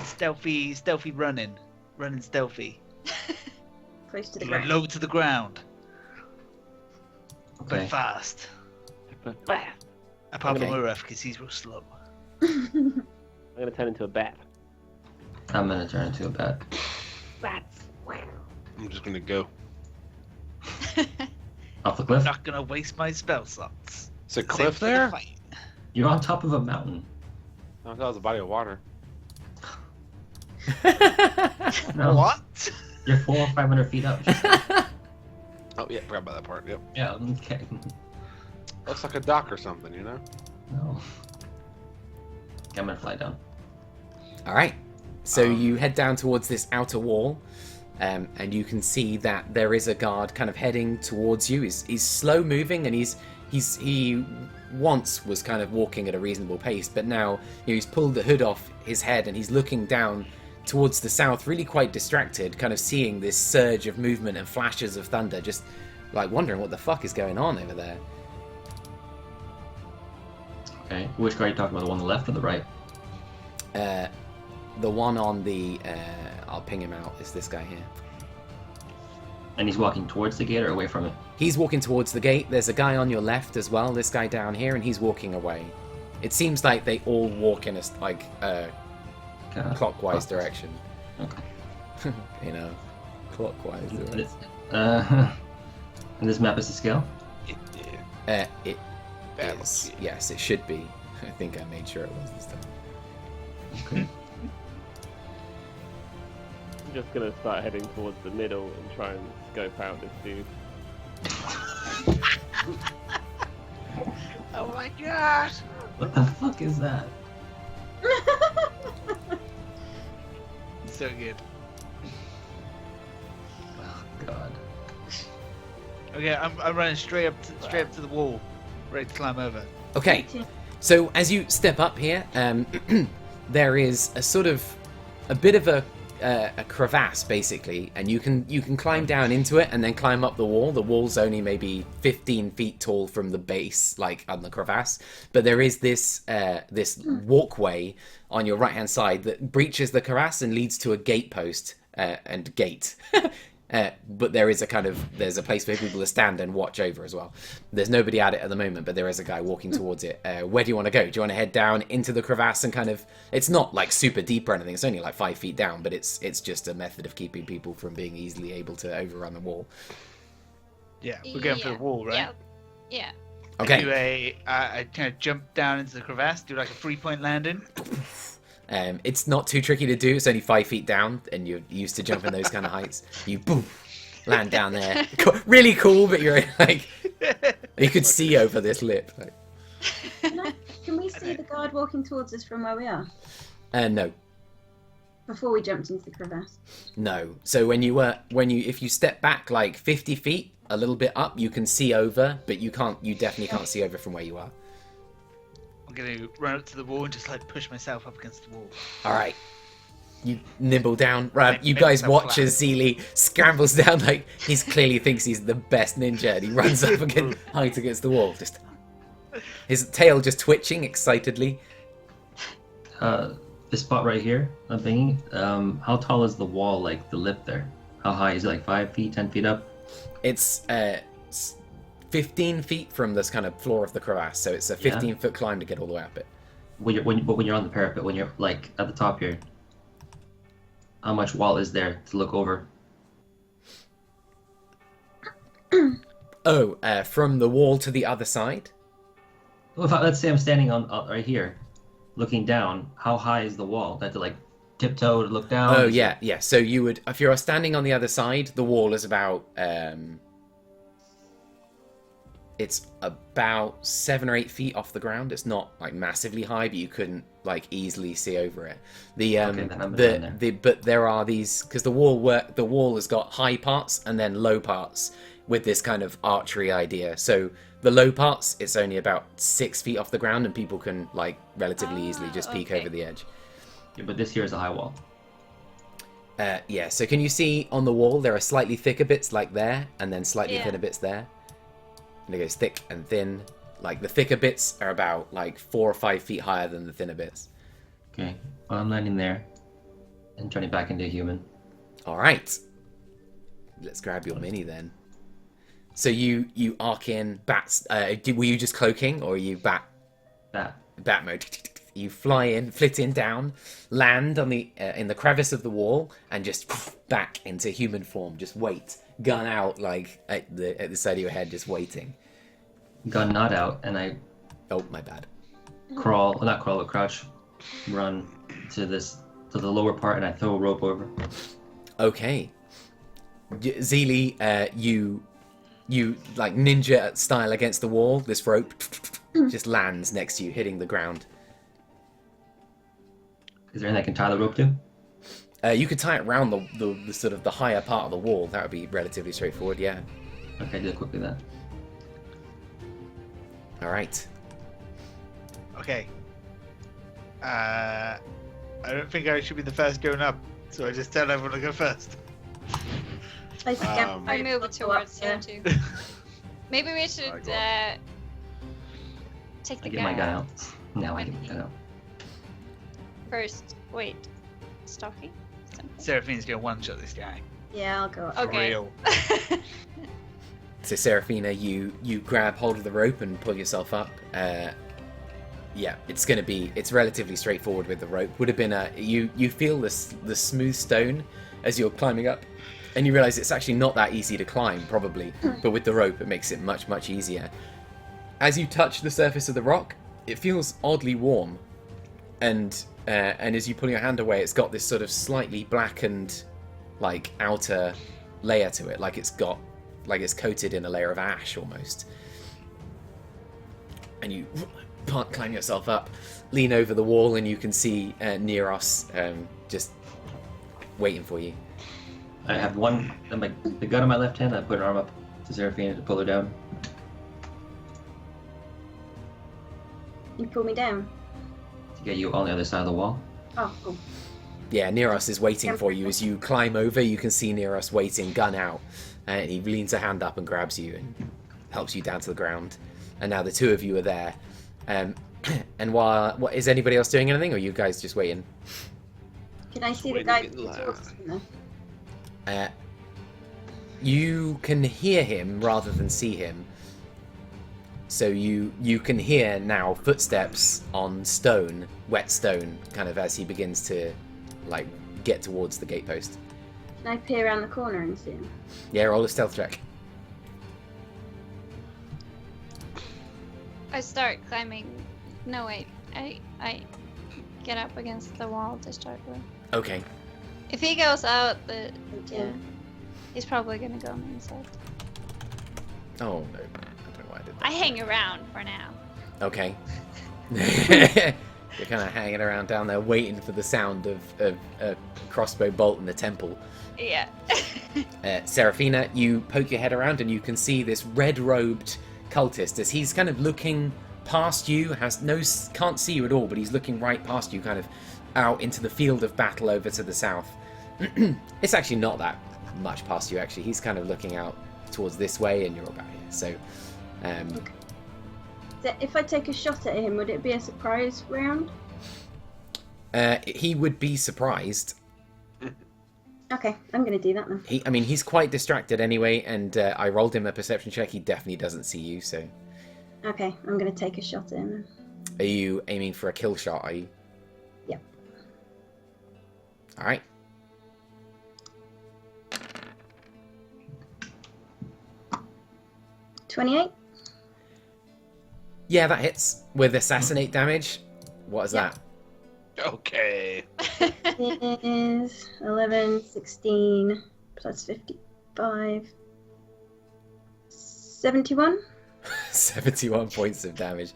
stealthy running stealthy, Close to the like ground. low to the ground, Okay. but fast. I'm Apart from Okay. Uref, because he's real slow. gonna turn into a bat. I'm gonna turn into a bat. I'm just gonna go. Off the I'm cliff? not gonna waste my spell slots. Is a Save cliff for the there? fight. You're on top of a mountain. I thought it was a body of water. No, What? you're 400 or 500 feet up. Oh yeah, forgot about that part. Yep. Yeah, okay. Looks like a dock or something, you know? No. Okay, I'm gonna fly down. All right. So you head down towards this outer wall, and you can see that there is a guard kind of heading towards you. He's slow moving, and he once was kind of walking at a reasonable pace, but now he's pulled the hood off his head and he's looking down towards the south, really quite distracted, kind of seeing this surge of movement and flashes of thunder, just like wondering what the fuck is going on over there. Okay, which guy are you talking about? The one on the left or the right? The one on the I'll ping him out is this guy here. And he's walking towards the gate or away from it? He's walking towards the gate. There's a guy on your left as well, this guy down here, and he's walking away. It seems like they all walk in a clockwise direction. Okay. You know, clockwise direction. And this map is to scale? It is. Yes, it should be. I think I made sure it was this time. Okay. I'm just gonna start heading towards the middle and try and scope out this dude. Oh my god! What the fuck is that? So good. Oh, God. Okay, I'm running straight up to the wall, ready to climb over. Okay, so as you step up here, there is a bit of a crevasse basically, and you can climb down into it and then climb up the wall. The wall's only maybe 15 feet tall from the base, like on the crevasse, but there is this walkway on your right hand side that breaches the crevasse and leads to a gate post and gate. But there's a place for people to stand and watch over as well. There's nobody at it at the moment, but there is a guy walking towards it. Where do you want to go? Do you want to head down into the crevasse and it's not like super deep or anything, it's only like 5 feet down, but it's just a method of keeping people from being easily able to overrun the wall. Yeah, we're going for the wall, right? Yeah. Okay. Do I kind of jump down into the crevasse, do like a 3-point landing. It's not too tricky to do. It's only 5 feet down, and you're used to jumping those kind of heights. You boom, land down there. Really cool, but you're like, you could see over this lip. Like. Can we see the guard walking towards us from where we are? No, Before we jumped into the crevasse. no. So if you step back like 50 feet, a little bit up, you can see over, but you definitely can't see over from where you are. I'm gonna run up to the wall and just like push myself up against the wall. All right. You nibble down. Right, you guys watch as Zeely scrambles down like he clearly thinks he's the best ninja, and he runs up against height against the wall. Just his tail just twitching excitedly. This spot right here, I'm thinking, how tall is the wall, like the lip there? How high is it, like 5 feet, 10 feet up? It's 15 feet from this kind of floor of the crevasse, so it's a 15-foot climb to get all the way up it. When you're on the parapet, when you're like at the top here, how much wall is there to look over? From the wall to the other side? Well, let's say I'm standing on right here, looking down. How high is the wall? I have to like tiptoe to look down. Oh yeah. So you would, if you're standing on the other side, the wall is about it's about 7 or 8 feet off the ground. It's not like massively high, but you couldn't like easily see over it. But there are these, because the wall has got high parts and then low parts with this kind of archery idea. So the low parts, it's only about 6 feet off the ground, and people can like relatively easily just peek over the edge. Yeah, but this here is a high wall. Yeah. So can you see on the wall there are slightly thicker bits like there, and then slightly thinner bits there? And it goes thick and thin. Like the thicker bits are about like 4 or 5 feet higher than the thinner bits. Okay, well I'm landing there and turning back into a human. All right. Let's grab your mini then. So you arc in bats. Were you just cloaking, or are you bat Bat. mode? You fly in, flit in down, land on the in the crevice of the wall, and just back into human form. Just wait, gun out, like at the side of your head, just waiting. Gun not out, and I Oh, my bad. not crawl, but crouch, run to the lower part, and I throw a rope over. Okay. Zeely, you like ninja style against the wall. This rope just lands next to you, hitting the ground. Is there anything I can tie the rope to? You could tie it around the sort of the higher part of the wall. That would be relatively straightforward, yeah. Okay, do it quickly then. All right. Okay. I don't think I should be the first going up, so I just tell everyone to go first. I move towards you too. Maybe we should take I the get my gun guy out. Now I get my gun out. first. Wait, stalking? Seraphine's gonna one-shot this guy. Yeah, I'll go up. For Okay. real. So Seraphina, you grab hold of the rope and pull yourself up. Yeah, it's relatively straightforward with the rope. Would have been you feel the smooth stone as you're climbing up, and you realize it's actually not that easy to climb, probably. But with the rope, it makes it much, much easier. As you touch the surface of the rock, it feels oddly warm, and as you pull your hand away, it's got this sort of slightly blackened, like outer layer to it, like it's coated in a layer of ash almost. And you climb yourself up, lean over the wall, and you can see Neros just waiting for you. I have the gun in my left hand. I put an arm up to Seraphina to pull her down. You pull me down. To get you on the other side of the wall. Oh, cool. Yeah, Neros is waiting for you. As you climb over, you can see Neros waiting, gun out, and he leans a hand up and grabs you and helps you down to the ground. And now the two of you are there. And what is anybody else doing anything, or are you guys just waiting? Can I see the waiting guy to get who talks to me? You can hear him rather than see him. So you can hear now footsteps on stone, wet stone, kind of as he begins to like get towards the gatepost. Can I peer around the corner and see him? Yeah, roll a stealth check. I start climbing. No wait, I get up against the wall to start with. Okay. If he goes out, yeah, Yeah. he's probably gonna go on the inside. Oh no, I don't know why I did that. I hang around for now. Okay. You're kind of hanging around down there, waiting for the sound of a crossbow bolt in the temple. Yeah. Seraphina, you poke your head around and you can see this red-robed cultist as he's kind of looking past you. Can't see you at all, but he's looking right past you, kind of out into the field of battle over to the south. It's actually not that much past you. Actually, he's kind of looking out towards this way, and you're about here. So. If I take a shot at him, would it be a surprise round? He would be surprised. Okay, I'm gonna do that then. He's quite distracted anyway, and I rolled him a perception check. He definitely doesn't see you, so. Okay, I'm gonna take a shot at him then. Are you aiming for a kill shot, are you? Yep. Alright. $28. Yeah, that hits with assassinate damage. What is that? Okay. It is 11, 16, plus 55, 71. 71 points of damage.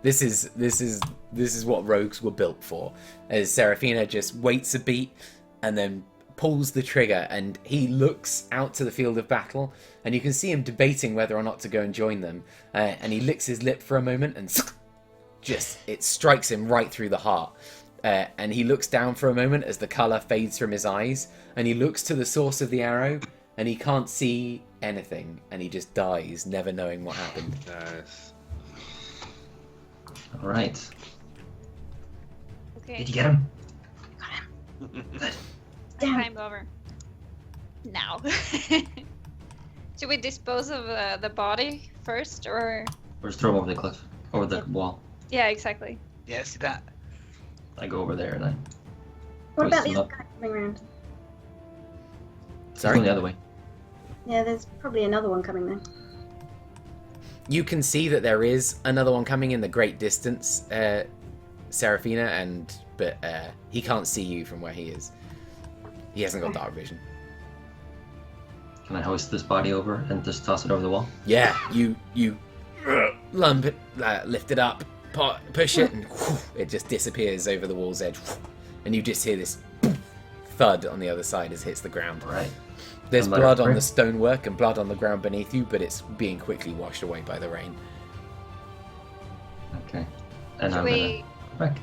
This is what rogues were built for. As Seraphina just waits a beat and then pulls the trigger, and he looks out to the field of battle, and you can see him debating whether or not to go and join them. And he licks his lip for a moment, and it strikes him right through the heart. And he looks down for a moment as the colour fades from his eyes, and he looks to the source of the arrow, and he can't see anything, and he just dies, never knowing what happened. Nice. All right. Okay. Did you get him? I climb over. Now. Should we dispose of the body first, or? Or just throw him over the cliff, over the wall. Yeah, exactly. Yeah, see that? I go over there and I. What about hoist the them other up. guy coming round? He's Sorry? going the other way. Yeah, there's probably another one coming then. You can see that there is another one coming in the great distance, Serafina, but he can't see you from where he is. He hasn't got dark vision. Can I hoist this body over and just toss it over the wall? Yeah, you lump it, lift it up, push it, and it just disappears over the wall's edge. And you just hear this thud on the other side as it hits the ground. Right. There's And let it blood on spray. the stonework and blood on the ground beneath you, but it's being quickly washed away by the rain. Okay. And Should I'm we gonna. Back.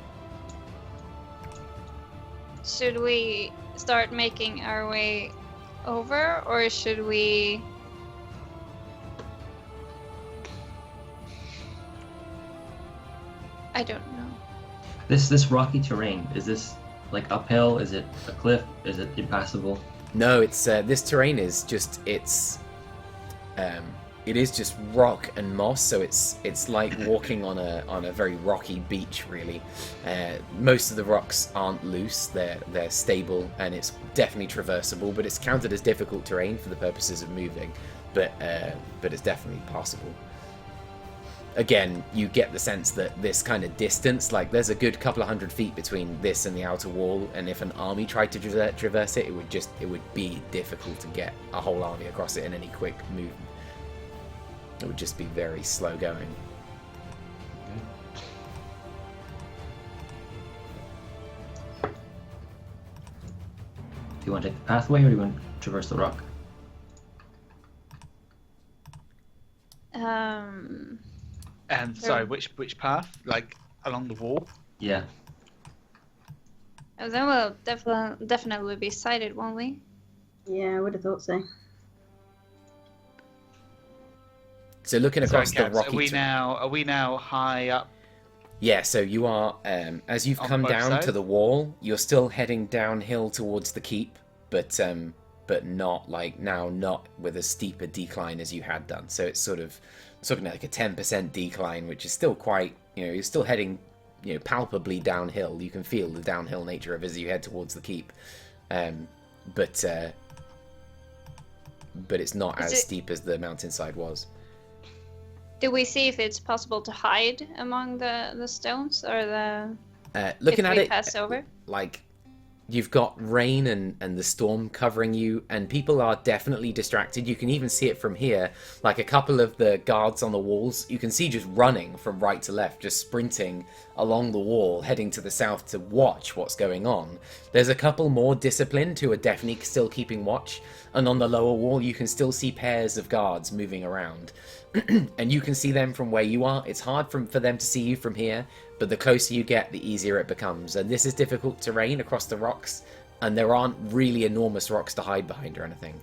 should we start making our way over, or should we? I don't know. This rocky terrain, is this like uphill? Is it a cliff? Is it impassable? No, it's this terrain is just it is just rock and moss, so it's like walking on a very rocky beach, really. Most of the rocks aren't loose; they're stable, and it's definitely traversable. But it's counted as difficult terrain for the purposes of moving. But it's definitely possible. Again, you get the sense that this kind of distance, like there's a good couple of 100 feet between this and the outer wall, and if an army tried to traverse it, it would be difficult to get a whole army across it in any quick movement. It would just be very slow going. Do you want to take the pathway or do you want to traverse the rock? And sorry, which path? Like along the wall? Yeah. And then we'll definitely be sighted, won't we? Yeah, I would have thought so. So looking Sorry, across the Cabs, rocky are we now high up? Yeah, so you are, as you've On come both down sides? to the wall, you're still heading downhill towards the keep, but not with as steep a decline as you had done. So it's sort of like a 10% decline, which is still quite, you're still heading, palpably downhill. You can feel the downhill nature of it as you head towards the keep. But it's not as steep as the mountainside was. Do we see if it's possible to hide among the stones, or Looking if at we it, pass over? like you've got rain and the storm covering you, and people are definitely distracted. You can even see it from here. Like a couple of the guards on the walls, you can see just running from right to left, just sprinting along the wall, heading to the south to watch what's going on. There's a couple more disciplined who are definitely still keeping watch, and on the lower wall you can still see pairs of guards moving around. And you can see them from where you are. It's hard for them to see you from here, but the closer you get, the easier it becomes. And this is difficult terrain across the rocks, and there aren't really enormous rocks to hide behind or anything.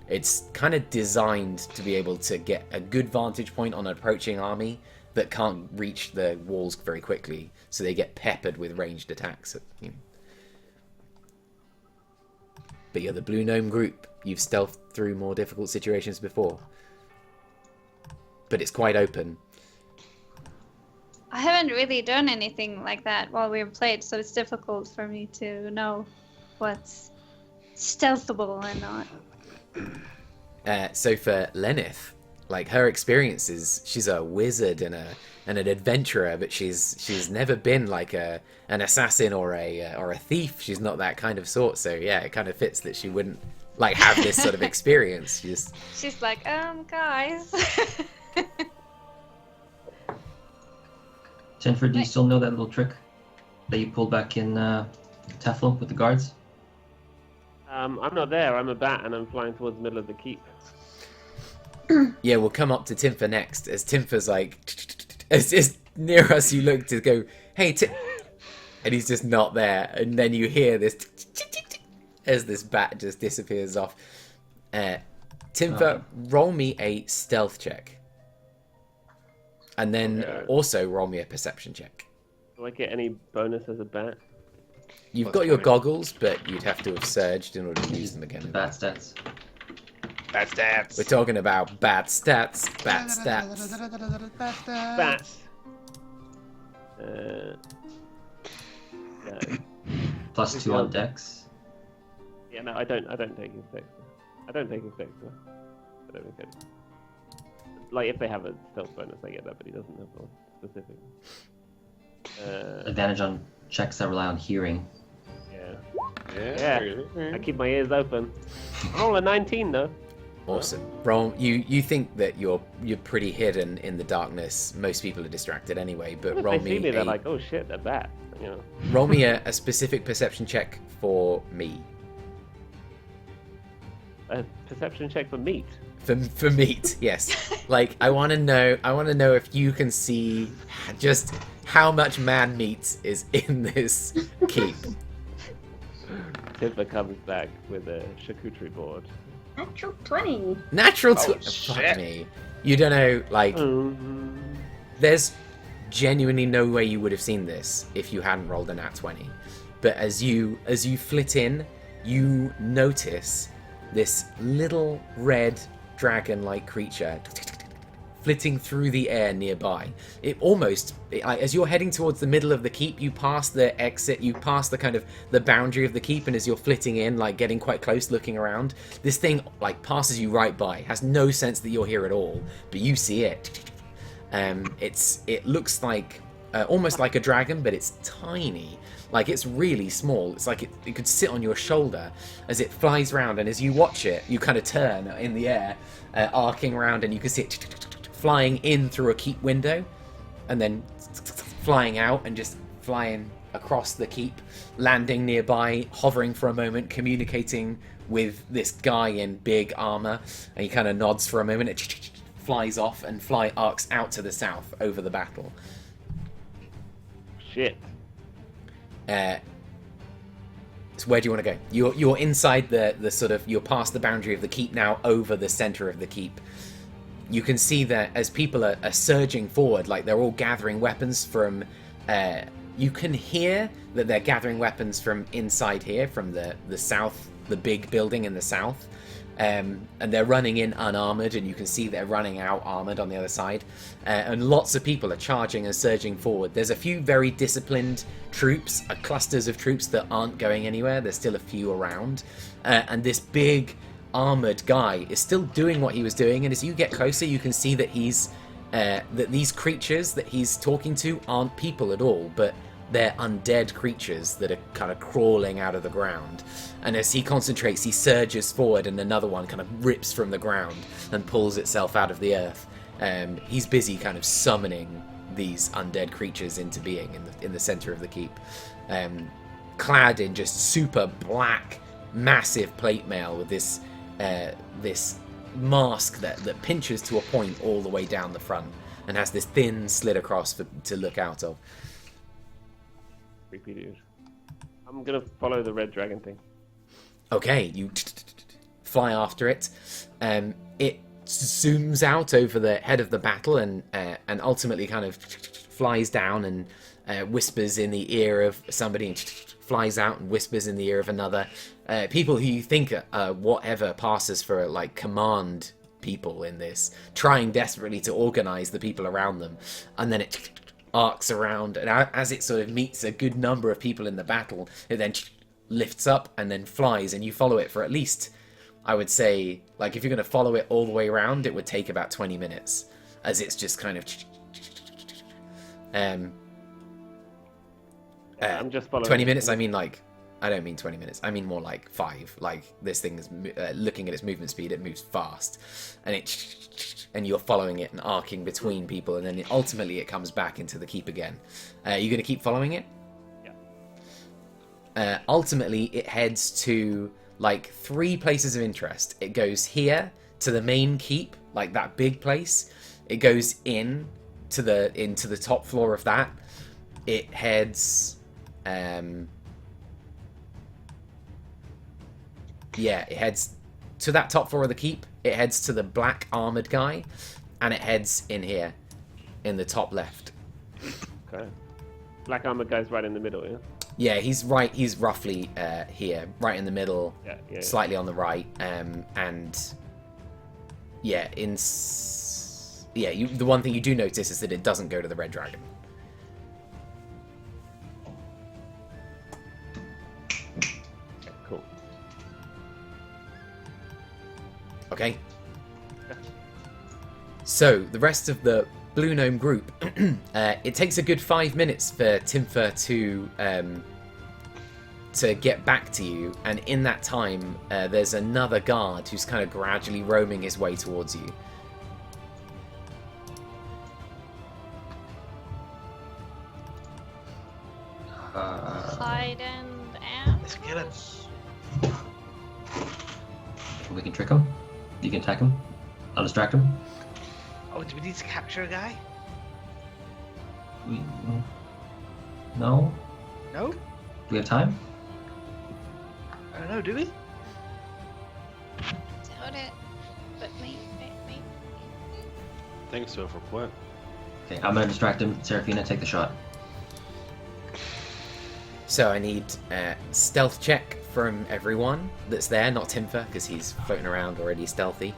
It's kind of designed to be able to get a good vantage point on an approaching army that can't reach the walls very quickly, so they get peppered with ranged attacks. But you're the Blue Gnome Group. You've stealthed through more difficult situations before. But it's quite open. I haven't really done anything like that while we've played, so it's difficult for me to know what's stealthable and not. So for Lenith, like her experiences, she's a wizard and an adventurer, but she's never been like an assassin or a thief. She's not that kind of sort. So yeah, it kind of fits that she wouldn't like have this sort of experience. She's like, guys. Jennifer, do you still know that little trick that you pulled back in Teflon with the guards? I'm not there. I'm a bat, and I'm flying towards the middle of the keep. Yeah, we'll come up to Timpha next, as Timpha's like, as near us you look to go, hey, and he's just not there, and then you hear this as this bat just disappears off. Timpha, roll me a stealth check. And then also roll me a perception check. Do I get any bonus as a bat? You've got your goggles, but you'd have to have surged in order to use them again. Bad stats. Bad stats. We're talking about bad stats. Bad stats. Bats. No. +2 on Dex. Yeah, no, I don't take his dex. I don't take his dex. No. I don't think I do. Like, if they have a stealth bonus, I get that, but he doesn't have one specific. Advantage on checks that rely on hearing. Yeah. I keep my ears open. Roll a 19 though. Awesome. Roll. You think that you're pretty hidden in the darkness. Most people are distracted anyway. But If roll they see me, me they're like, oh shit, they're bats. You know. roll me a specific perception check for me. A perception check for meat. For meat, yes. Like I want to know if you can see just how much man meat is in this keep. Timber comes back with a charcuterie board. Natural 20. Natural Oh, fuck shit. me. You don't know, like Mm. there's genuinely no way you would have seen this if you hadn't rolled a nat 20. But as you flit in, you notice this little red dragon-like creature flitting through the air nearby. As you're heading towards the middle of the keep, you pass the exit, you pass the kind of the boundary of the keep, and as you're flitting in, like getting quite close, looking around, this thing like passes you right by, has no sense that you're here at all, but you see it. It looks like almost like a dragon, but it's tiny. Like it's really small. It's like it could sit on your shoulder as it flies around, and as you watch it, you kind of turn in the air, arcing around, and you can see it flying in through a keep window, and then flying out and just flying across the keep, landing nearby, hovering for a moment, communicating with this guy in big armor, and he kind of nods for a moment. It flies off and arcs out to the south over the battle. Shit. So where do you want to go? You're inside the sort of, you're past the boundary of the keep now, over the center of the keep. You can see that as people are surging forward, like they're all gathering weapons from. You can hear that they're gathering weapons from inside here, from the south, the big building in the south. And they're running in unarmored, and you can see they're running out armored on the other side. And lots of people are charging and surging forward. There's a few very disciplined troops, clusters of troops that aren't going anywhere. There's still a few around. And this big armored guy is still doing what he was doing. And as you get closer, you can see that that these creatures that he's talking to aren't people at all, but they're undead creatures that are kind of crawling out of the ground. And as he concentrates, he surges forward, and another one kind of rips from the ground and pulls itself out of the earth. He's busy kind of summoning these undead creatures into being in the center of the keep, clad in just super black, massive plate mail with this mask that pinches to a point all the way down the front and has this thin slit across to look out of. Creepy dude. I'm gonna follow the red dragon thing. Okay, you fly after it. It zooms out over the head of the battle and ultimately kind of flies down and whispers in the ear of somebody, and flies out and whispers in the ear of another. People who you think are whatever passes for like command people in this, trying desperately to organize the people around them, and then it arcs around, and as it sort of meets a good number of people in the battle, it then lifts up and then flies, and you follow it for at least, I would say, like if you're going to follow it all the way around, it would take about 20 minutes, as it's just kind of I'm just following 20 minutes, I mean like, I don't mean 20 minutes, I mean more like 5. Like this thing is looking at its movement speed, it moves fast, and you're following it and arcing between people, and then ultimately it comes back into the keep again. You're going to keep following it? Yeah. Ultimately it heads to like 3 places of interest. It goes here to the main keep, like that big place. It goes into the top floor of that. It heads it heads to that top floor of the keep. It heads to the black armored guy, and it heads in here in the top left. Okay. Black armored guy's right in the middle, yeah? Yeah, he's roughly here, right in the middle, Yeah. slightly on the right, and yeah, the one thing you do notice is that it doesn't go to the red dragon. Okay. So, the rest of the Blue Gnome Group, it takes a good 5 minutes for Timfer to get back to you, and in that time, there's another guard who's kind of gradually roaming his way towards you. Hide and amp. Let's get him. We can trick him. You can attack him. I'll distract him. Oh, do we need to capture a guy? No? No? Do we have time? I don't know, do we? Doubt it. But maybe. I think so for Quinn. Okay, I'm gonna distract him. Serafina, take the shot. So I need a stealth check from everyone that's there, not Timfer, because he's floating around already stealthy.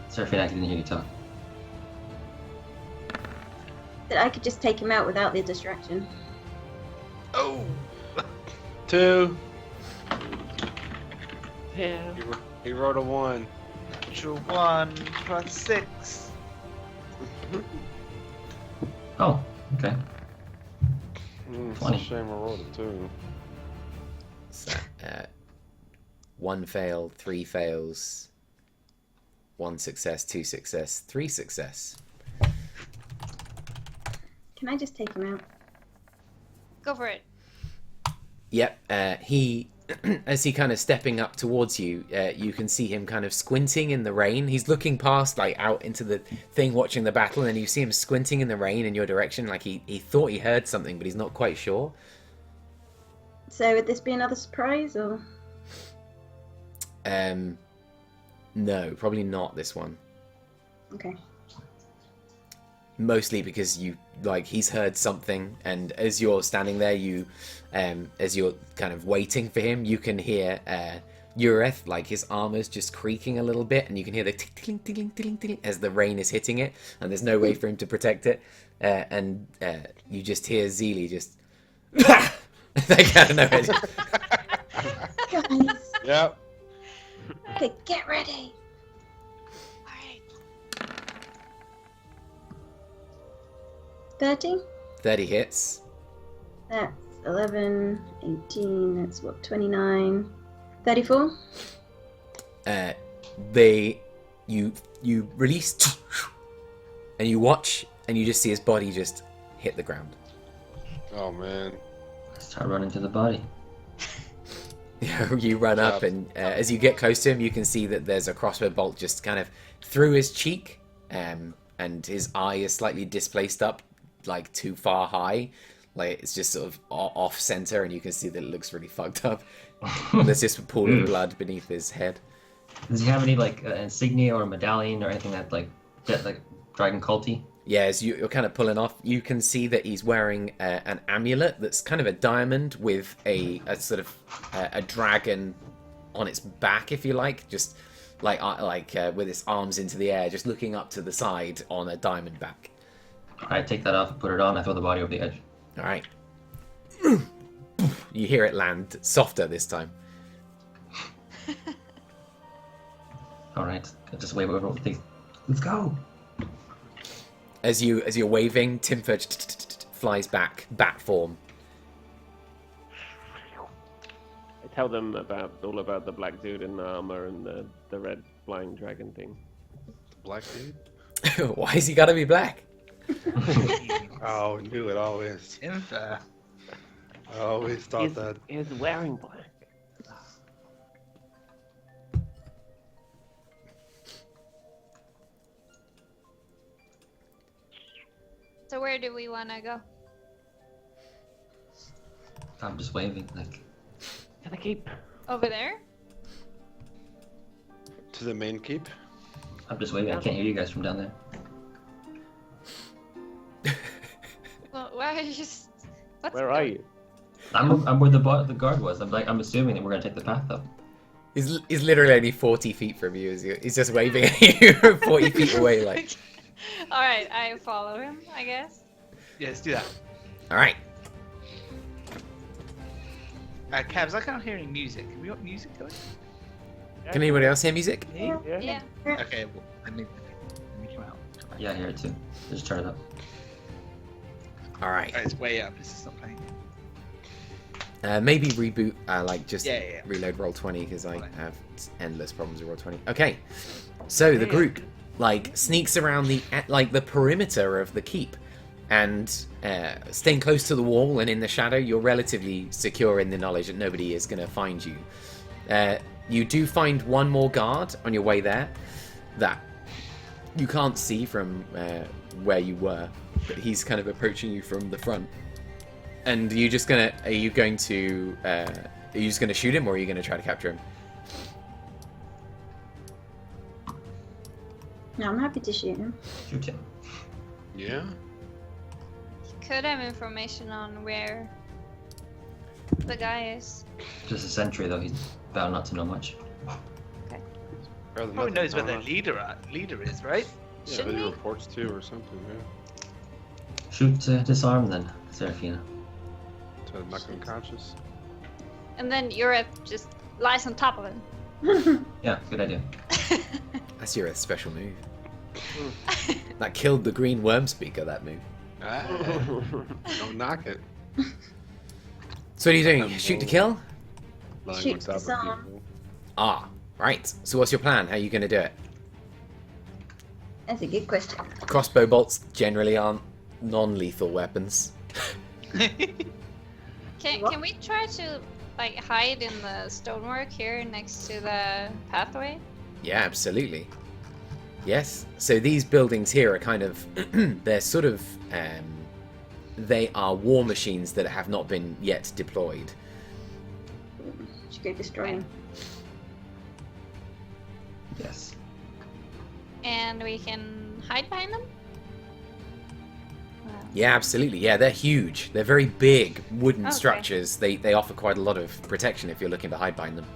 Serafina, I didn't hear you talk. That I could just take him out without the distraction. Oh! 2. Yeah. He rolled a 1. Natural 1 plus 6. Oh, okay. It's 20. a shame I rolled a 2. So, 1 fail, 3 fails, 1 success, 2 success, 3 success. Can I just take him out? Go for it. Yep, he, as he kind of stepping up towards you, you can see him kind of squinting in the rain. He's looking past, like, out into the thing, watching the battle, and you see him squinting in the rain in your direction, like he thought he heard something, but he's not quite sure. So would this be another surprise, or? No, probably not this one. Okay. Mostly because he's heard something, and as you're standing there, as you're kind of waiting for him, you can hear Ureth, like his armor's just creaking a little bit, and you can hear the tickling, tickling, tickling, tickling as the rain is hitting it, and there's no way for him to protect it, and you just hear Zeely just like, I don't know. Guys. Yep. Okay, get ready. Alright. 30? 30 hits. That's 11, 18, that's what, 29, 34? You release, and you watch, and you just see his body just hit the ground. Oh man. Start running to the body. You run up, and as you get close to him, you can see that there's a crossbow bolt just kind of through his cheek, and his eye is slightly displaced up, like too far high, like it's just sort of off center, and you can see that it looks really fucked up. There's just a pool of blood beneath his head. Does he have any like insignia or medallion or anything that like dragon culty? Yeah, as you're kind of pulling off, you can see that he's wearing an amulet that's kind of a diamond with a sort of a dragon on its back, if you like, just like with its arms into the air, just looking up to the side on a diamond back. I take that off and put it on. I throw the body over the edge. All right. You hear it land softer this time. All right, I just wave over things. Let's go. As you're waving, Timfer flies back, bat form. I tell them all about the black dude in the armor and the red flying dragon thing. Black dude? Why has he got to be black? Oh, I knew it always. Timfer. I always thought that. He's wearing black. So where do we want to go? I'm just waving like. To the keep. Over there? To the main keep? I'm just waving. I can't hear you guys from down there. Well, why are you just... Where are you? I'm where the guard was. I'm assuming that we're gonna take the path up. He's literally only 40 feet from you. He's just waving at you 40 feet away, like. Alright, I follow him, I guess. Yeah, let's do that. All right. Cabs, I can't hear any music. Have we got music going? Can anybody else hear music? Yeah. Yeah. Okay, well, let me come out. Yeah, I hear it too. Just turn it up. All right. Oh, it's way up. It's just not playing. Maybe reboot, like just Yeah. reload Roll20 because I Fine. have endless problems with Roll20. Okay, so the group like sneaks around the perimeter of the keep, and staying close to the wall and in the shadow, you're relatively secure in the knowledge that nobody is going to find you. You do find one more guard on your way there that you can't see from where you were, but he's kind of approaching you from the front. And are you just gonna shoot him, or are you gonna try to capture him? No, I'm happy to shoot him. Shoot him. Yeah. Could have information on where the guy is. Just a sentry though. He's bound not to know much. Probably knows where their leader is, right? Yeah, Shouldn't maybe he? reports to or something. Yeah. Shoot to disarm then, Serafina. To knock him unconscious. And then Europe just lies on top of him. Yeah, good idea. That's your special move. That killed the green worm speaker. That move. Ah, don't knock it. So what are you doing? Shoot to kill? Lying Shoot on top of disarm. people. Ah, right. So what's your plan? How are you going to do it? That's a good question. Crossbow bolts generally aren't non-lethal weapons. Can we try to like hide in the stonework here next to the pathway? Yeah, absolutely. Yes. So these buildings here are kind of, they're sort of, they are war machines that have not been yet deployed. Should go destroy him. Yes. And we can hide behind them? Yeah, absolutely. Yeah, they're huge. They're very big wooden Okay. structures. They offer quite a lot of protection if you're looking to hide behind them.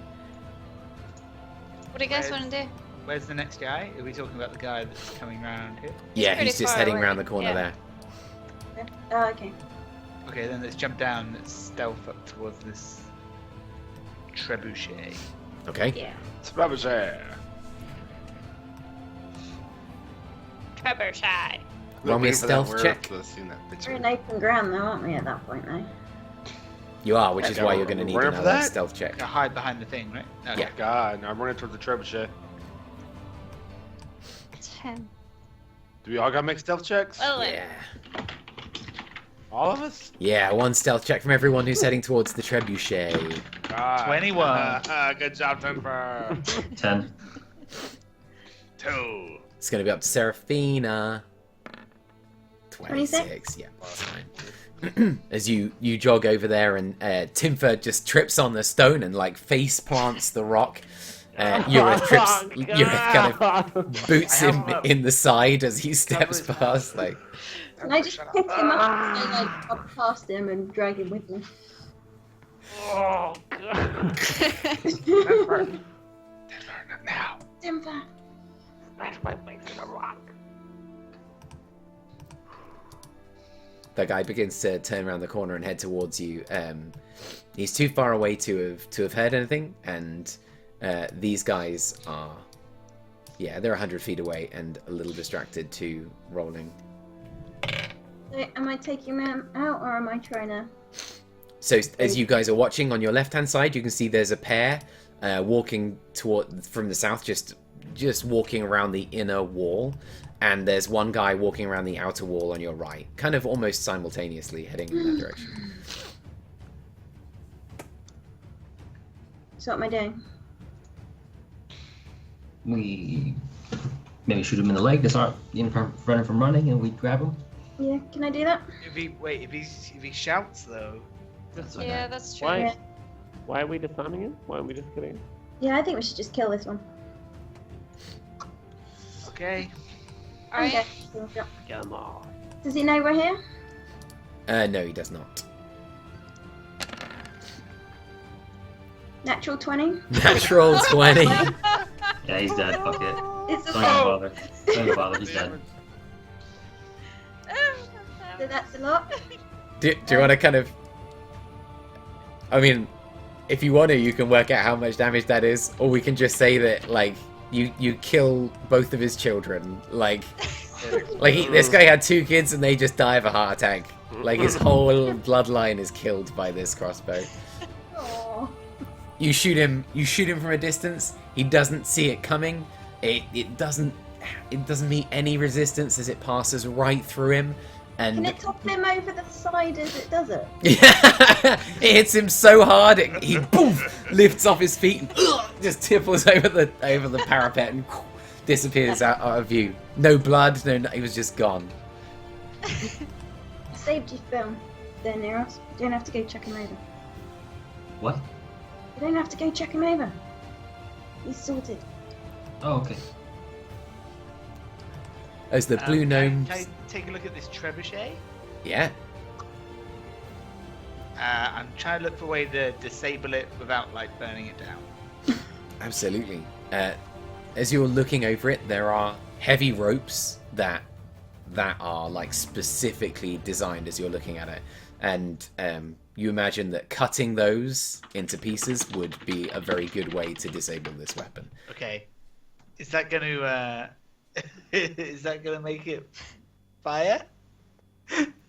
What do you guys Where's- want to do? Where's the next guy? Are we talking about the guy that's coming around here? Yeah, pretty he's just far heading away. around the corner Yeah. there. Oh, okay. Okay, then let's jump down. Let's stealth up towards this trebuchet. Okay. Yeah. Trebuchet. Trevor shy. Roll me a stealth check. Seen that picture. We're in open ground though, aren't we, at that point though? You are, which is Yeah, why we're- you're going to we're need running for another that? stealth check. To hide behind the thing, right? Okay. Yeah. God, now I'm running towards the trebuchet. 10. Do we all gotta make stealth checks? Well, Yeah. All of us? Yeah, one stealth check from everyone who's heading towards the trebuchet. God. 21. Good job, Denver. 10. 2. It's going to be up to Serafina. 26. 26? Yeah, that's fine. As you jog over there, and Timfer just trips on the stone and like face plants the rock. Urith kind of boots him in the side as he steps past. Like, Can I just pick him up and like up past him and drag him with me? Oh, God. Denver, not now. Dimper. That's my place in the rock. that guy begins to turn around the corner and head towards you. He's too far away to have heard anything, and these guys are, yeah, they're 100 feet away and a little distracted too, rolling. So, am I taking him out or am I trying to? So as you guys are watching, on your left-hand side, you can see there's a pair walking from the south, just walking around the inner wall, and there's one guy walking around the outer wall on your right, kind of almost simultaneously heading in that direction. So what am I doing? We maybe shoot him in the leg to start running from running, and we grab him. Yeah, can I do that? If he shouts though. That's okay. Yeah, that's true. Why? Why are we disarming him? Why aren't we just killing him? Yeah, I think we should just kill this one. Okay. Alright. Okay. Come on. Does he know we're here? No, he does not. Natural 20? Natural 20. Yeah, he's dead. Fuck it. It's a Don't even bother. Don't even bother. He's dead. So that's a lot. Do you want to kind of... I mean, If you want to, you can work out how much damage that is, or we can just say that like you kill both of his children. Like this guy had 2 kids and they just die of a heart attack. Like his whole bloodline is killed by this crossbow. Aw. You shoot him from a distance. He doesn't see it coming. It doesn't meet any resistance as it passes right through him. And Can it topple him over the side as it does it? yeah, it hits him so hard he poof, lifts off his feet and just tipples over the parapet and disappears out of view. No blood, he was just gone. I saved you film there, Neros. You don't have to go check him over. What? You don't have to go check him over. He's sorted. Oh, okay. As the blue gnomes. Can I take a look at this trebuchet? Yeah. I'm trying to look for a way to disable it without like burning it down. Absolutely. As you're looking over it, there are heavy ropes that are like specifically designed as you're looking at it, and you imagine that cutting those into pieces would be a very good way to disable this weapon. Okay. Is that going to make it fire?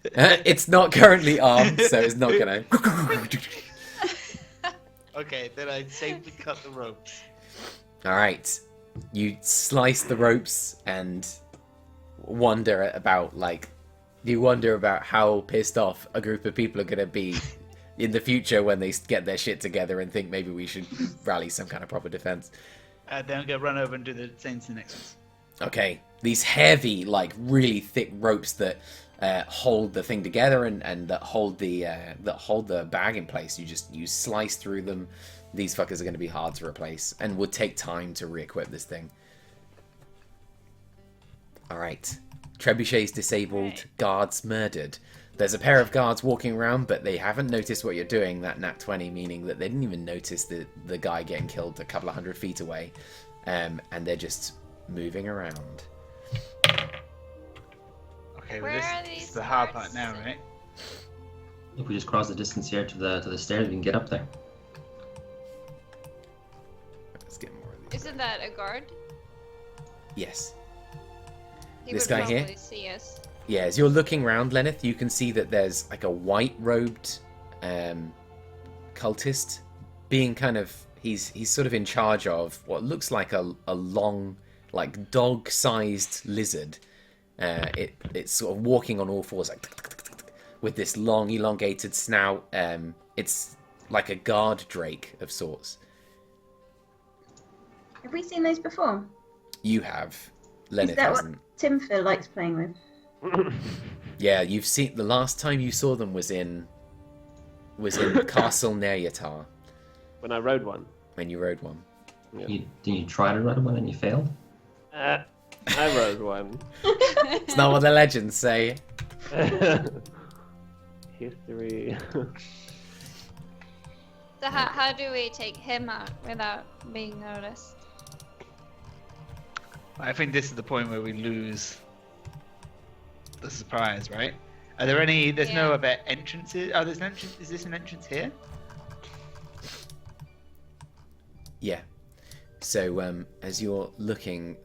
It's not currently armed, so it's not gonna. Okay, then I safely cut the ropes. All right, you slice the ropes and wonder about how pissed off a group of people are gonna be in the future when they get their shit together and think maybe we should rally some kind of proper defense. Then I'm gonna run over and do the same to the next ones. Okay, these heavy, like really thick ropes that hold the thing together and that hold the bag in place. You slice through them. These fuckers are going to be hard to replace and would take time to re-equip this thing. All right, trebuchets disabled, Right. guards murdered. There's a pair of guards walking around, but they haven't noticed what you're doing. That nat 20, meaning that they didn't even notice the guy getting killed a couple of 100 feet away, and they're just moving around. Okay, Where well, are this is these the hard guards? part now, right? If we just cross the distance here to the stairs, we can get up there. Let's get more of these. Isn't that a guard? Yes. He This would guy here? probably see us. Yeah, as you're looking around, Lenneth, you can see that there's like a white-robed cultist being kind of... He's sort of in charge of what looks like a long, like dog-sized lizard. It's sort of walking on all fours, like with this long, elongated snout. It's like a guard drake of sorts. Have we seen those before? You have. Is Lenneth that hasn't. what Tim Phil likes playing with? Yeah, you've seen. The last time you saw them was in Castle Neryatar, When I rode one. when you rode one. Did you try to run one and you failed? I rode one. It's not what the legends say. History. So how do we take him out without being noticed? I think this is the point where we lose the surprise, right? Are there any? There's no Yeah. other entrances. Oh, there's an entrance. Is this an entrance here? Yeah. So as you're looking,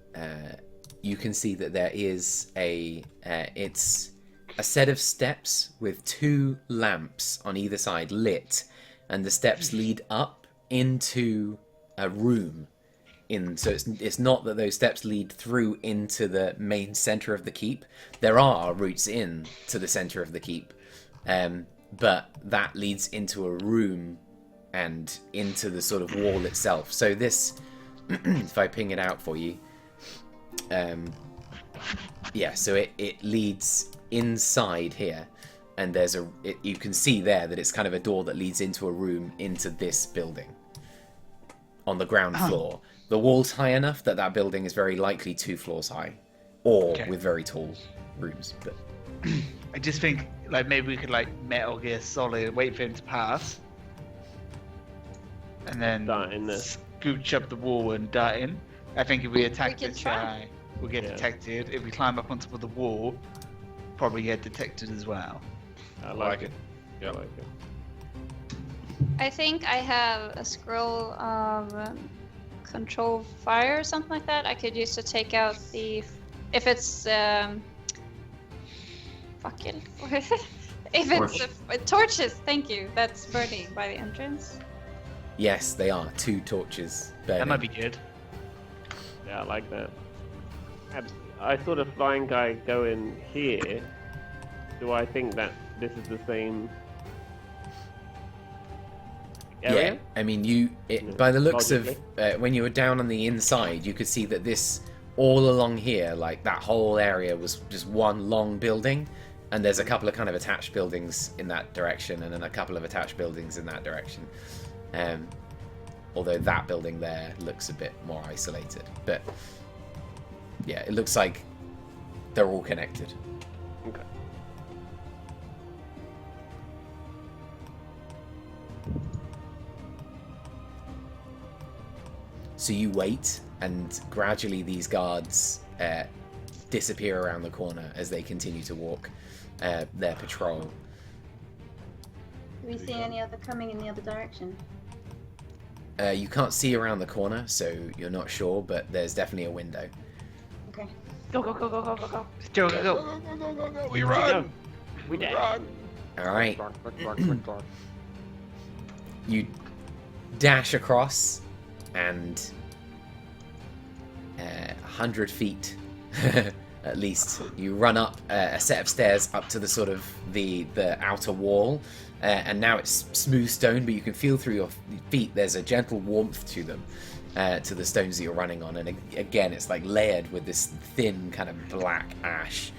you can see that there is it's a set of steps with 2 lamps on either side lit, and the steps lead up into a room. So it's not that those steps lead through into the main center of the keep. There are routes in to the center of the keep, but that leads into a room and into the sort of wall itself. So this, if I ping it out for you, yeah, so it leads inside here, and you can see there that it's kind of a door that leads into a room into this building on the ground floor. The wall's high enough that building is very likely 2 floors high, or Okay. with very tall rooms. But I just think like maybe we could like Metal Gear Solid, wait for him to pass, and then Dart in there. scooch up the wall and dart in. I think if we attack can this try. guy, we'll get Yeah. detected. If we climb up on top of the wall, probably get detected as well. I like it. I Yep. like it. I think I have a scroll of control fire or something like that. I could use to take out the, if it's fucking, if it's torches. Thank you. That's burning by the entrance. Yes, they are 2 torches burning. That might be good. Yeah, I like that. I saw the flying guy go in here. Do I think that this is the same area? Yeah, I mean, by the looks of when you were down on the inside, you could see that this all along here, like that whole area, was just one long building, and there's a couple of kind of attached buildings in that direction, and then a couple of attached buildings in that direction. Although that building there looks a bit more isolated, but yeah, it looks like they're all connected. Okay. So you wait, and gradually these guards disappear around the corner as they continue to walk their patrol. Do we see any other coming in the other direction? You can't see around the corner, so you're not sure, but there's definitely a window. Okay. Go, go, go, go, go, go, go. Go, go, go. We run. We dead. Run. Alright. You dash across, and 100 feet at least, you run up a set of stairs up to the sort of the outer wall, and now it's smooth stone, but you can feel through your feet there's a gentle warmth to them, to the stones that you're running on, and again it's like layered with this thin kind of black ash.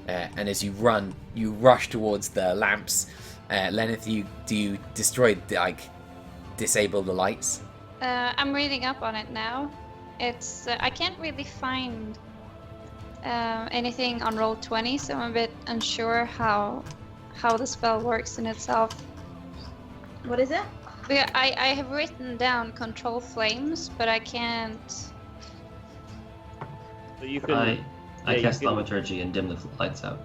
And as you run, you rush towards the lamps. Lenneth, do you destroy, like, disable the lights? I'm reading up on it now. It's I can't really find anything on roll 20, so I'm a bit unsure how the spell works in itself. What is it? But I have written down control flames, but I can't. So you can. I cast Thaumaturgy and dim the lights out.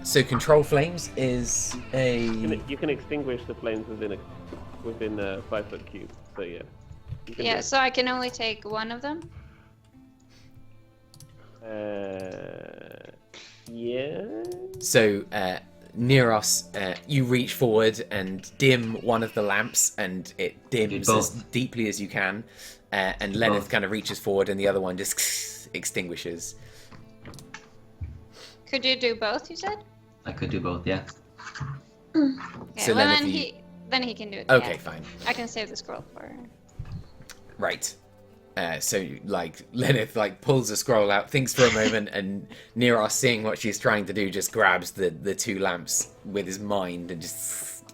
So control flames is a. You can extinguish the flames within a 5-foot cube. So yeah. Yeah, so I can only take one of them. Yeah. So Neros, you reach forward and dim one of the lamps, and it dims as deeply as you can. And Lenneth kind of reaches forward, and the other one just extinguishes. Could you do both? You said. I could do both, yeah. Okay, So well Lenneth, then he can do it. Okay, yeah. fine. I can save the scroll for. Right. So like Lenneth like pulls a scroll out, thinks for a moment, and Neros, seeing what she's trying to do, just grabs the 2 lamps with his mind and just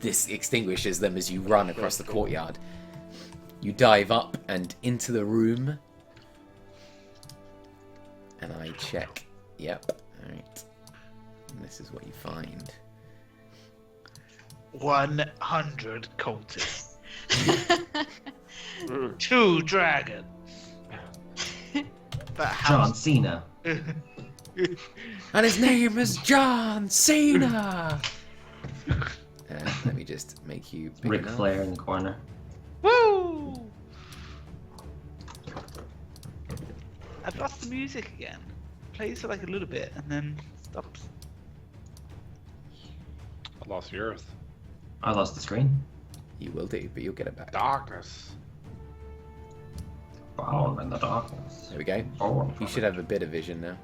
extinguishes them as you run across the courtyard. You dive up and into the room, and I check. Yep. All right. And this is what you find. 100 cultists. 2 dragons. But John Cena. And his name is John Cena. Let me just make you big Ric enough. Flair in the corner. Woo! I've lost the music again. Plays for like a little bit and then stops. I lost the earth. I lost the screen. You will do, but you'll get it back. Darkness. Fall in the darkness. There we go. Fall You should have a bit of vision now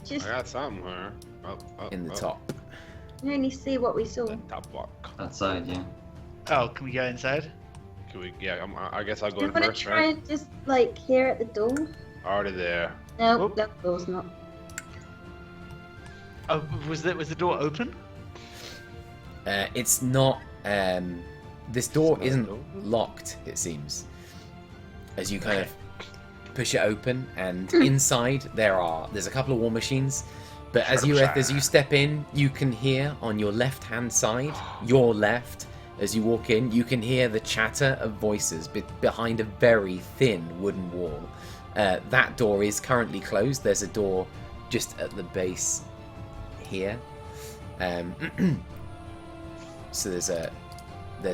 Just I got something here. in the top. you only see what we saw. The top block. outside, yeah. Oh, can we go inside? Can we? Yeah, I guess I'll Do go you in want to first, try right? and just like here at the door? Already there. No, Whoop. that door's not. Oh, was the door open? It's not. This door isn't locked, it seems. As you kind of push it open, and inside there's a couple of war machines. But as you step in, you can hear on your left-hand side, your left, as you walk in, you can hear the chatter of voices behind a very thin wooden wall. That door is currently closed. There's a door just at the base here. so there's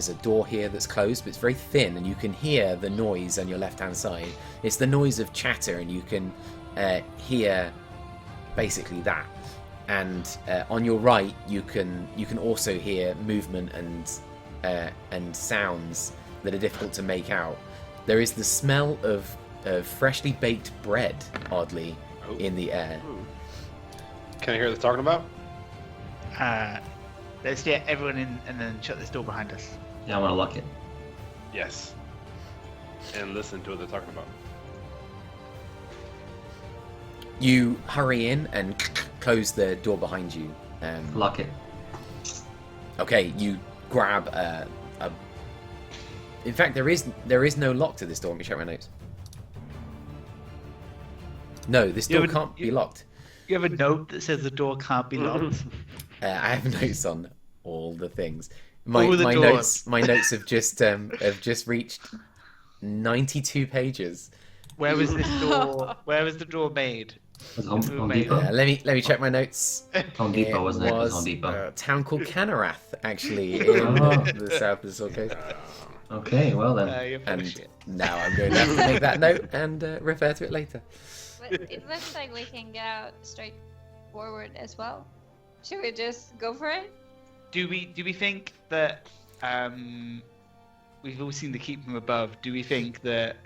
a door here that's closed, but it's very thin, and you can hear the noise on your left-hand side. It's the noise of chatter, and you can hear basically that. And on your right, you can also hear movement and sounds that are difficult to make out. There is the smell of freshly baked bread, oddly, in the air. Can I hear what they're talking about? Let's get everyone in and then shut this door behind us. Yeah, I want to lock it. Yes. And listen to what they're talking about. You hurry in and close the door behind you. Lock it. Okay, you grab a. In fact, there is no lock to this door. Let me check my notes. No, this door can't be locked. You have a note that says the door can't be locked. I have notes on all the things. All the doors. My notes have just reached 92 pages. Where was this door? Where was the door made? It was Home made Depot. Let me check my notes. Home Depot, wasn't it? It was was Home Depot. a town called Canarath, actually, in the south of the Sword Coast. Okay, well then. You're full of And shit. now I'm going to have to make that note and refer to it later. But it looks like we can get out straight forward as well. Should we just go for it? Do we think that we've all seen the keep from above? Do we think that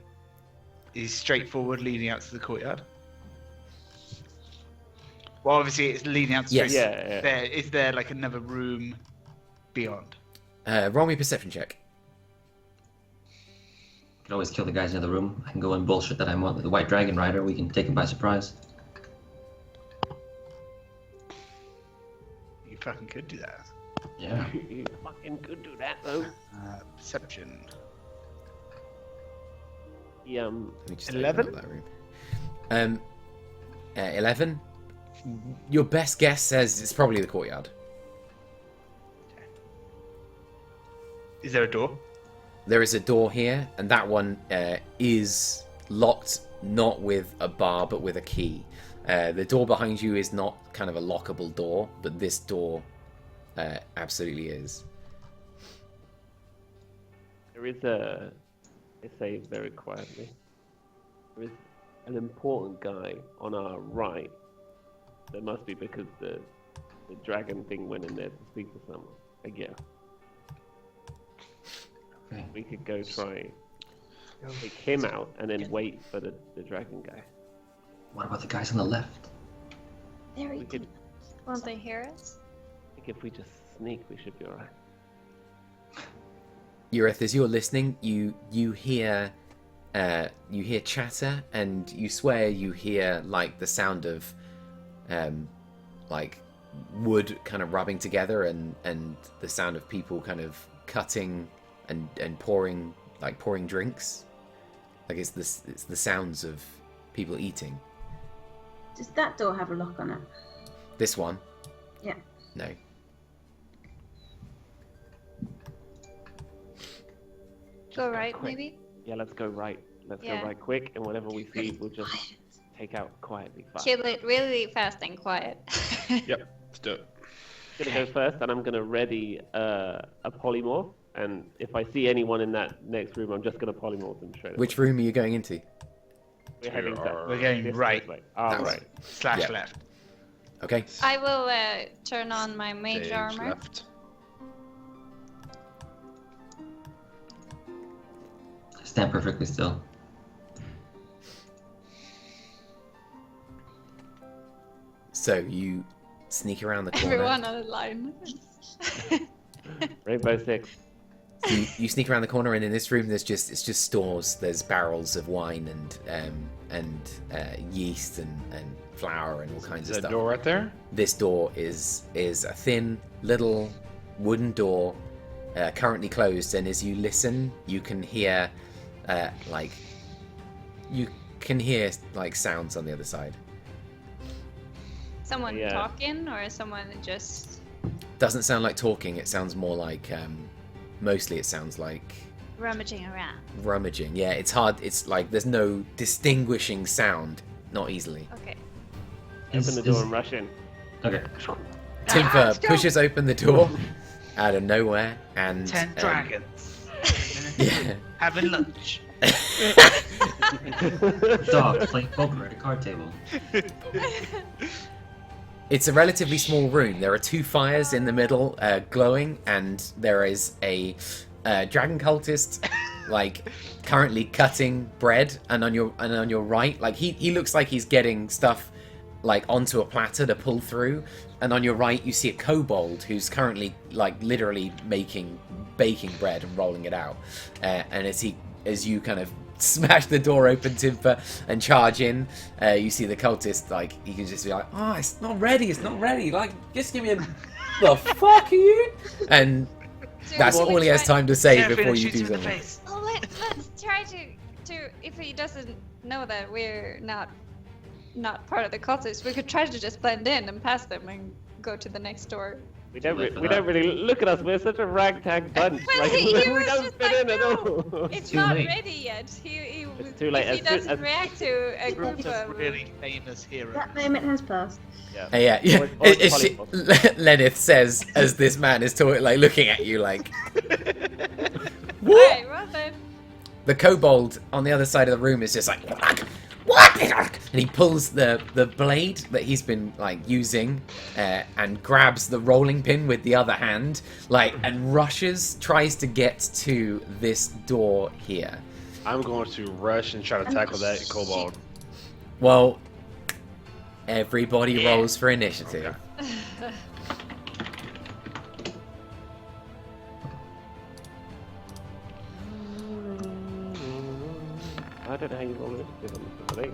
is straightforward leading out to the courtyard? Well, obviously it's leading out to Yes. Yeah. Is there like another room beyond? Roll me a perception check. Could always kill the guys in the other room. I can go and bullshit that I'm the White Dragon Rider. We can take him by surprise. You fucking could do that. Yeah. You fucking could do that though. Perception. Yeah. Let me just 11? open up that room. 11. Your best guess says it's probably the courtyard. Is there a door? There is a door here, and that one is locked, not with a bar, but with a key. The door behind you is not kind of a lockable door, but this door absolutely is. There is I say very quietly, there is an important guy on our right. There must be because the dragon thing went in there to speak to someone. I guess. Okay. We could go try take him out and then wait for the dragon guy. What about the guys on the left? Very We could, good. Won't they hear us? I think if we just sneak, we should be alright. Ureth, as you're listening, you hear chatter, and you swear you hear like the sound of like wood kind of rubbing together, and the sound of people kind of cutting and pouring drinks. Like it's the sounds of people eating. Does that door have a lock on it? This one? Yeah. No. Go right, quick. maybe? Yeah, let's go right. Let's Yeah. go right quick, and whatever we see, we'll just take out quietly. Fast. Kill it really fast and quiet. Yep. Let's do it. I'm gonna go first, and I'm gonna ready a polymorph. And if I see anyone in that next room, I'm just gonna polymorph them straight away. Which room are you going into? We're heading to We're going this right. way. That Oh, way. right. Slash Yeah. left. Okay. I will turn on my mage Stage armor. left. Stand perfectly still. So you sneak around the corner. Everyone on the line. Rainbow Six. So you sneak around the corner, and in this room, it's just stores. There's barrels of wine and yeast and flour and all kinds Is of that stuff. door right there? This door is a thin little wooden door, currently closed. And as you listen, you can hear sounds on the other side. Someone Yeah. talking or someone just Doesn't sound like talking. It sounds more like mostly it sounds like rummaging around. rummaging. Yeah, it's hard. It's like there's no distinguishing sound. Not easily. Okay. Open the door and rush in. Okay. Timfer pushes open the door out of nowhere, and 10 dragons. Yeah. Having lunch. Dog playing poker at a card table. It's a relatively small room. There are 2 fires in the middle, glowing, and there is a dragon cultist, like currently cutting bread. And on your right, like he looks like he's getting stuff like onto a platter to pull through. And on your right, you see a kobold who's currently like literally baking bread and rolling it out. And as you kind of smash the door open, Timber, and charge in, you see the cultist, like, he can just be like, oh, it's not ready, like, just give me the fuck are you? And that's all he has time to say before you do something. Oh, let's try to if he doesn't know that we're not part of the cultists, we could try to just blend in and pass them and go to the next door. We don't really look at us. We're such a ragtag bunch. Well, like, he we was don't just fit like, in at all. It's Too not late. ready yet. He It's too late. If he doesn't react to a group Group of of really famous heroes. That moment has passed. Yeah. Lenith says as this man is talking, like looking at you, like. Alright, well then. The kobold on the other side of the room is just like, what? And he pulls the blade that he's been like using, and grabs the rolling pin with the other hand, like, and tries to get to this door here. I'm going to rush and try to tackle that kobold. Well, everybody rolls for initiative. Okay. I don't know how you roll initiative on this thing.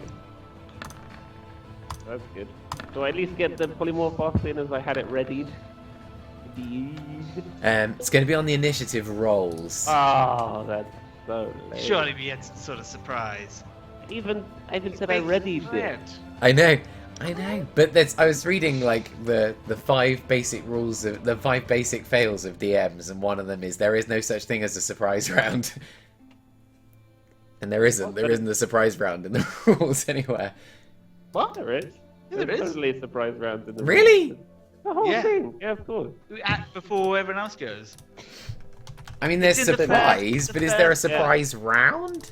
That's good. So I at least get the polymorph off in as I had it readied. It's going to be on the initiative rolls. Oh, that's so lame. Surely we had some sort of surprise. I even said I readied it. I know, but I was reading like the 5 basic rules of the 5 basic fails of DMs, and one of them is there is no such thing as a surprise round. And there isn't a surprise round in the rules anywhere. What? There is. Yeah, there is. Totally a surprise round in the Really? room. The whole Yeah. thing. Yeah, of course. We act before everyone else goes. I mean, there's It's in the surprise, first- but the is there a first- surprise round?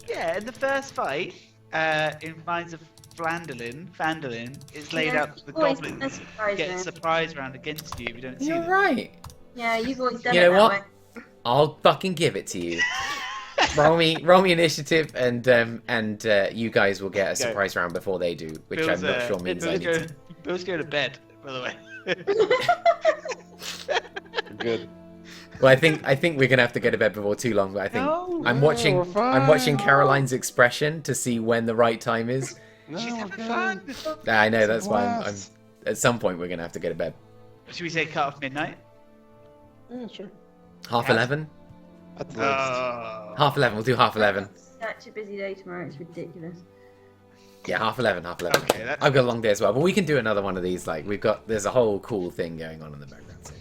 Yeah, in the first fight, in Mines of Fandolin, it's laid Yeah, out that the always a goblins surprise get a round. surprise round against you if you don't see You're them. right. Yeah, you've always done You it know that what? way. I'll fucking give it to you. roll me initiative, and you guys will get a surprise round before they do, which Bill's, I'm not sure means I need to. Bill's going to bed, by the way. Good. Well, I think we're gonna have to go to bed before too long. But I think I'm watching Caroline's expression to see when the right time is. She's having fun. I know, that's why I'm. At some point, we're gonna have to go to bed. Should we say cut off midnight? Yeah, sure. 11:30. At the least. 11:30. We'll do 11:30. Such a busy day tomorrow. It's ridiculous. Yeah, 11:30. Okay, that's... I've got a long day as well, but we can do another one of these. Like there's a whole cool thing going on in the background. So.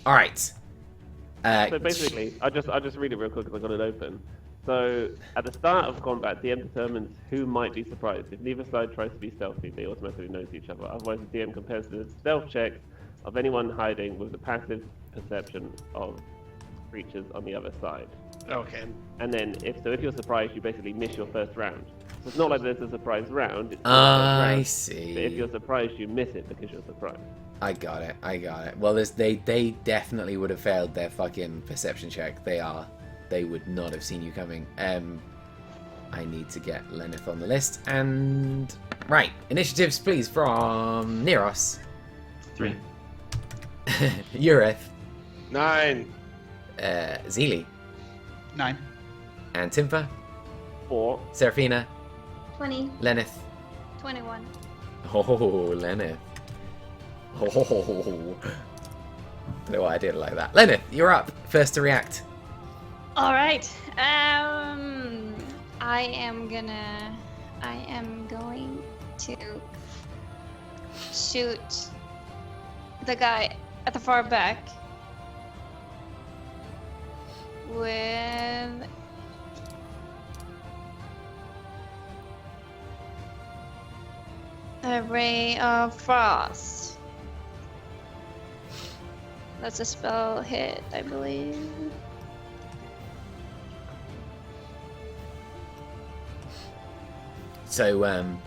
All right. So basically, I'll just read it real quick because I got it open. So at the start of combat, DM determines who might be surprised. If neither side tries to be stealthy, they automatically notice each other. Otherwise, the DM compares the stealth checks of anyone hiding with the passive perception of creatures on the other side. Okay. And then if you're surprised, you basically miss your first round. So it's not like there's a surprise round. It's I But if see. you're surprised, you miss it because you're surprised. I got it. Well, they definitely would have failed their fucking perception check. They would not have seen you coming. I need to get Lenith on the list. And right, initiatives, please, from Neros, 3. Ureth, 9. Zeely, 9. and Timfa, 4. Seraphina, 20. Lenith. 21. Oh, Lenith. Oh, don't know why I did it like that. Lenith, you're up. First to react. All right. I am going to shoot the guy at the far back with a ray of frost. That's a spell hit, I believe. So,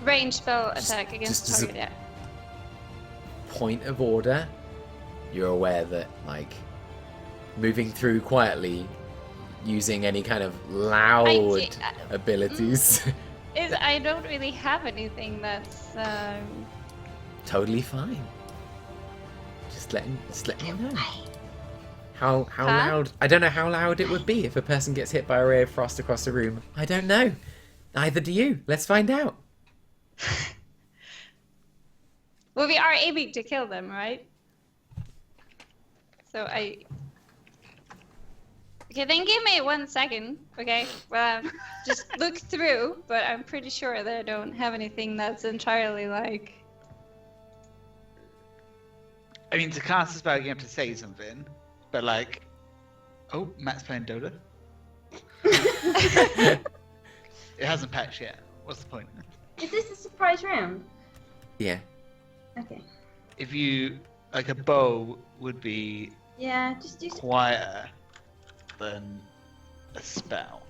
Range spell attack just against as a- target. Yeah. point of order, you're aware that, like, moving through quietly, using any kind of loud abilities, I don't really have anything that's. totally fine. Just letting you know. How Huh? loud? I don't know how loud it would be if a person gets hit by a ray of frost across the room. I don't know. Neither do you. Let's find out. Well, we are aiming to kill them, right? So Okay, then give me 1 second, okay? Well, just look through, but I'm pretty sure that I don't have anything that's entirely like. I mean, to cast a spell, you have to say something. But like, oh, Matt's playing Dota. It hasn't patched yet. What's the point? Is this a surprise round? Yeah. Okay. If you like, a bow would be Yeah, just do. quieter than a spell.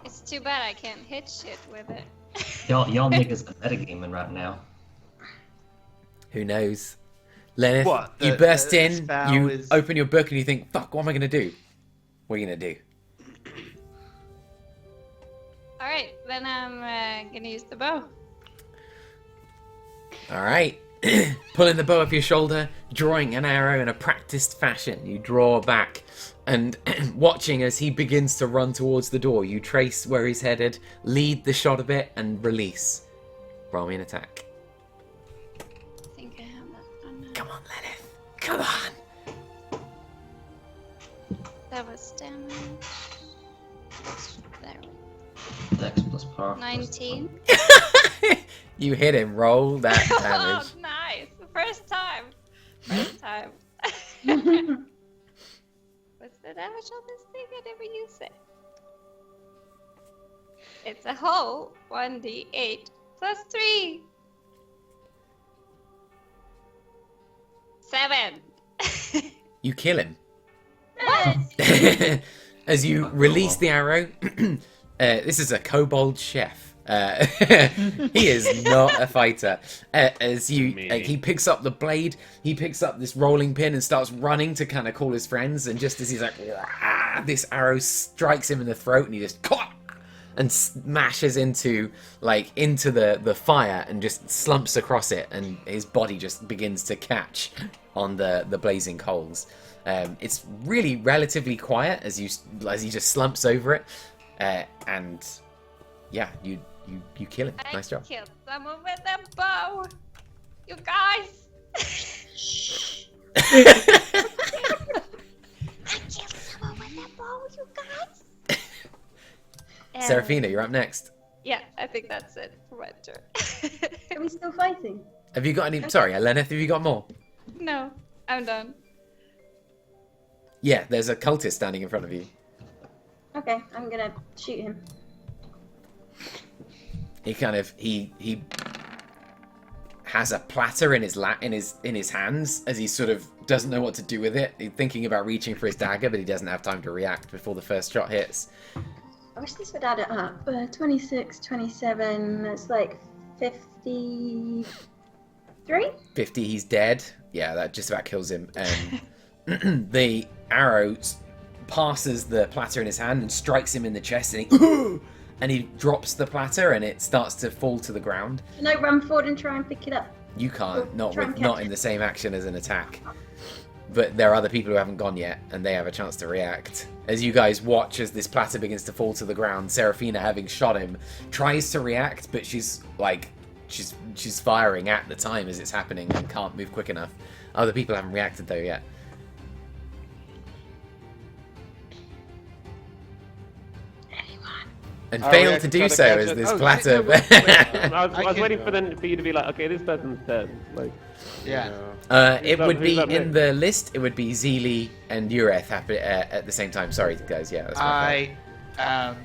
It's too bad I can't hit shit with it. Y'all niggas are metagaming right now. Who knows? Lenneth, What? you The- burst the in, spell you is- open your book, and you think, "Fuck, what am I gonna do? What are you gonna do?" All right, then I'm gonna use the bow. All right. Pulling the bow off your shoulder, drawing an arrow in a practiced fashion. You draw back, and watching as he begins to run towards the door, you trace where he's headed, lead the shot a bit, and release. Roll me an attack. I think I have that one. Come on, Lenneth. Come on. That was damage. There we go. Dex plus power. plus 19. You hit him. Roll that Oh, damage. nice! First time. First time. What's the damage on this thing? I never use it. It's a whole 1d8 plus 3. 7. You kill him. Nice. As you release the arrow, this is a kobold chef. He is not a fighter. As you, he picks up the blade, he picks up this rolling pin and starts running to kind of call his friends. And just as he's like, "Wah," this arrow strikes him in the throat, and he just and smashes into the fire and just slumps across it, and his body just begins to catch on the blazing coals. It's really relatively quiet as he just slumps over it, and yeah, you kill him. Nice job. I killed someone with a bow. You guys. I killed someone with a bow, you guys. Serafina, you're up next. Yeah, I think that's it for my turn. Are we still fighting? Have you got any? Sorry, Lenneth, have you got more? No, I'm done. Yeah, there's a cultist standing in front of you. Okay, I'm gonna shoot him. He has a platter in his hands as he sort of doesn't know what to do with it. He's thinking about reaching for his dagger, but he doesn't have time to react before the first shot hits. I wish this would add it up. 26, 27, that's like 53? 50, he's dead. Yeah, that just about kills him. The arrow passes the platter in his hand and strikes him in the chest, and he drops the platter, and it starts to fall to the ground. Can I run forward and try and pick it up? You can't, not Try and with, not catch in it. the same action as an attack. But there are other people who haven't gone yet, and they have a chance to react. As you guys watch as this platter begins to fall to the ground, Serafina, having shot him, tries to react, but she's firing at the time as it's happening and can't move quick enough. Other people haven't reacted though yet. And failed to do so as this platter. I was waiting for you to be like, okay, this person's dead. Like, Yeah. It would be who's up in next? the list. It would be Zeely and Ureth at the same time. Sorry, guys. Yeah, that's my fault.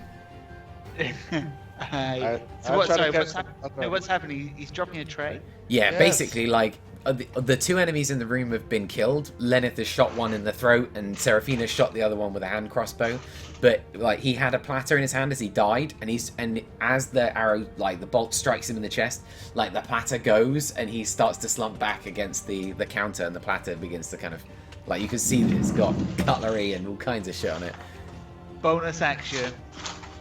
So I'll what? try to Sorry, catch what's happening? He's dropping a tray. Yeah, Yes. basically, like the two enemies in the room have been killed. Lenneth has shot one in the throat, and Seraphina shot the other one with a hand crossbow. But like he had a platter in his hand as he died, and as the arrow, like the bolt strikes him in the chest, like the platter goes, and he starts to slump back against the counter, and the platter begins to kind of, like you can see that it's got cutlery and all kinds of shit on it. Bonus action.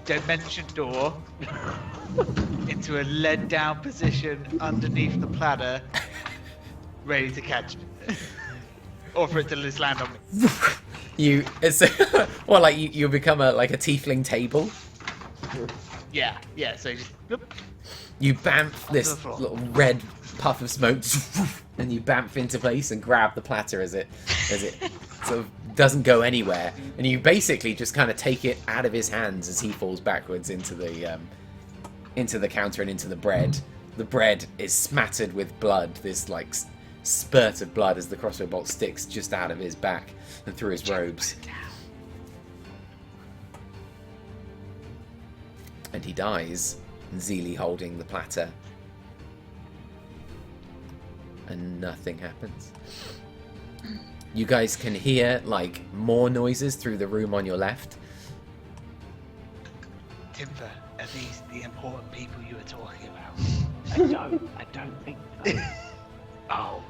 Dimension door into a lead down position underneath the platter, ready to catch it. Or for it to just land on me. You become a tiefling table. Yeah, so you just whoop. You bamf Onto this the floor. little red puff of smoke, and you bamf into place and grab the platter as it sort of doesn't go anywhere, and you basically just kind of take it out of his hands as he falls backwards into the counter and into the bread. The bread is smattered with blood. This like spurt of blood as the crossbow bolt sticks just out of his back and through his robes. And he dies, Zeely holding the platter. And nothing happens. You guys can hear like more noises through the room on your left. Timber, are these the important people you were talking about? I don't think so. Oh.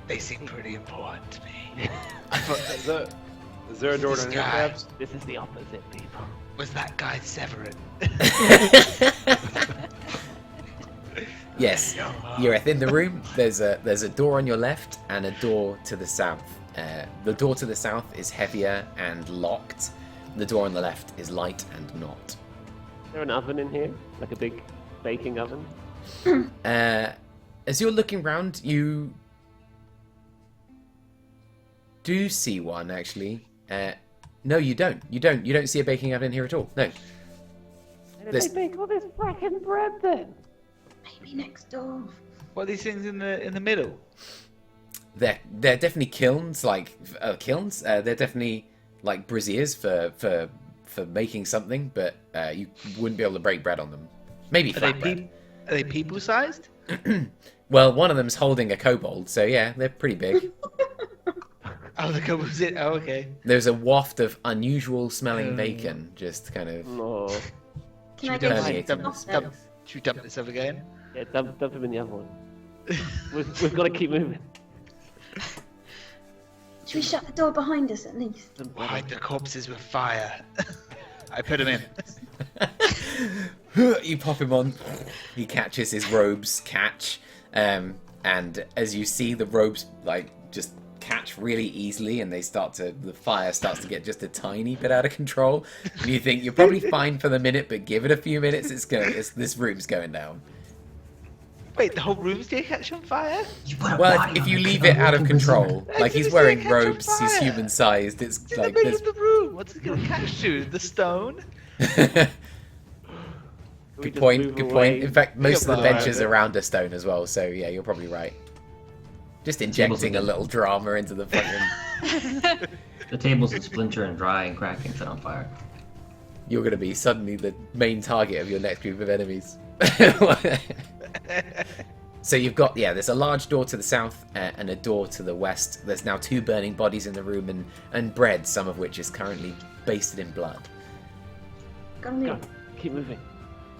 They seem pretty important to me. I thought Is there a door This down here, guy. perhaps? This is the opposite, people. was that guy Severin. Yes, Ureth, in the room, there's a door on your left and a door to the south. The door to the south is heavier and locked. The door on the left is light and not. Is there an oven in here? Like a big baking oven? As you're looking round, you do see one, actually. No, you don't. You don't see a baking oven here at all. No. Where did This- they make all this fracking bread then? Maybe next door. What are these things in the middle? They're definitely kilns, like kilns. They're definitely like braziers for making something, but you wouldn't be able to break bread on them. Maybe Are they, flatbread. are they people sized? Well, one of them's holding a kobold, so yeah, they're pretty big. Oh, the was it? Oh, okay. There's a waft of unusual smelling bacon, just kind of. No. Can I Should we get permeate some in off the then? Should we dump this up again? Yeah, dump him in the other one. We've got to keep moving. Should we shut the door behind us at least? We'll hide the corpses with fire. I put him in. You pop him on. He catches his robes catch, and as you see the robes like just catch really easily, and the fire starts to get just a tiny bit out of control. And you think you're probably fine for the minute, but give it a few minutes, this room's going down. Wait, the whole room's gonna catch on fire? You put a Well, body if on you it, leave you it out of know, control, How like can he's you say wearing it catch on robes, he's fire? human sized. It's It's in like the middle there's of the room. What's it gonna catch to? The stone? We Good just point. move Good away. point. In fact, most of the blow around benches it. are around a stone as well. So yeah, you're probably right. Just injecting a little drama into the fucking. The tables would splinter and dry and crack and set on fire. You're going to be suddenly the main target of your next group of enemies. So you've got, there's a large door to the south and a door to the west. There's now 2 burning bodies in the room and bread, some of which is currently basted in blood. Go on, Go. move. Keep moving.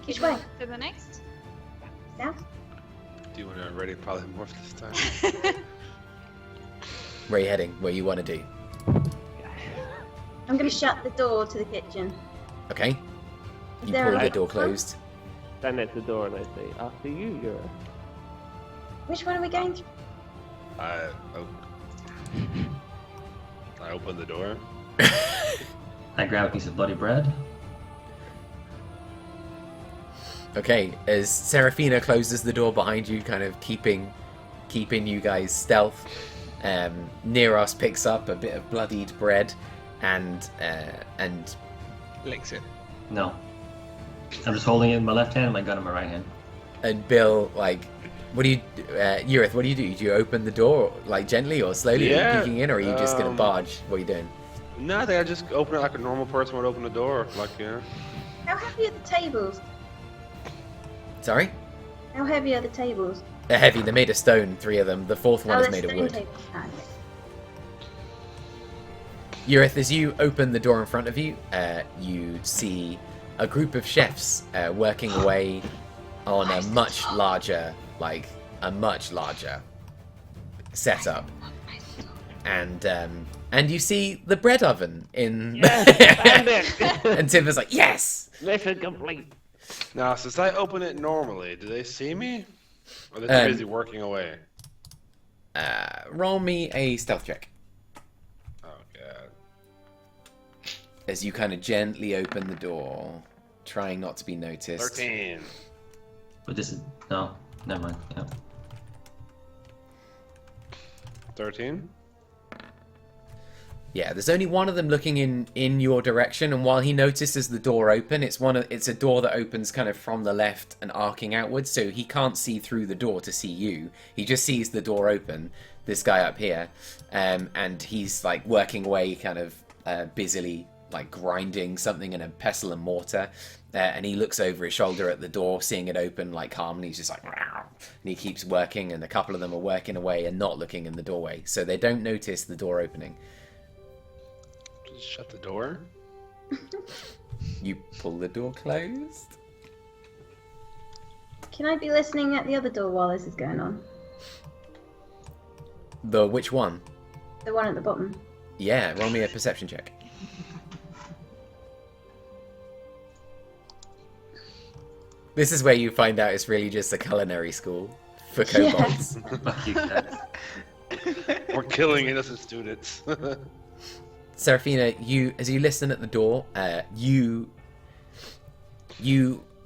Which way? To the next? South? Do you want to ready polymorph this time? Where are you heading? Where you want to do? I'm going to shut the door to the kitchen. Okay. Is You there pull a- the door closed. Stand at the door and I say, after you, Yura. Which one are we going through? I open the door. I grab a piece of bloody bread. Okay, as Seraphina closes the door behind you, kind of keeping you guys stealth, Neros picks up a bit of bloodied bread and Licks it. No. I'm just holding it in my left hand and my gun in my right hand. Bill, like, what do you, Ureth, what do? Do you open the door, like, gently or slowly? Are Yeah, you peeking in, or are you just gonna barge? What are you doing? No, I think I just open it like a normal person would open the door. Like, yeah. How heavy are the tables? Sorry? How heavy are the tables? They're heavy. They're made of stone. 3 of them. The 4th one is the made of stone wood. tables. Ah, okay. Urith, as you open the door in front of you, you see a group of chefs working away on a much larger setup, and you see the bread oven in. Yes, And Tim is like, "Yes." mission complete. Now, since I open it normally, do they see me? Or are they too busy working away? Roll me a stealth check Oh, God. as you kind of gently open the door, trying not to be noticed. 13. But this is no, never mind. Yeah. 13? Yeah, there's only one of them looking in your direction, and while he notices the door open, it's a door that opens kind of from the left and arcing outwards, so he can't see through the door to see you. He just sees the door open, this guy up here, and he's like working away kind of busily, like grinding something in a pestle and mortar, and he looks over his shoulder at the door, seeing it open like calmly. He's just like, "Meow," and he keeps working, and a couple of them are working away and not looking in the doorway, so they don't notice the door opening. Just shut the door? You pull the door closed. Can I be listening at the other door while this is going on? The which one? The one at the bottom. Yeah, roll me a perception check. This is where you find out it's really just a culinary school for kobolds. Fuck you guys. We're killing innocent students. Seraphina, as you listen at the door, you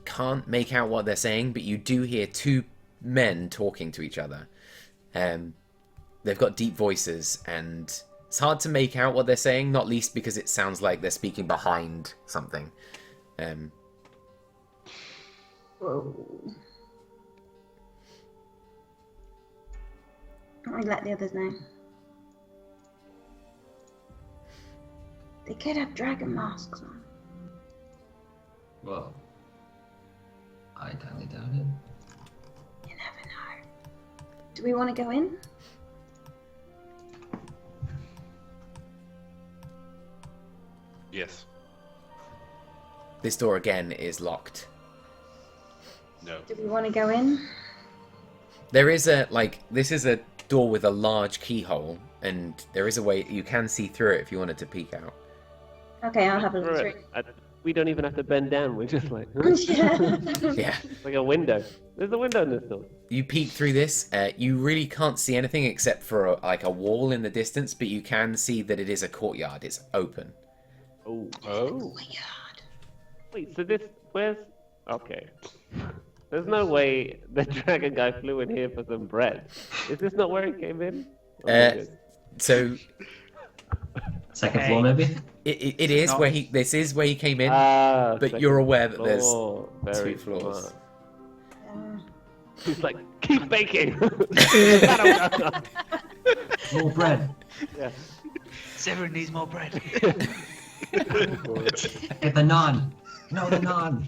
can't make out what they're saying, but you do hear 2 men talking to each other. They've got deep voices, and it's hard to make out what they're saying, not least because it sounds like they're speaking behind something. Whoa. I let the others know. They could have dragon masks on. Well, I highly doubt it. You never know. Do we want to go in? Yes. This door again is locked. No. Do we want to go in? There is this is a door with a large keyhole, and there is a way you can see through it if you wanted to peek out. Okay, I'll have a look through. We don't even have to bend down. We're just like, Yeah. Yeah. like a window. There's a window in this door. You peek through this. You really can't see anything except for a wall in the distance, but you can see that it is a courtyard. It's open. Oh. Oh. Wait, so where's... Okay. There's no way the dragon guy flew in here for some bread. Is this not where he came in? So... Second floor, maybe? It is where he... This is where he came in, but second you're aware that there's floor. Very 2 floors. smart. He's like, keep baking! More bread. Yeah. Severin needs more bread. Get the naan. No, the naan.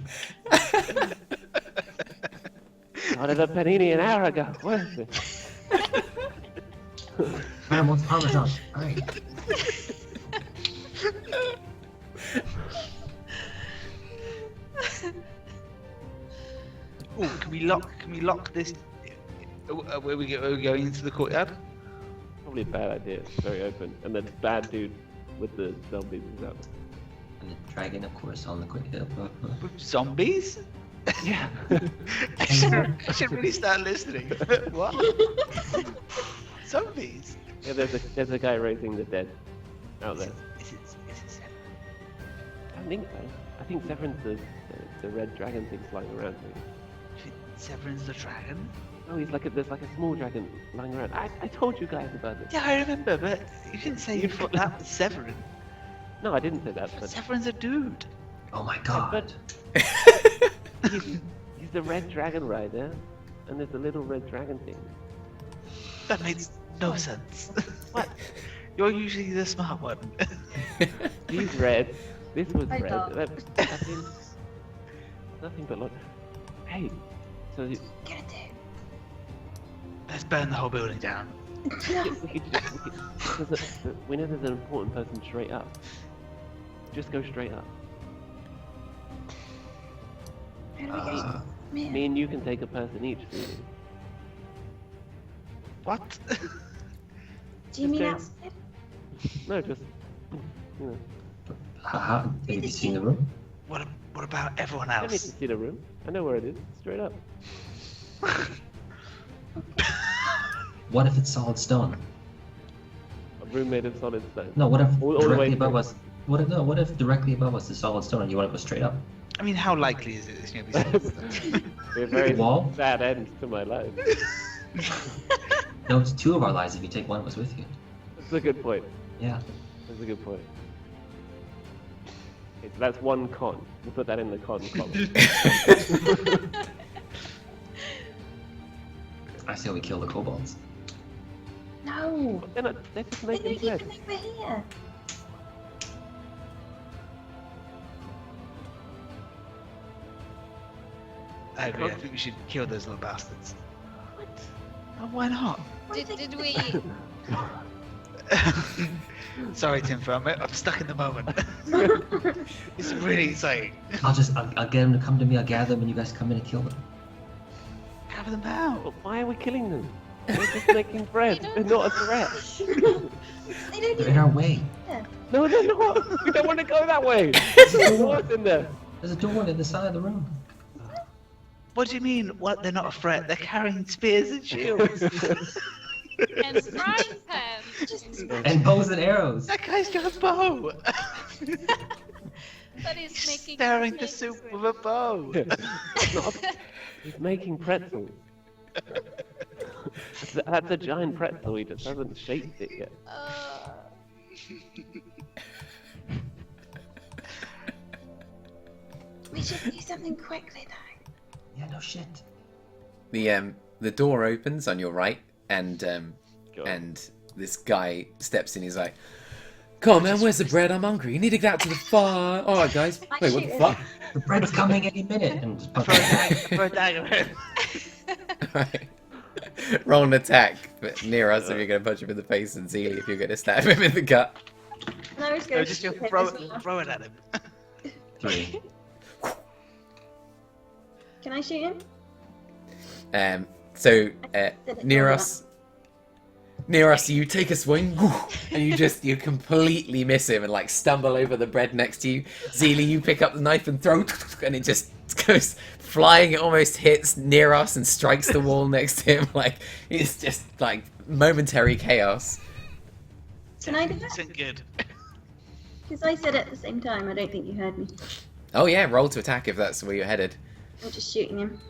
Ordered a panini an hour ago. What is it? Man wants parmesan. Alright. Ooh, can we lock this? Where we going into the courtyard? Probably a bad idea. It's very open. And the bad dude with the zombies is out. And the dragon, of course, on the quick hill. With zombies? Yeah. I should really start listening. What? Zombies? Yeah, there's a guy raising the dead out there. Is it Severin? I don't think so. I think Severin's the red dragon thing flying around here. Severin's the dragon? Oh, there's like a small dragon lying around. I told you guys about this. Yeah, I remember, but you didn't say you thought that was Severin. No, I didn't say that, but Severin's a dude. Oh my god. he's the red dragon rider, and there's a little red dragon thing. That makes no sense. What? You're usually the smart one. He's red. This was I red. know. Nothing but like. Hey, so Get it, Let's burn the whole building down. We know there's an important person straight up. Just go straight up. Me and you can take a person each. Really. What? Do you mean go- outside? No, just Have you seen the room? What about everyone I don't need to else? see the room. I know where it is. Straight up. What if it's solid stone? A room made of solid stone. No, what if All the way directly above through. us? What if directly above us is solid stone and you want to go straight up? I mean, how likely is it it's going to be solid? A very Wall? sad end to my life. No, it's two of our lives if you take one of us with you. That's a good point. Yeah. That's a good point. Okay, so that's one con. We'll put that in the con column. I say we kill the kobolds. No. They're just They making don't bread. even know we're here. I agree. I think we should kill those little bastards. What? Oh, why not? Did we? Sorry, Timfer. I'm stuck in the moment. It's really exciting. I'll get them to come to me. I'll gather them, and you guys come in and kill them. Have them out. But why are we killing them? They're just making bread. They're not a threat. They don't They're in even our way. No, they're not. We don't want to go that way. There's doors in there. There's a door in the side of the room. What do you mean? What? They're not a threat. They're carrying spears and shields. And frying pans. And bows and arrows. That guy's got a bow. That is making. Stirring the soup with a bow. He's making pretzels. That's a giant pretzel. He just hasn't shaped it yet. We should do something quickly, though. Yeah, no shit. The door opens on your right, and Go on. and this guy steps in. He's like, "Come on, man, where's the bread? I'm hungry. You need to get out to the fire." All right, guys. Wait, what the fuck? The bread's coming any minute. And just Throw a dagger in. Right. Roll an attack, but near us if you're going to punch him in the face, and Zeely if you're going to stab him in the gut. And I was No, going just to throw it at him. 3. Can I shoot him? So near us, you take a swing, and you completely miss him and like stumble over the bread next to you. Zeely, you pick up the knife and throw, and it just goes flying. It almost hits near us and strikes the wall next to him. Like it's just like momentary chaos. Can I do that? Isn't good. Because I said it at the same time. I don't think you heard me. Oh yeah, roll to attack if that's where you're headed. I'm just shooting him.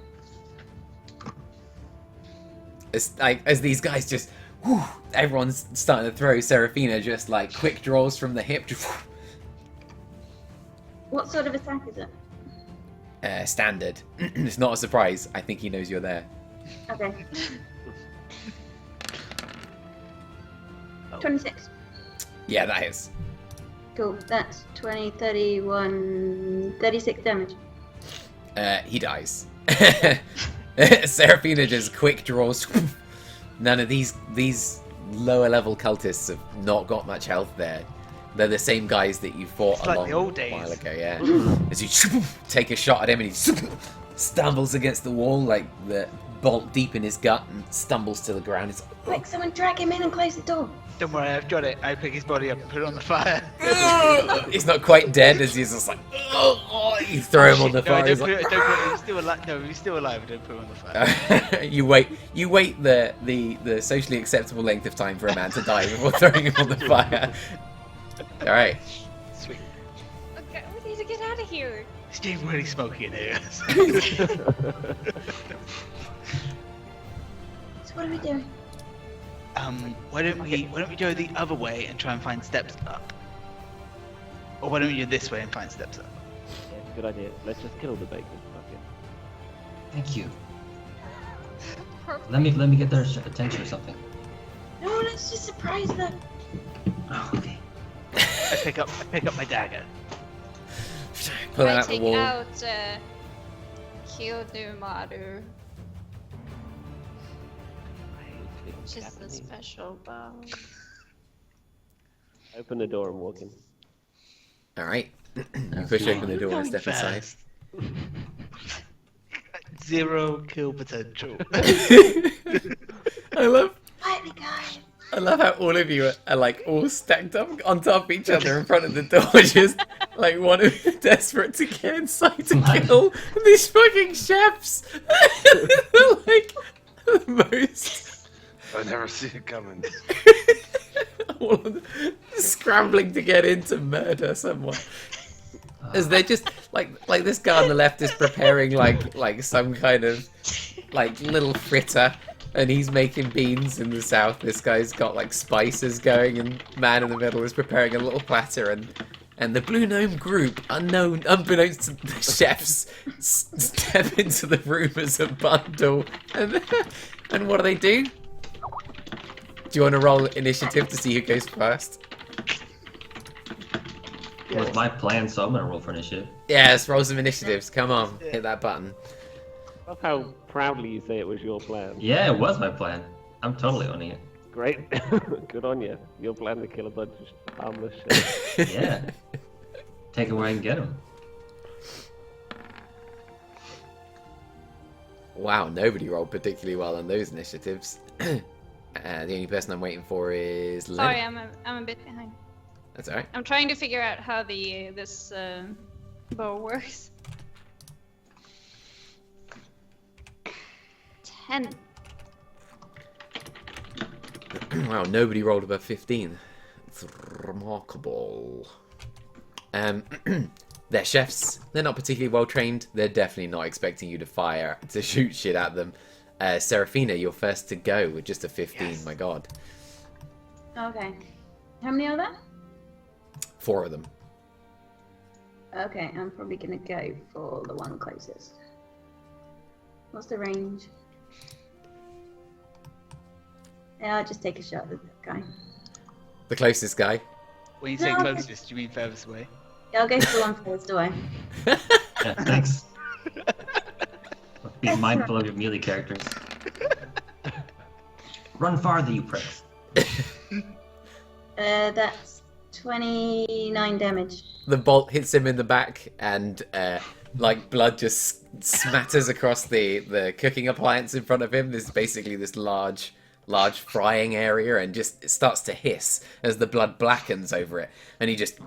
It's like as these guys just, everyone's starting to throw. Serafina just like quick draws from the hip. What sort of attack is it? Standard. It's not a surprise. I think he knows you're there. Okay. 26. Yeah, that is. Cool. That's 20, 31, 36 damage. He dies. Serafina just quick draws. None of these lower level cultists have not got much health there. They're the same guys that you fought It's a like long the old days. while ago, yeah. As you take a shot at him and he stumbles against the wall like the bolt deep in his gut and stumbles to the ground. It's Quick, someone drag him in and close the door. Don't worry, I've got it. I pick his body up and put it on the fire. he's not quite dead as he's just like, you throw him on the fire. No, He's don't like, put it, he's still alive. No, he's still alive. Don't put him on the fire. you wait the socially acceptable length of time for a man to die before throwing him on the fire. All right. Sweet. Okay, we need to get out of here. It's getting really smoky in here. So what are we doing? Why don't we go the other way and try and find steps up? Or why don't we go this way and find steps up? Yeah, good idea. Let's just kill the bacon. Fuck it. Thank you. Perfect. Let me get their attention or something. No, let's just surprise them. Oh, okay. I pick up my dagger. Pull it I out the take wall. out Kyodumaru. speak Just a Japanese. special bow. Open the door and walk in. All right. You That's push fine. open the door and step inside. Fast. 0 kill potential. Quietly, guys. I love how all of you are like all stacked up on top of each other in front of the door, just like one of you desperate to get inside to kill these fucking chefs. Like the most. I never see it coming. All of them scrambling to get in to murder someone. As they're just like this guy on the left is preparing like some kind of like little fritter, and he's making beans in the south. This guy's got like spices going, and man in the middle is preparing a little platter, and the Blue Gnome Group, unbeknownst to the chefs, step into the room as a bundle, and what do? Do you want to roll initiative to see who goes first? It was my plan, so I'm gonna roll for initiative. Yes, roll some initiatives. Come on, hit that button. Love how proudly you say it was your plan. Yeah, it was my plan. I'm totally owning it. Great. Good on you. Your plan to kill a bunch of harmless shit. Yeah. Take it where I can get him. Wow, nobody rolled particularly well on those initiatives. The only person I'm waiting for is Lenny. Sorry, I'm a bit behind. That's alright. I'm trying to figure out how this bow works. 10. Wow, nobody rolled above 15. It's remarkable. They're chefs. They're not particularly well trained. They're definitely not expecting you to shoot shit at them. Serafina, you're first to go with just a 15. Yes. My god. Okay. How many are there? 4 of them. Okay, I'm probably gonna go for the one closest. What's the range? Yeah, I'll just take a shot at the guy. The closest guy. When you say No. closest, do you mean furthest away? Yeah, I'll go for the one furthest away. Yeah, thanks. Be mindful of your melee characters. Run farther, you pricks. That's 29 damage. The bolt hits him in the back, and like blood just smatters across the cooking appliance in front of him. There's basically this large frying area, and just starts to hiss as the blood blackens over it, and he just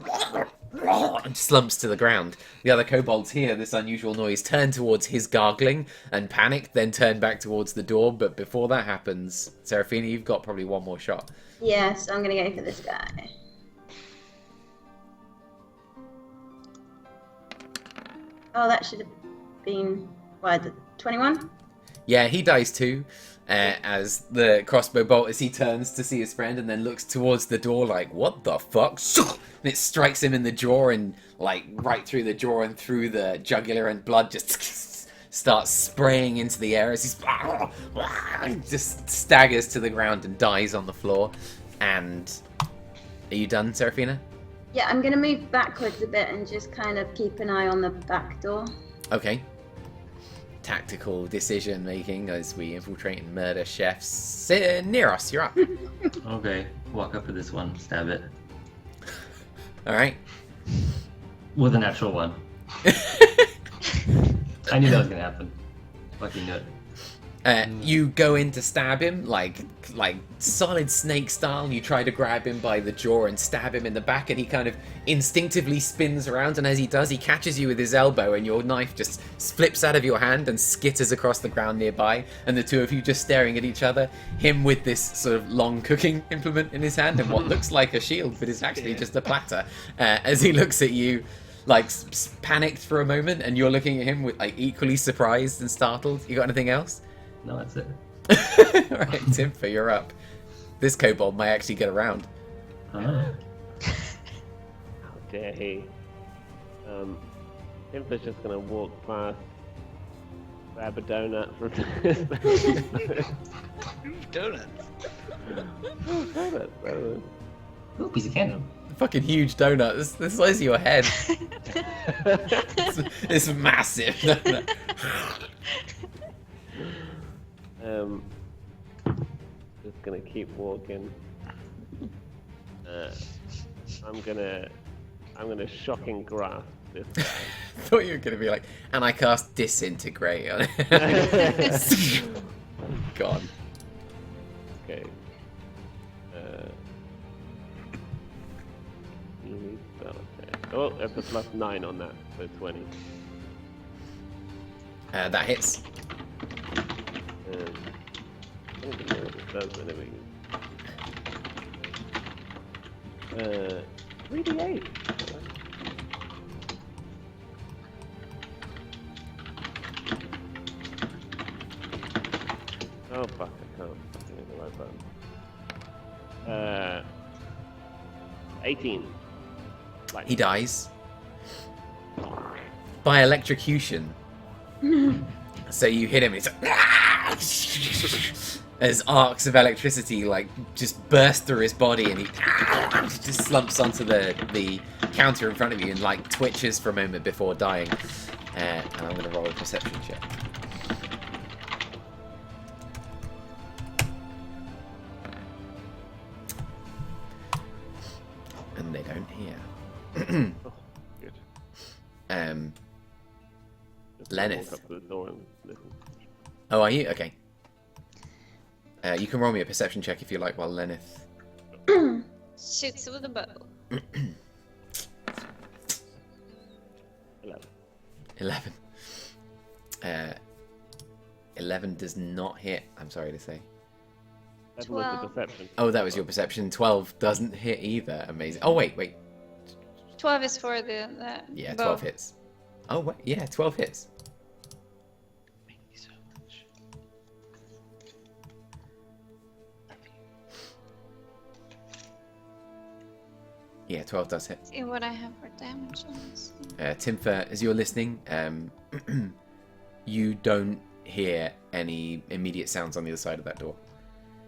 slumps to the ground. The other kobolds hear this unusual noise, turn towards his gargling and panic, then turn back towards the door. But before that happens, Serafina, you've got probably one more shot. Yes, I'm gonna go for this guy. Oh, that should have been, what, 21? Yeah, he dies too, as the crossbow bolt, as he turns to see his friend and then looks towards the door like, what the fuck? And it strikes him in the jaw, and like right through the jaw and through the jugular, and blood just starts spraying into the air as he just staggers to the ground and dies on the floor. And are you done, Serafina? Yeah, I'm gonna move backwards a bit and just kind of keep an eye on the back door. Okay. Tactical decision making as we infiltrate and murder chefs. Near us, you're up. Okay, walk up to this one, stab it. Alright. With a natural one. I knew that was gonna happen. Fucking knew it. You go in to stab him, like solid snake style. You try to grab him by the jaw and stab him in the back, and he kind of instinctively spins around, and as he does, he catches you with his elbow, and your knife just flips out of your hand and skitters across the ground nearby, and the two of you just staring at each other, him with this sort of long cooking implement in his hand and what looks like a shield, but is actually just a platter, as he looks at you like panicked for a moment, and you're looking at him with like equally surprised and startled. You got anything else? No, that's it. Alright, Timfer, you're up. This kobold might actually get around. Ah. How dare he? Timfer's just gonna walk past, grab a donut from this. Donuts. Donuts. Ooh, piece of candle. Fucking huge donut. The size of your head. It's massive donut. Just gonna keep walking. I'm gonna shocking grasp this guy. Thought you were gonna be like, and I cast disintegrate on it. Gone. Okay. Unique spell attack. Oh, that's a +9 on that, so 20. That hits. I don't even know what it does whenever you... 3d8. Oh fuck, I can't. I'm hitting the right button. 18. Like, He dies by electrocution. So you hit him, and it's like, as arcs of electricity like just burst through his body, and he just slumps onto the counter in front of you and like twitches for a moment before dying. And I'm going to roll a perception check. And they don't hear. oh, good. Just Lenneth. walk up to the door and listen. Oh, are you? Okay. You can roll me a perception check if you like while Lenneth... Shoots with a bow. 11. 11. 11 does not hit, I'm sorry to say. That was the 12. perception. Oh, that was your perception. 12 doesn't hit either. Amazing. Oh, wait. 12 is for the Yeah, bow. 12 hits. Oh, wait. Yeah, 12 hits. Thank you so much. Yeah, 12 does hit. See what I have for damage on this. Timfer, as you're listening, you don't hear any immediate sounds on the other side of that door.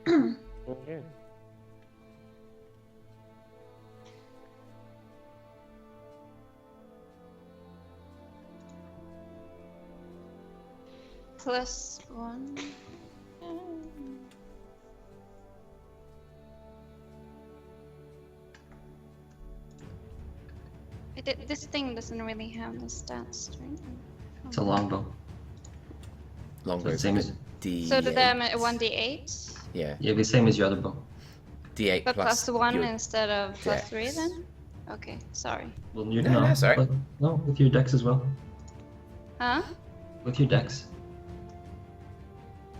Okay. +1. This thing doesn't really have the stats, right? It's a longbow. Longbow. Same as D8. So the damage 1d8, Yeah, yeah, the same as your other bow. D8 but plus +1 your instead of +3 dex. then? Okay, sorry. Well, you No, sorry. but- no, with your dex as well. Huh? With your dex.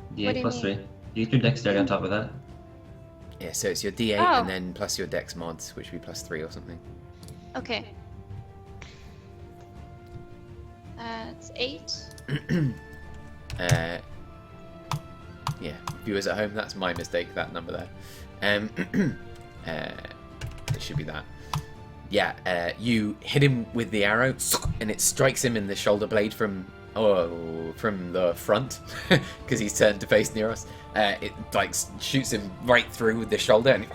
What do D8 you plus mean? 3. You get your dexterity on top of that. Yeah, so it's your D8 Oh. and then plus your dex mods, which would be +3 or something. Okay. It's 8. Yeah, viewers at home, that's my mistake, that number there. It should be that. Yeah, you hit him with the arrow, and it strikes him in the shoulder blade from the front, because he's turned to face near us. It like shoots him right through with the shoulder,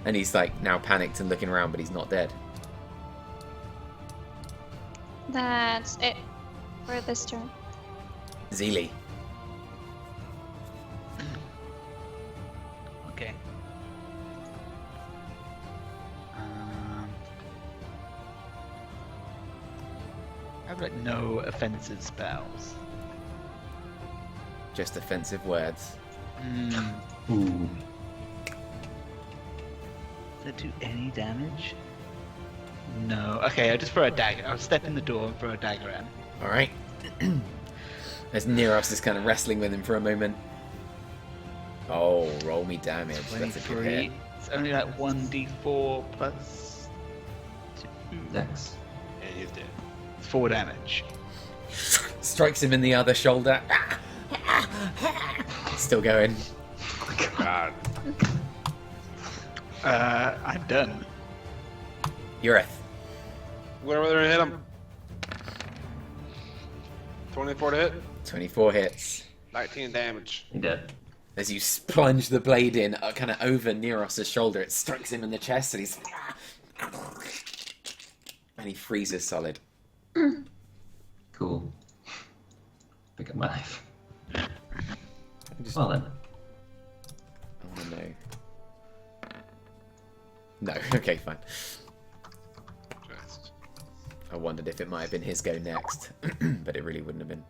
and he's like now panicked and looking around, but he's not dead. That's it for this turn. Zeely. Okay. I have like no offensive spells. Just offensive words. Ooh. Does it do any damage? No. Okay, I'll just throw a dagger. I'll step in the door and throw a dagger at him. Alright. As Neros is kind of wrestling with him for a moment. Oh, roll me damage. That's a good 23. hit. It's only like 1d4 plus 2. Dex. And he's dead. 4 damage. Strikes him in the other shoulder. Still going. God. I'm done. Ureth. Whatever hit him. 24 to hit. 24 hits. 19 damage. He dead. As you plunge the blade in, kind of over Neros' shoulder, it strikes him in the chest, and he's... And he freezes solid. Cool. Pick up my knife. Well then. No. Okay, fine. Just I wondered if it might have been his go next, but it really wouldn't have been.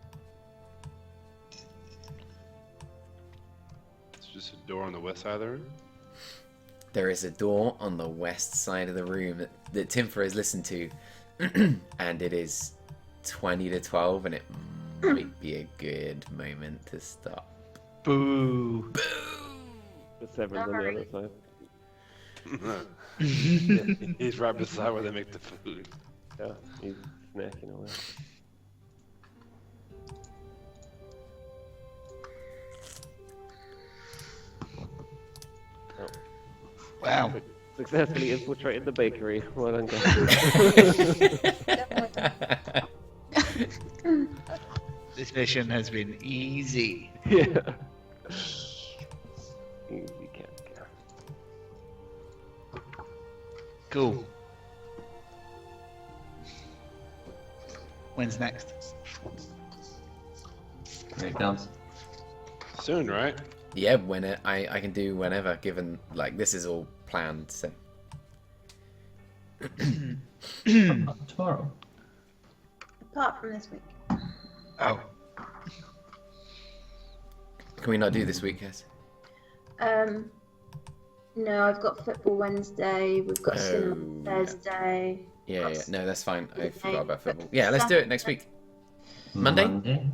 it's just a door on the west side of the room. There is a door on the west side of the room that Timfer has listened to, and it is 20 to 12, and it might be a good moment to stop. Boo. The Severin's on the other side. He's right beside where they make the food. Yeah, he's snacking away. Wow. Successfully infiltrated the bakery. Well done, guys. This mission has been easy. Yeah. Easy cat. Cool. When's next? Here it comes. Soon, right? Yeah, when I can do whenever, given like this is all planned. So Tomorrow. Apart from this week. Oh. can we not do this week, Cass? No, I've got football Wednesday. We've got cinema Oh, Thursday. Yeah, yeah. No, that's fine. I forgot about But football. Yeah, let's do it next week. Monday?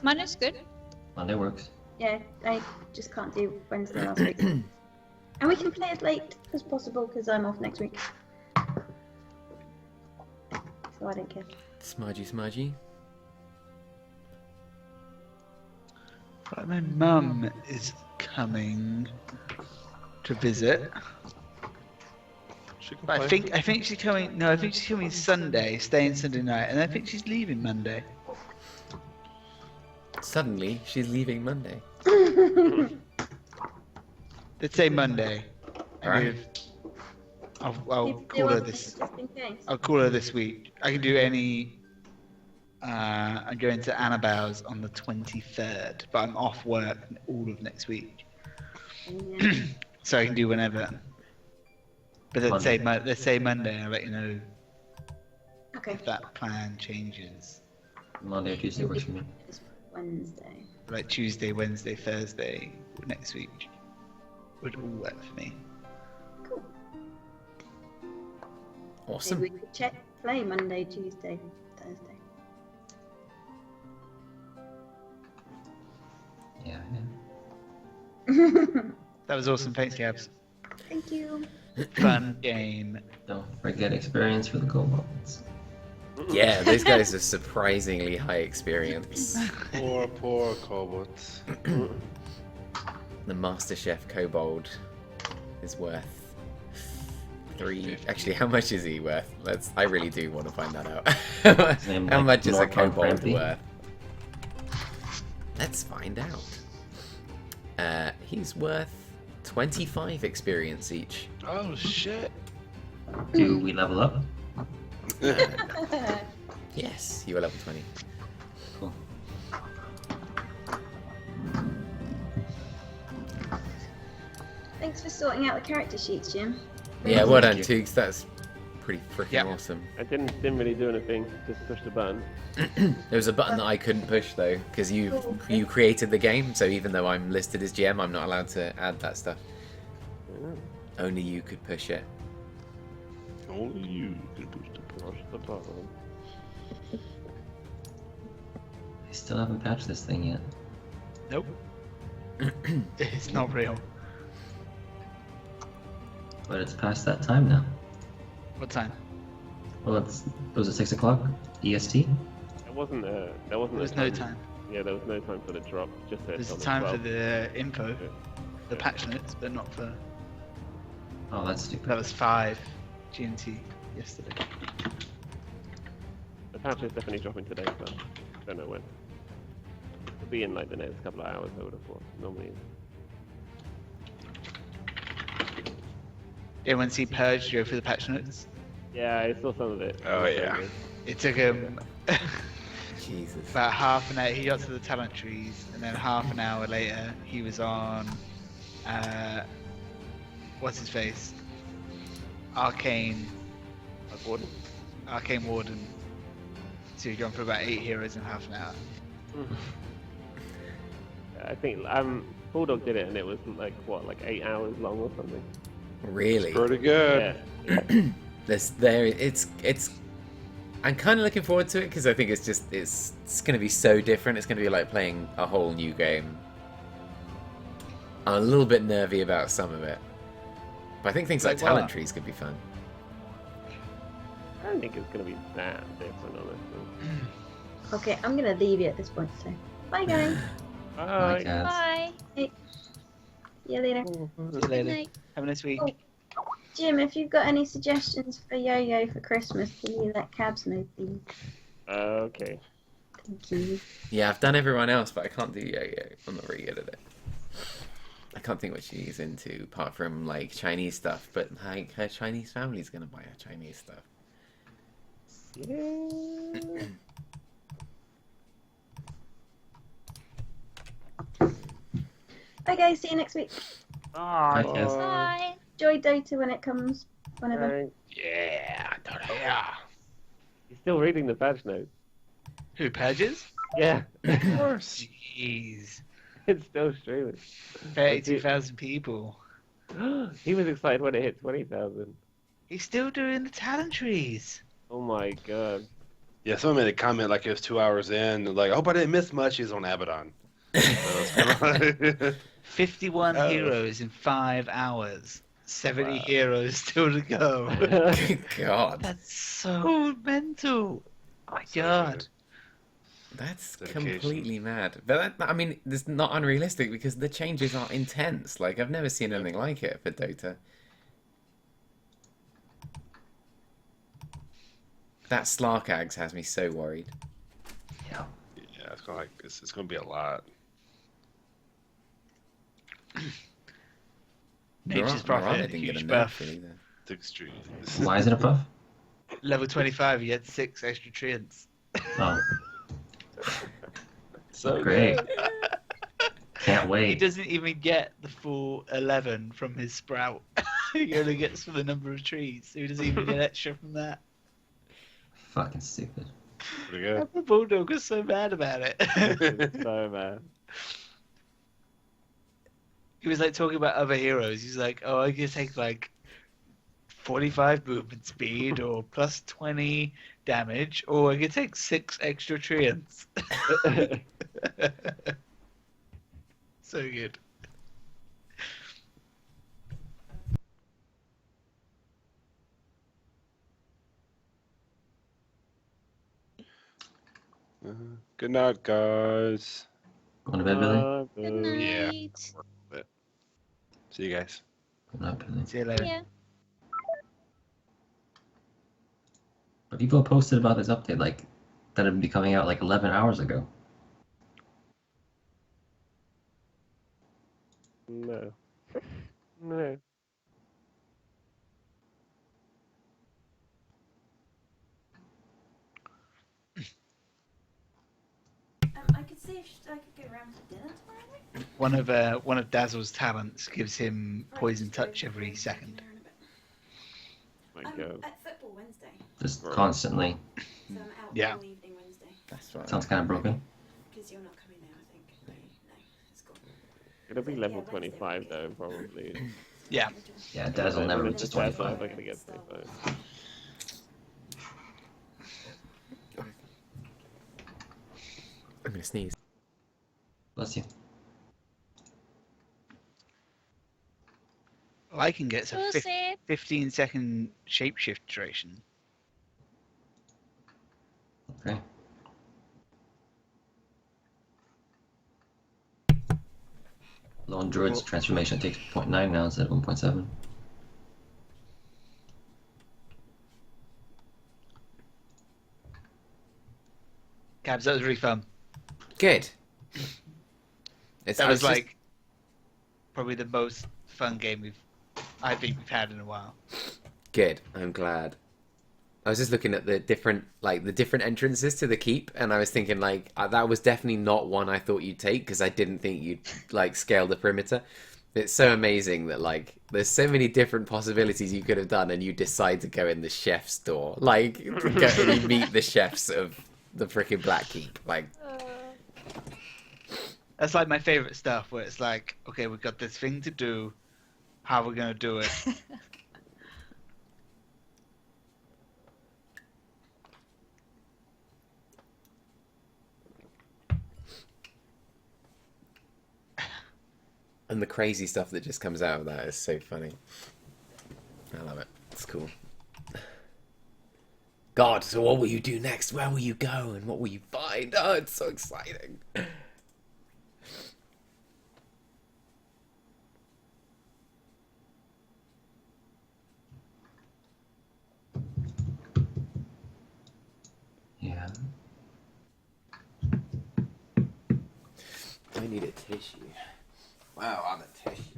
Monday's good. Monday works. Yeah, I just can't do Wednesday last week. And we can play as late as possible because I'm off next week. So I don't care. Smudgy. Right, my mum is coming to visit. She can But play. I think she's coming. No, I think she's coming Sunday, staying Sunday night, and I think she's leaving Monday. Suddenly, she's leaving Monday. Let's say Monday. And Alright. I'll You call do her it this. just in case. I'll call her this week. I can do any. I'm going to Annabelle's on the 23rd, but I'm off work all of next week, Yeah. so I can do whenever. But let's say Monday, and I'll let you know Okay. if that plan changes. Monday or Tuesday works for me. It's Wednesday. Like Tuesday, Wednesday, Thursday next week would all work for me. Cool. Awesome. Maybe we could play Monday, Tuesday, Thursday. Yeah. That was awesome. Thanks, Gabs. Thank you. Fun game. Don't forget experience for the kobolds. Yeah, those guys are surprisingly high experience. Poor kobolds. The Master Chef Kobold is worth 3. Actually, how much is he worth? I really do want to find that out. name, How like, much is a North Park kobold Friendly? worth? Let's find out. He's worth 25 experience each. Oh shit. Do we level up? Yes, you are level 20. Cool. Thanks for sorting out the character sheets, Jim. Yeah, well done, Thank you. Tooks. That's pretty freaking Yeah. awesome. I didn't really do anything. Just push the button. There was a button that I couldn't push though, because you created the game. So even though I'm listed as GM, I'm not allowed to add that stuff. Only you could push it. Only you can push the Push the button. I still haven't patched this thing yet. Nope. It's not real. But it's past that time now. What time? Well, was it 6 o'clock EST? There wasn't a There was no time. Yeah, there was no time for the drop. Just said There's on the time for 12th. the info, Yeah. the patch notes, but not for. Oh, that's stupid. That was 5 GMT yesterday. The patch is definitely dropping today, but don't know when. It'll be in like the next couple of hours, I would have thought. Normally. Anyone see Purge go through the patch notes? Yeah, I saw some of it. Oh, yeah. It took him Jesus. about half an hour. He got to the talent trees, and then half an hour later, he was on what's his face? Arcane Gordon? Warden. So you're going for about 8 heroes in half an hour. I think Bulldog did it, and it was like 8 hours long or something. Really? Pretty good. Yeah. It's. I'm kind of looking forward to it because I think it's going to be so different. It's going to be like playing a whole new game. I'm a little bit nervy about some of it, but I think things like talent trees could be fun. I don't think it's gonna be that different, honestly. Okay, I'm gonna leave you at this point. So, bye guys. Bye. Bye. See you later. See you Good later. night. Have a nice week. Oh. Jim, if you've got any suggestions for Yo-Yo for Christmas, can you let Cabs know, please? Okay. Thank you. Yeah, I've done everyone else, but I can't do yo-yo. I'm not really good at it. I can't think what she's into apart from like Chinese stuff, but like her Chinese family's gonna buy her Chinese stuff. Bye guys, see you next week. Bye, Kaz. Bye. Enjoy Dota when it comes, whenever. Right. Yeah. He's still reading the badge notes. Who, Pages? Yeah. Of course. Jeez. It's still streaming. 32,000 people. He was excited when it hit 20,000. He's still doing the talent trees. Oh my god. Yeah, someone made a comment like it was 2 hours in, like, I hope I didn't miss much. He's on Abaddon. So it's kinda 51 Oh. heroes in 5 hours. 70 Wow. heroes still to go. Good God, That's so mental. Oh my god. that's Dedication. completely mad. But that, I mean, it's not unrealistic because the changes are intense. Like I've never seen anything like it for Dota. That Slarkags has me so worried. Yeah, it's gonna be a lot. Nature's Mirana Prophet, didn't get a huge nerf buff. either. The extreme. Why is it a buff? Level 25, you had 6 extra treants. Oh, So great. Can't He wait. doesn't even get the full 11 from his sprout. He only gets for the number of trees, so he doesn't even get extra from that. Fucking stupid. pretty good. The Bulldog was so mad about it. So man. He was like talking about other heroes. He's like, oh, I can take like 45 movement speed or plus 20 damage, or I can take 6 extra treants. So good. Good night, guys. Going to bed, Billy? Good night. Yeah. See you guys. Good night, Billy. See you later. Yeah. But people posted about this update like that it'd be coming out like 11 hours ago. No. No. I could see if I could go around for dinner tomorrow. One of Dazzle's talents gives him poison touch every second. My god. At football Wednesday, Just constantly. so I'm out Yeah. all evening Wednesday. That's right. Sounds kind of broken. Because you're not coming now, I think. No, it's gone. It'll be level 25 though, probably. Yeah. Yeah, Dazzle never It's reaches just Dazzle 25. never gonna get 25. I'm gonna sneeze. Bless you. All I can get is a Pussy. 15-second shapeshift duration. Okay. Lone Druid's transformation takes 0.9 now instead of 1.7. Cabs, that was really fun. Good. It's That was just- like probably the most fun game I think we've had in a while. good. I'm glad. I was just looking at the different entrances to the keep, and I was thinking like that was definitely not one I thought you'd take because I didn't think you'd like scale the perimeter. It's so amazing that like there's so many different possibilities you could have done, and you decide to go in the chef's door. Like to go and you meet the chefs of the freaking Black Keep. Like That's like my favorite stuff, where it's like, okay, we've got this thing to do. How are we gonna do it? and the crazy stuff that just comes out of that is so funny. I love it. It's cool. God, so what will you do next? Where will you go? And what will you find? Oh, it's so exciting. Yeah. I need a tissue. Wow, on the tissues.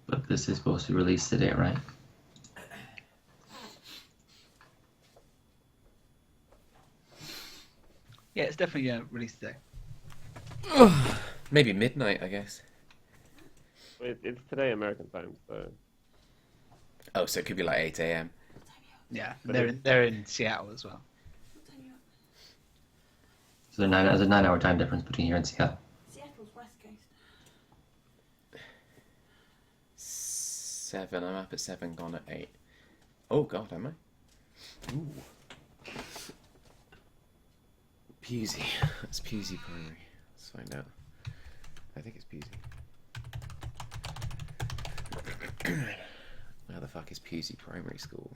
But this is supposed to be released today, right? Yeah, it's definitely released today. Maybe midnight, I guess. It's today American time, so Oh, so it could be like 8 a.m. Yeah, But they're in Seattle as well. So there's a 9-hour time difference between here and Seattle. Seattle's West Coast. 7. I'm up at 7, gone at 8. Oh God, am I? Ooh. Pusey. That's Pusey Primary. Let's find out. I think it's Pusey. Where the fuck is Pusey Primary School?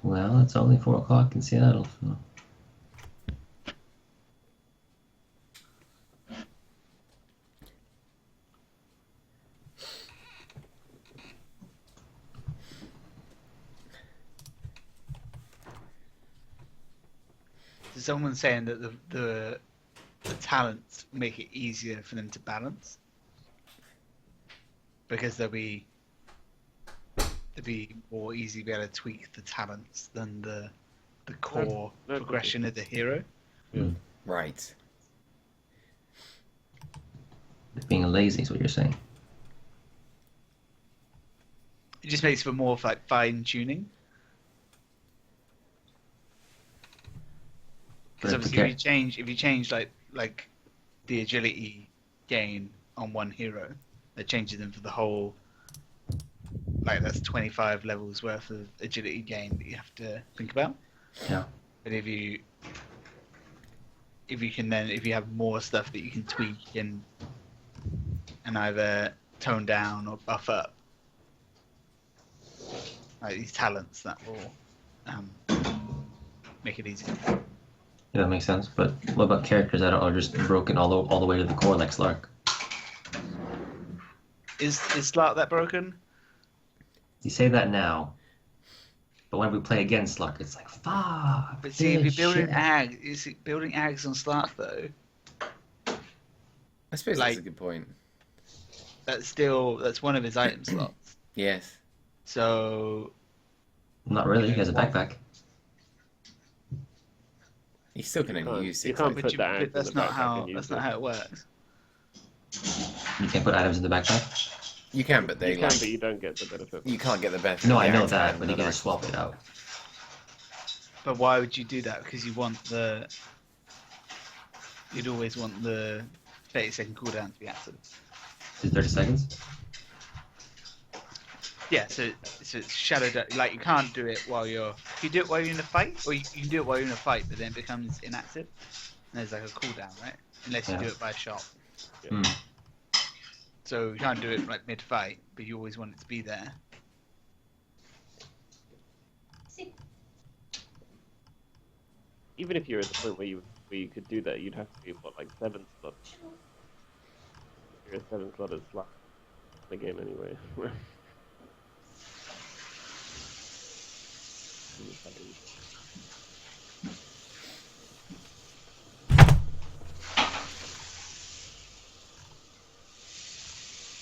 Well, it's only 4 o'clock in Seattle, so. So someone's saying that the talents make it easier for them to balance because they'll be more easy to be able to tweak the talents than the core No, progression of the hero. Right. Being lazy is what you're saying. It just makes for more of, like, fine tuning. Because But obviously, if you change like the agility gain on one hero, that changes them for the whole. Like that's 25 levels worth of agility gain that you have to think about. Yeah. But if you have more stuff that you can tweak and either tone down or buff up, like these talents, that will make it easier. Yeah, that makes sense. But what about characters that are just broken all the way to the core, like Slark? Is Slark that broken? You say that now, but when we play against Slark, it's like, fuck. But see, if this you're building shit. building ags on Slark though, I suppose Like- that's a good point. that's one of his item slots. Yes. So Not really. He has a backpack. You still can only can't- use you 6. can't I put think. that but that's in the not backpack how and use that's not it. how it works. You can't put items in the backpack. You can, but they You can, like but you don't get the benefit. you can't get the benefit. No, of the I know item that, and but you can other just swap it out. But why would you do that? Because you'd always want the 30-second cooldown to be active. Is it 30 seconds? Yeah, so it's shadowed. Like you can't do it while you're. You do it while you're in a fight, or you can do it while you're in a fight, but then it becomes inactive. And there's like a cooldown, right? Unless you Yeah. do it by shot. Hmm. So you can't do it like mid-fight, but you always want it to be there. even if you're at the point where you could do that, you'd have to be what, like 7 slots. You're a 7 slotted slot in the game anyway.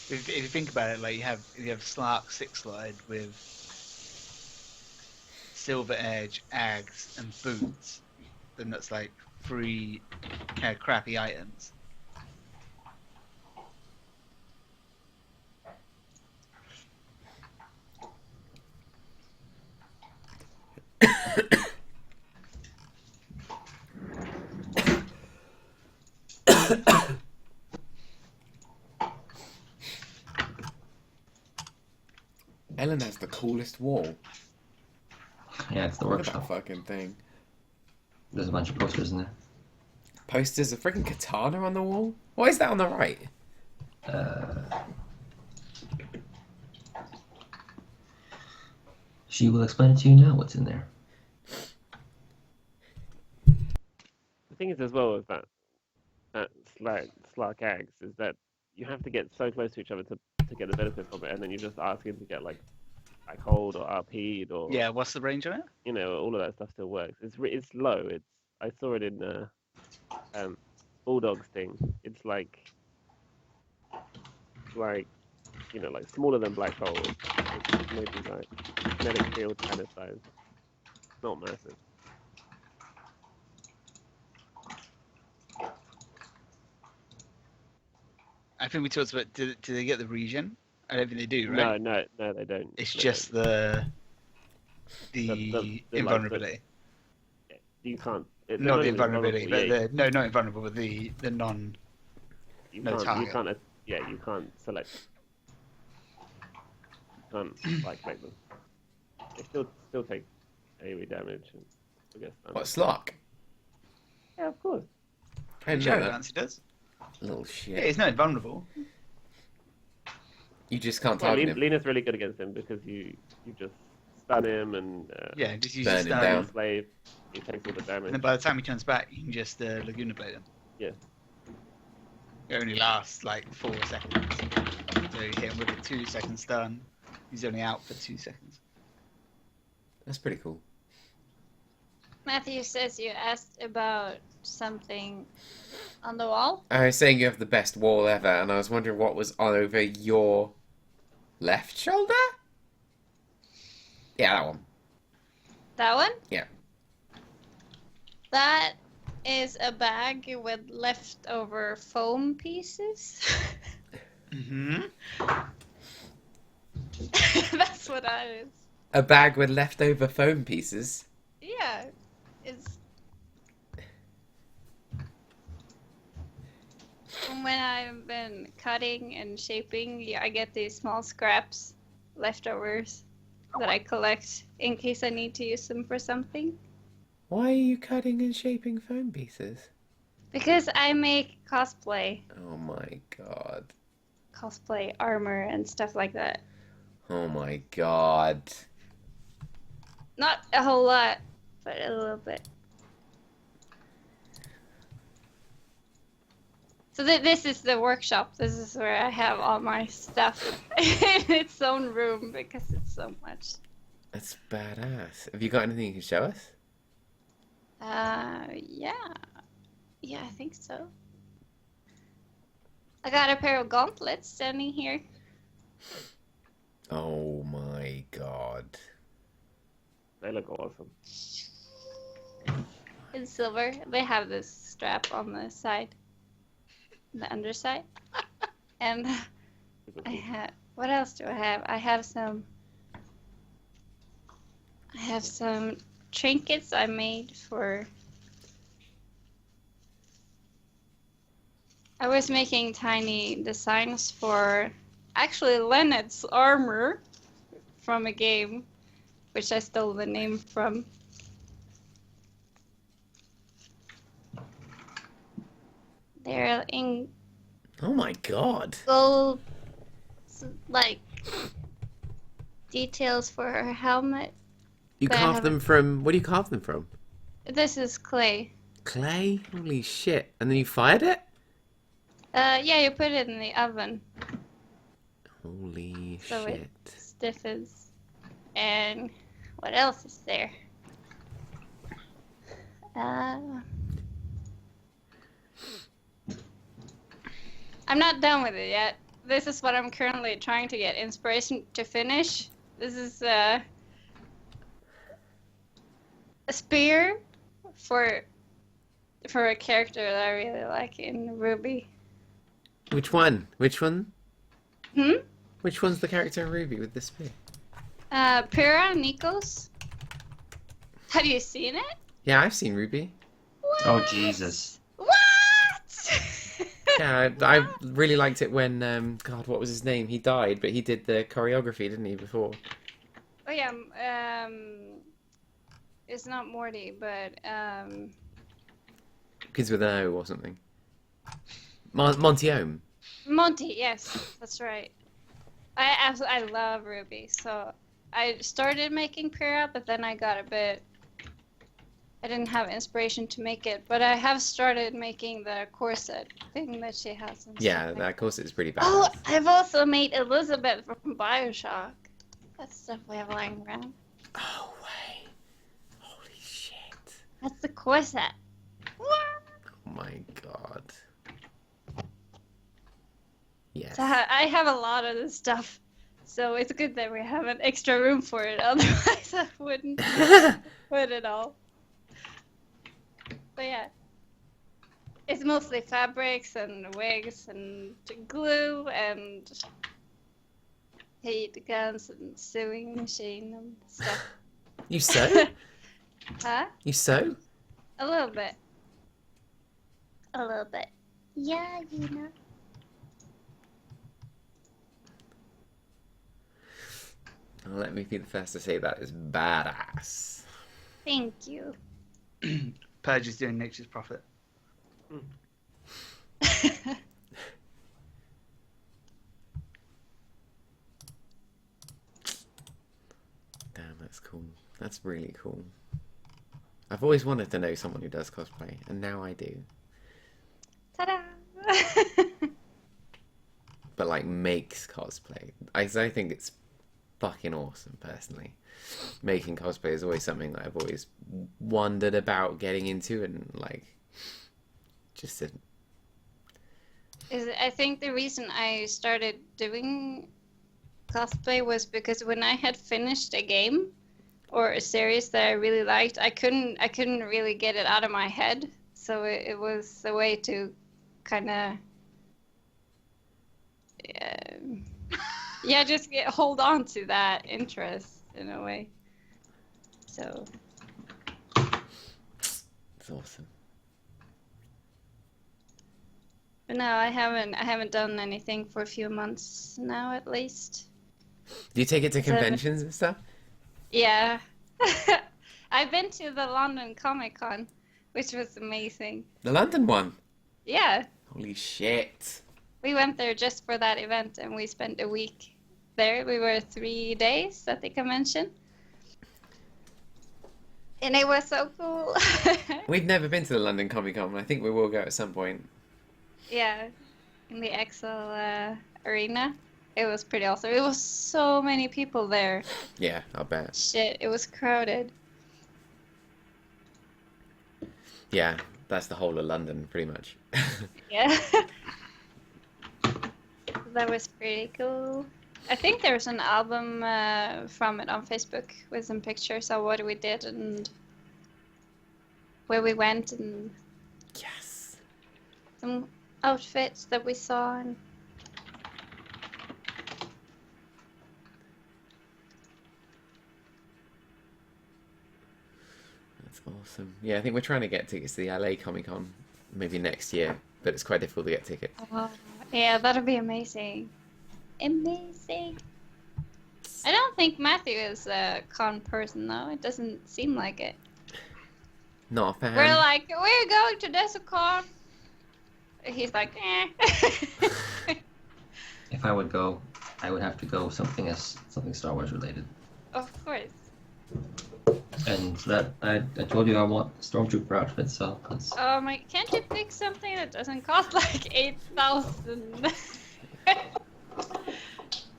If you think about it, like you have Slark 6-slotted with Silver Edge, Ags, and Boots, then that's like 3 kind of crappy items. Ellen has the coolest wall. Yeah, it's the Look at that workshop. fucking thing. There's a bunch of posters in there. Posters, a freaking katana on the wall? Why is that on the right? She will explain it to you now what's in there. The thing is, as well, with that Slark Ags, is that you have to get so close to each other to get the benefit from it, and then you're just asking to get like hold or RP'd or Yeah, what's the range on it? you know, all of that stuff still works. It's low. I saw it in the Bulldogs thing. It's like you know, like smaller than black hole. It's maybe like magnetic field kind of size. Not massive. I think we talked about, do they get the region? I don't think they do, right? No, they don't. It's They just don't. the invulnerability. You can't. Not the invulnerability, but yeah, not invulnerable, but the non. you no can't. target. You can't. Yeah, you can't select. You can't like make them. They still take AoE damage. And I guess. What, Slark? Yeah, of course. I didn't Sure, know that. Nancy does. Little Yeah, shit. he's not invulnerable. You just can't Well, target him. Lena's really good against him because you just stun him and Yeah, just use Burn his him stun. down. slave. He takes all the And damage. then by the time he turns back, you can just Laguna Blade him. Yeah. It only lasts like 4 seconds. So you hit him with a 2-second stun. He's only out for 2 seconds. That's pretty cool. Matthew says you asked about something on the wall. I was saying you have the best wall ever, and I was wondering what was on over your left shoulder? Yeah, that one. That one? Yeah. That is a bag with leftover foam pieces. Mm-hmm. That's what that is. A bag with leftover foam pieces. Yeah, it's from when I've been cutting and shaping. Yeah, I get these small scraps, leftovers that I collect in case I need to use them for something. Why are you cutting and shaping foam pieces? Because I make cosplay Oh my armor and stuff like that. Oh my god. Not a whole lot, but a little bit. So this is the workshop. This is where I have all my stuff in its own room because it's so much. That's badass. Have you got anything you can show us? Yeah. Yeah, I think so. I got a pair of gauntlets standing here. Oh my god. They look awesome. In silver. They have this strap on the side. The underside. And I have, what else do I have? I have some trinkets I made for, I was making tiny designs for actually Lennet's armor from a game which I stole the name from. They're in Oh my god. gold, like, details for her helmet. You But I carved haven't- them from... What do you carve them from? This is clay. Clay? Holy shit. And then you fired it? Yeah, you put it in the oven. Holy So shit. it stiffens. And what else is there? I'm not done with it yet. This is what I'm currently trying to get inspiration to finish. This is a spear for a character that I really like in Ruby. Which one? Which one? Hmm? Which one's the character in Ruby with the spear? Pyrrha Nikos. Have you seen it? Yeah, I've seen Ruby. What? Oh Jesus! What? Yeah, I really liked it when, God, what was his name? He died, but he did the choreography, didn't he, before? Oh yeah, it's not Morty, but Kids with an O or something. Monty Ohm. Monty. Yes, that's right. I love Ruby, so I started making Pyrrha, but then I got a bit. I didn't have inspiration to make it, but I have started making the corset thing that she has. And Yeah, stuff that corset is pretty bad. Oh, I've also made Elizabeth from BioShock. That's stuff we have lying around. Oh, way. Holy shit. That's the corset. What? Oh my god. Yes. So I have a lot of this stuff, so it's good that we have an extra room for it. Otherwise, I wouldn't put it all. But yeah, it's mostly fabrics and wigs and glue and heat guns and sewing machine and stuff. You sew? Huh? You sew? A little bit. A little bit. Yeah, you know. Let me be the first to say that is badass. Thank you. Purge is doing Nature's Prophet. Damn, that's cool. That's really cool. I've always wanted to know someone who does cosplay, and now I do. Ta-da! But like makes cosplay. I think it's fucking awesome, personally. Making cosplay is always something that I've always wondered about getting into, and like just to... I think the reason I started doing cosplay was because when I had finished a game or a series that I really liked, I couldn't really get it out of my head. So it was a way to kind of just hold on to that interest in a way. So It's awesome. but no, I haven't done anything for a few months now at least. Do you take it to So- conventions and stuff? Yeah. I've been to the London Comic Con, which was amazing. The London one? Yeah. Holy shit. We went there just for that event and we spent a week there. We were 3 days at the convention. And it was so cool. We've never been to the London Comic Con, and I think we will go at some point. Yeah, in the Excel arena. It was pretty awesome. It was so many people there. Yeah, I'll bet. Shit, it was crowded. Yeah, that's the whole of London, pretty much. Yeah. That was pretty cool. I think there's an album from it on Facebook with some pictures of what we did and where we went and Yes. some outfits that we saw. And That's awesome. Yeah, I think we're trying to get tickets to the LA Comic Con maybe next year, but it's quite difficult to get tickets. yeah, that'll be amazing. Amazing. I don't think Matthew is a con person though. It doesn't seem like it. Not a fan. We're like, we're going to DesertCon. He's like, eh. If I would go, I would have to go something Star Wars related. Of course. And that I told you I want stormtrooper outfit, so that's Can't you pick something that doesn't cost like 8,000?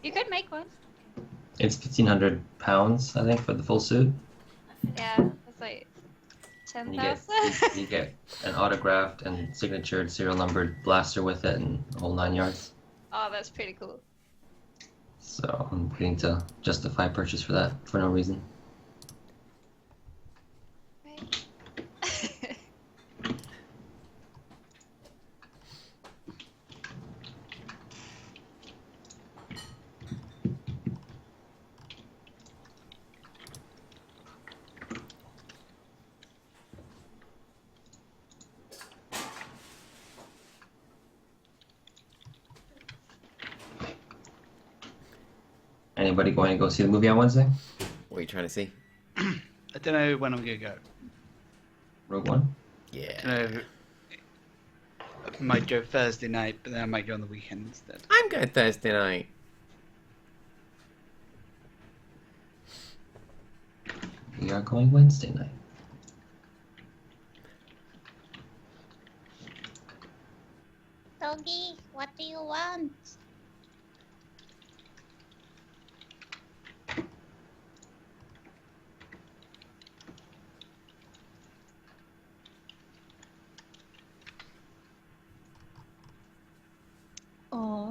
You could make one. it's 1,500 pounds, I think, for the full suit. Yeah, that's like And 10,000. you get an autographed and signatured serial numbered blaster with it and the whole 9 yards. Oh, that's pretty cool. So I'm beginning to justify purchase for that for no reason. Right. Anybody going to go see the movie on Wednesday? What are you trying to see? I don't know when I'm gonna go. Rogue One? I Yeah. don't know. I might go Thursday night, but then I might go on the weekend instead. I'm going Thursday night. We are going Wednesday night. Doggy, what do you want?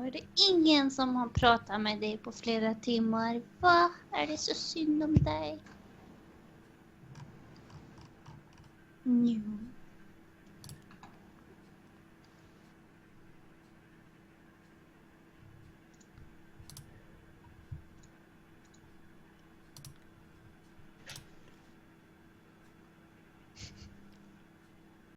Är det ingen som har pratat med dig på flera timmar? Va? Är det så synd om dig? Jo.